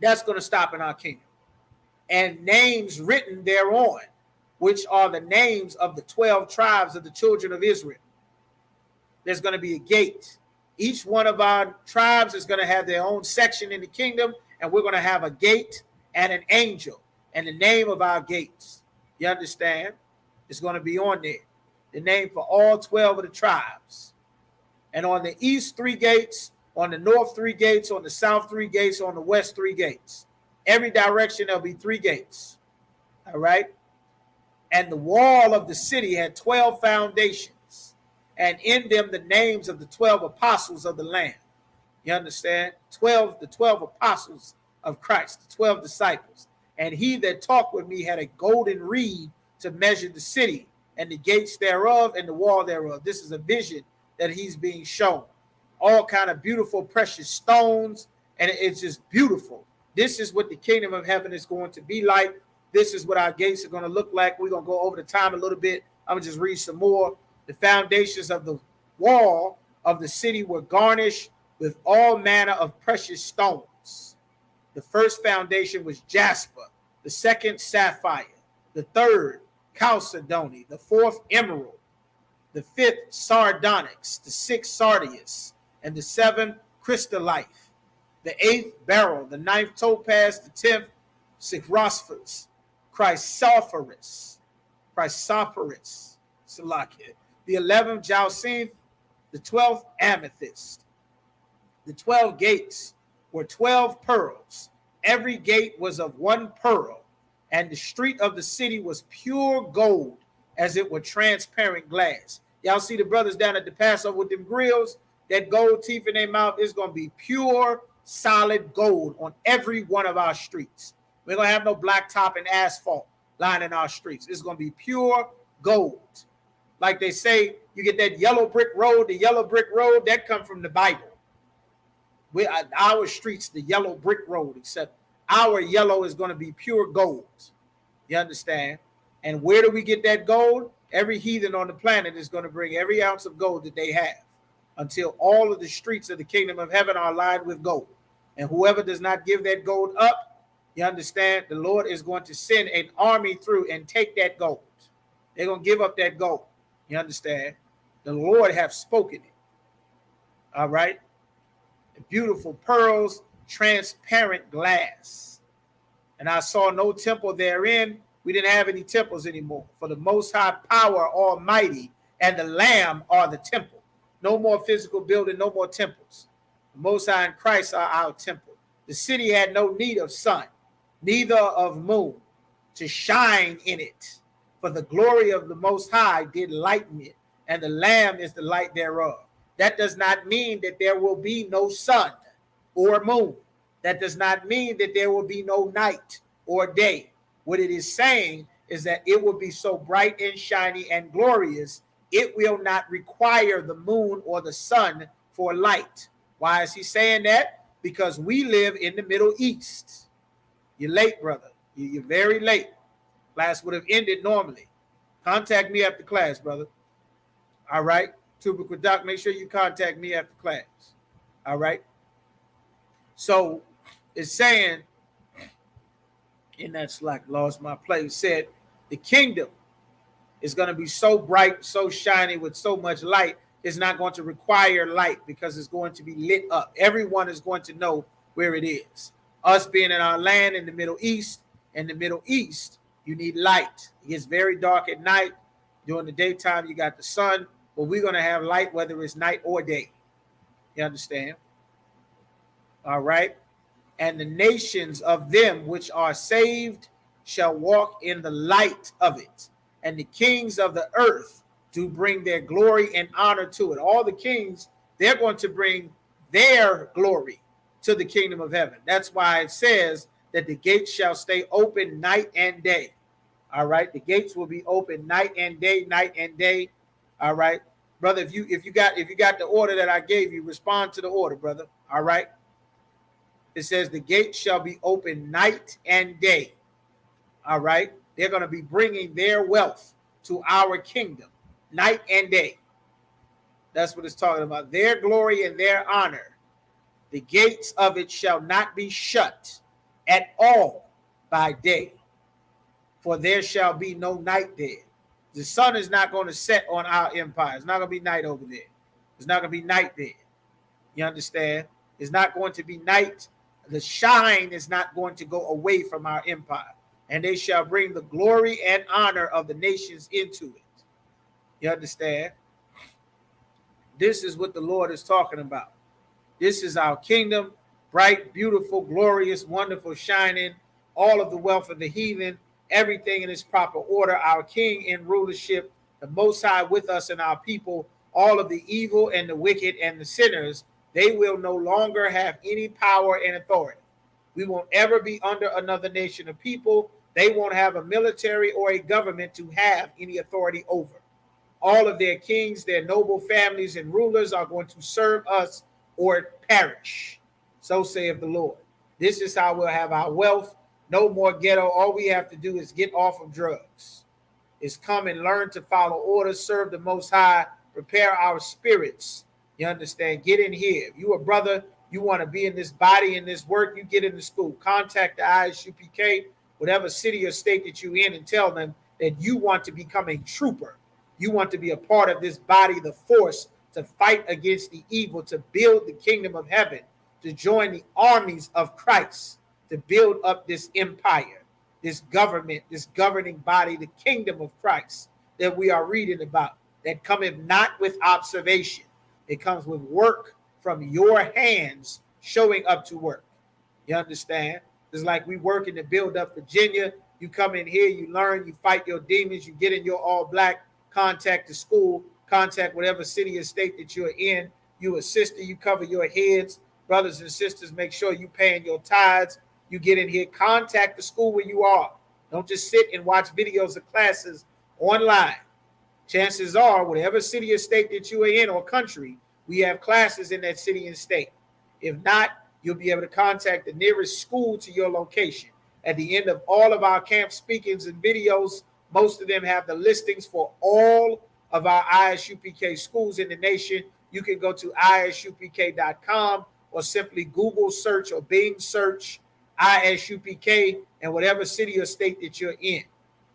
B: That's going to stop in our kingdom. And names written thereon, which are the names of the 12 tribes of the children of Israel. There's going to be a gate. Each one of our tribes is going to have their own section in the kingdom, and we're going to have a gate and an angel and the name of our gates. You understand? It's going to be on there. The name for all 12 of the tribes. And on the east, 3 gates. On the north, 3 gates. On the south, 3 gates. On the west, 3 gates. Every direction, there'll be 3 gates. All right? And the wall of the city had 12 foundations. And in them, the names of the 12 apostles of the Lamb. You understand? The 12 apostles of Christ, the 12 disciples. And he that talked with me had a golden reed to measure the city and the gates thereof and the wall thereof. This is a vision that he's being shown. All kind of beautiful, precious stones, and it's just beautiful. This is what the kingdom of heaven is going to be like. This is what our gates are going to look like. We're going to go over the time a little bit. I'm going to just read some more. The foundations of the wall of the city were garnished with all manner of precious stones. The first foundation was jasper, the second sapphire, the third chalcedony, the fourth emerald, the fifth sardonyx, the sixth sardius, and the seventh crystallite, the eighth beryl, the ninth topaz, the 10th chrysoprase, chrysoprase, Salakia, the 11th jacinth, the 12th amethyst. The 12 gates were 12 pearls. Every gate was of 1 pearl, and the street of the city was pure gold, as it were transparent glass. Y'all see the brothers down at the Passover with them grills? That gold teeth in their mouth is going to be pure, solid gold on every one of our streets. We're going to have no blacktop and asphalt lining our streets. It's going to be pure gold. Like they say, you get that yellow brick road, the yellow brick road, that come from the Bible. Our streets, the yellow brick road, except our yellow is going to be pure gold. You understand? And where do we get that gold? Every heathen on the planet is going to bring every ounce of gold that they have until all of the streets of the kingdom of heaven are lined with gold. And whoever does not give that gold up, you understand, the Lord is going to send an army through and take that gold. They're going to give up that gold. You understand? The Lord have spoken it. All right? The beautiful pearls transparent glass. And I saw no temple therein. We didn't have any temples anymore. For the Most High Power Almighty and the Lamb are the temple. No more physical building, no more temples. The Most High and Christ are our temple. The city had no need of sun, neither of moon, to shine in it. For the glory of the Most High did lighten it, and the Lamb is the light thereof. That does not mean that there will be no sun or moon. That does not mean that there will be no night or day. What it is saying is that it will be so bright and shiny and glorious, it will not require the moon or the sun for light. Why is he saying that? Because we live in the Middle East. You're late, brother. You're very late. Class would have ended normally. Contact me after class, brother. All right. Tubical Doc, make sure you contact me after class. All right. So it's saying in that Slack, lost my place, said the kingdom is going to be so bright, so shiny with so much light, it's not going to require light because it's going to be lit up. Everyone is going to know where it is. Us being in our land in the Middle East, you need light. It gets very dark at night. During the daytime, you got the sun, but we're going to have light whether it's night or day. You understand? All right. And the nations of them which are saved shall walk in the light of it. And the kings of the earth do bring their glory and honor to it. All the kings, they're going to bring their glory to the kingdom of heaven. That's why it says that the gates shall stay open night and day. All right. The gates will be open night and day, night and day. All right. Brother, if you got the order that I gave you, respond to the order, brother. All right. It says the gates shall be open night and day. All right. They're going to be bringing their wealth to our kingdom night and day. That's what it's talking about. Their glory and their honor. The gates of it shall not be shut at all by day, for there shall be no night there. The sun is not going to set on our empire. It's not going to be night over there. It's not going to be night there. You understand? It's not going to be night. The shine is not going to go away from our empire. And they shall bring the glory and honor of the nations into it. You understand? This is what the Lord is talking about. This is our kingdom, bright, beautiful, glorious, wonderful, shining, all of the wealth of the heathen, everything in its proper order, our king in rulership, the Most High with us and our people, all of the evil and the wicked and the sinners, they will no longer have any power and authority. We won't ever be under another nation of people. They won't have a military or a government to have any authority over. All of their kings, their noble families and rulers are going to serve us or perish. So saith the Lord. This is how we'll have our wealth. No more ghetto. All we have to do is get off of drugs. Is come and learn to follow orders, serve the Most High, prepare our spirits. You understand? Get in here. If you a brother, you want to be in this body, in this work, you get into school. Contact the Isupk, whatever city or state that you're in, and tell them that you want to become a trooper. You want to be a part of this body, the force, to fight against the evil, to build the kingdom of heaven, to join the armies of Christ, to build up this empire, this government, this governing body, the kingdom of Christ that we are reading about, that cometh not with observation. It comes with work from your hands showing up to work. You understand? It's like we working to build up Virginia. You come in here, you learn, you fight your demons, you get in your all black, contact the school, contact whatever city or state that you're in. You a sister, you cover your heads. Brothers and sisters, make sure you paying your tithes. You get in here, contact the school where you are. Don't just sit and watch videos of classes online. Chances are, whatever city or state that you are in or country, we have classes in that city and state. If not, you'll be able to contact the nearest school to your location. At the end of all of our camp speakings and videos, most of them have the listings for all of our ISUPK schools in the nation. You can go to isupk.com or simply Google search or Bing search ISUPK and whatever city or state that you're in.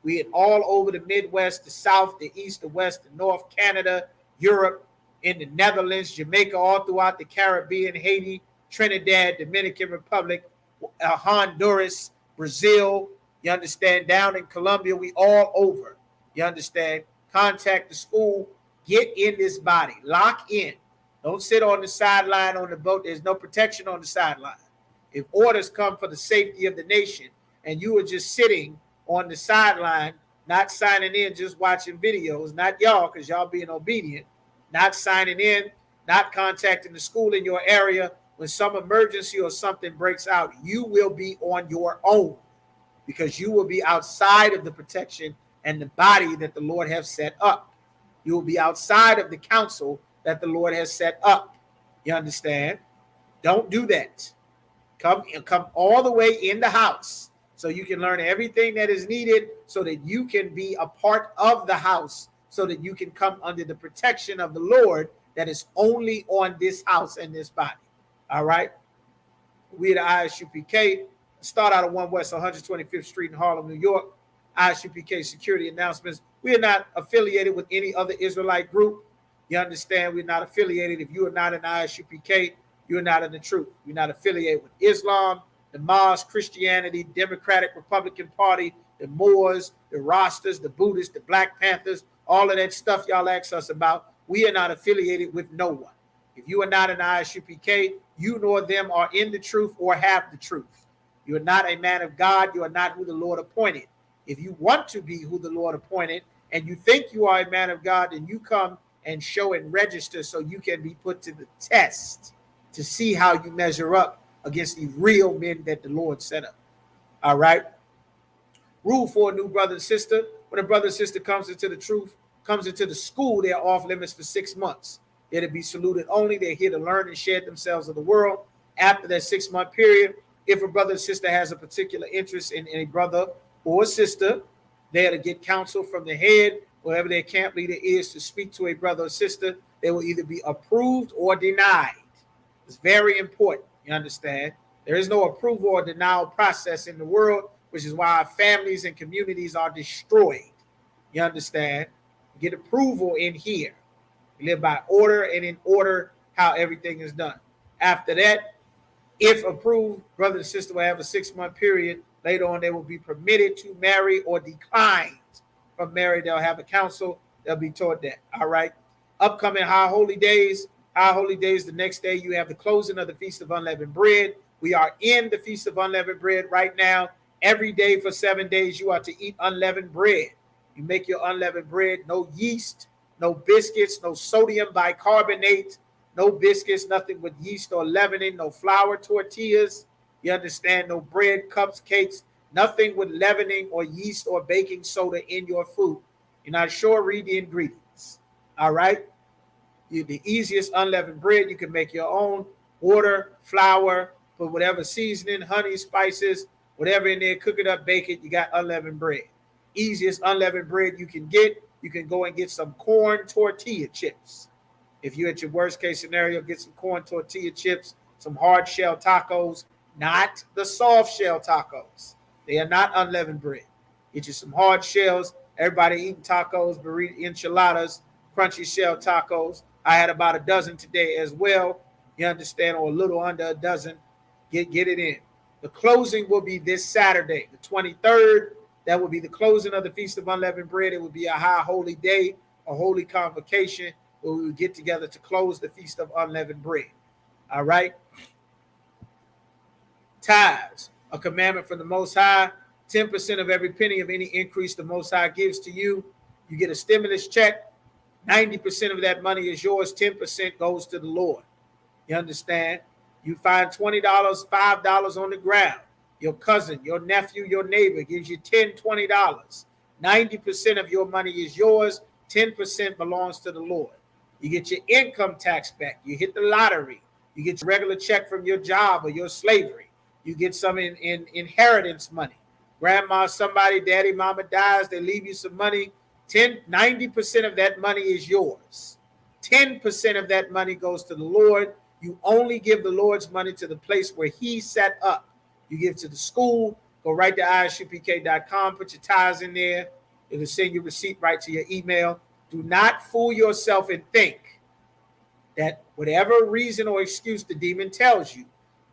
B: We are all over the Midwest, the South, the East, the West, the North, Canada, Europe, in the Netherlands, Jamaica, all throughout the Caribbean, Haiti, Trinidad, Dominican Republic, Honduras, Brazil, you understand, down in Colombia, we all over, you understand. Contact the school, get in this body, lock in. Don't sit on the sideline on the boat. There's no protection on the sideline. If orders come for the safety of the nation and you are just sitting on the sideline, not signing in, just watching videos, not y'all, because y'all being obedient, not signing in, not contacting the school in your area, when some emergency or something breaks out, you will be on your own because you will be outside of the protection and the body that the Lord has set up. You will be outside of the council that the Lord has set up. You understand? Don't do that. Come all the way in the house so you can learn everything that is needed so that you can be a part of the house, so that you can come under the protection of the Lord that is only on this house and this body. All right? We at ISUPK start out of 1 West 125th Street in Harlem, New York. ISUPK security announcements. We are not affiliated with any other Israelite group. You understand? We're not affiliated. If you are not an ISUPK, you're not in the truth. You're not affiliated with Islam, the Mosque, Christianity, Democratic Republican Party, the Moors, the Rastas, the Buddhists, the Black Panthers, all of that stuff y'all ask us about. We are not affiliated with no one. If you are not an ISUPK, you nor them are in the truth or have the truth. You are not a man of God. You are not who the Lord appointed. If you want to be who the Lord appointed and you think you are a man of God, then you come and show and register so you can be put to the test to see how you measure up against the real men that the Lord set up. All right. Rule for a new brother and sister. When a brother and sister comes into the truth, comes into the school, they're off limits for 6 months. They're to be saluted only. They're here to learn and share themselves of the world. After that 6-month period, if a brother and sister has a particular interest in a brother or a sister, they're to get counsel from the head, wherever their camp leader is, to speak to a brother or sister. They will either be approved or denied. It's very important. You understand? There is no approval or denial process in the world, which is why our families and communities are destroyed. You understand? Get approval in here. We live by order and in order how everything is done. After that, if approved, brother and sister will have a 6-month period. Later on, they will be permitted to marry or declined from marriage. They'll have a counsel. They'll be taught that. All right. Upcoming high holy days. High holy days, the next day, you have the closing of the Feast of Unleavened Bread. We are in the Feast of Unleavened Bread right now. Every day for 7 days, you are to eat unleavened bread. You make your unleavened bread, no yeast, no biscuits, no sodium bicarbonate, no biscuits, nothing with yeast or leavening, no flour tortillas. You understand? No bread, cups, cakes, nothing with leavening or yeast or baking soda in your food. You're not sure, read the ingredients. All right? The easiest unleavened bread, you can make your own. Water, flour, put whatever seasoning, honey, spices, whatever in there, cook it up, bake it, you got unleavened bread. Easiest unleavened bread you can get, you can go and get some corn tortilla chips. If you're at your worst case scenario, get some corn tortilla chips, some hard shell tacos, not the soft shell tacos. They are not unleavened bread. Get you some hard shells. Everybody eating tacos, burrito, enchiladas, crunchy shell tacos. I had about a dozen today as well. You understand, or a little under a dozen. Get it in. The closing will be this Saturday, the 23rd. That will be the closing of the Feast of Unleavened Bread. It will be a high holy day, a holy convocation where we will get together to close the Feast of Unleavened Bread. All right. Tithes, a commandment from the Most High. 10% of every penny of any increase the Most High gives to you. You get a stimulus check. 90% of that money is yours. 10% goes to the Lord. You understand? You find $20, $5 on the ground. Your cousin, your nephew, your neighbor gives you $10, $20. 90% of your money is yours. 10% belongs to the Lord. You get your income tax back. You hit the lottery. You get your regular check from your job or your slavery. You get some in inheritance money. Grandma, somebody, daddy, mama dies. They leave you some money. 90% of that money is yours. 10% of that money goes to the Lord. You only give the Lord's money to the place where he set up. You give to the school, go right to isupk.com, put your tithes in there. It'll send your receipt right to your email. Do not fool yourself and think that whatever reason or excuse the demon tells you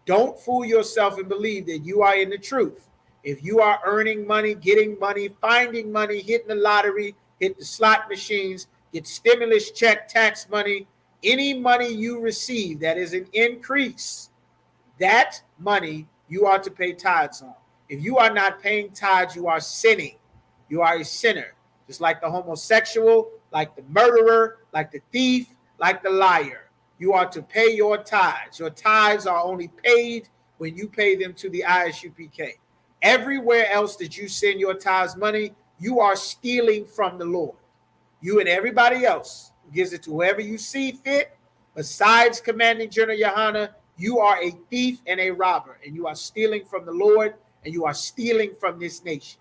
B: Don't fool yourself and believe that you are in the truth. If you are earning money, getting money, finding money, hitting the lottery, hit the slot machines, get stimulus check, tax money, any money you receive that is an increase, that money you are to pay tithes on. If you are not paying tithes, you are sinning. You are a sinner. Just like the homosexual, like the murderer, like the thief, like the liar. You are to pay your tithes. Your tithes are only paid when you pay them to the Isupk. Everywhere else that you send your tithes money, you are stealing from the Lord. You and everybody else who gives it to whoever you see fit, besides Commanding General Yohana, you are a thief and a robber, and you are stealing from the Lord, and you are stealing from this nation.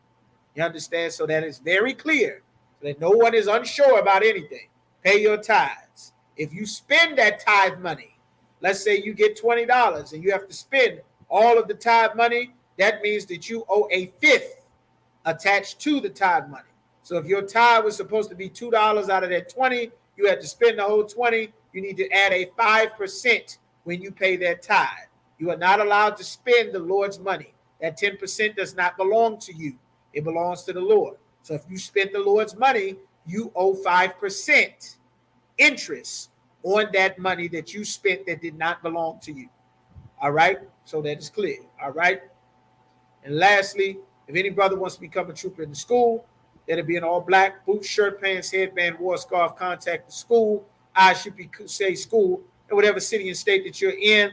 B: You understand? So that is very clear, so that no one is unsure about anything. Pay your tithes. If you spend that tithe money, let's say you get $20 and you have to spend all of the tithe money, that means that you owe a fifth attached to the tithe money. So if your tithe was supposed to be $2 out of that 20, you had to spend the whole 20. You need to add a 5% when you pay that tithe. You are not allowed to spend the Lord's money. That 10% does not belong to you. It belongs to the Lord. So if you spent the Lord's money, you owe 5% interest on that money that you spent that did not belong to you. All right? So that is clear. All right? And lastly, if any brother wants to become a trooper in the school, that'll be in all black, boots, shirt, pants, headband, war scarf, contact the school. I should be say school in whatever city and state that you're in.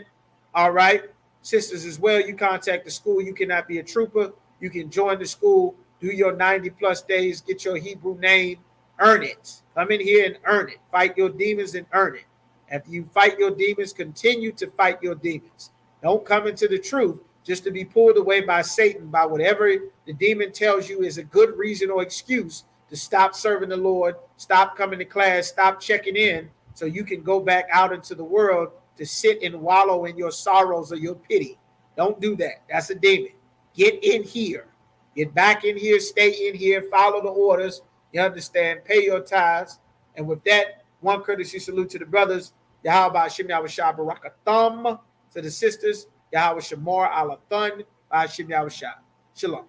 B: All right. Sisters as well, you contact the school. You cannot be a trooper. You can join the school, do your 90 plus days, get your Hebrew name, earn it. Come in here and earn it. Fight your demons and earn it. After you fight your demons, continue to fight your demons. Don't come into the truth just to be pulled away by Satan, by whatever the demon tells you is a good reason or excuse to stop serving the Lord, stop coming to class, stop checking in, so you can go back out into the world to sit and wallow in your sorrows or your pity. Don't do that. That's a demon. Get in here. Get back in here, stay in here, follow the orders. You understand? Pay your tithes. And with that, one courtesy salute to the brothers. Yahweh Shem Yahweh Shah Barakathum. To the sisters, Yahweh Shamar Alathan. Shim Yahweh Shah. Shalom.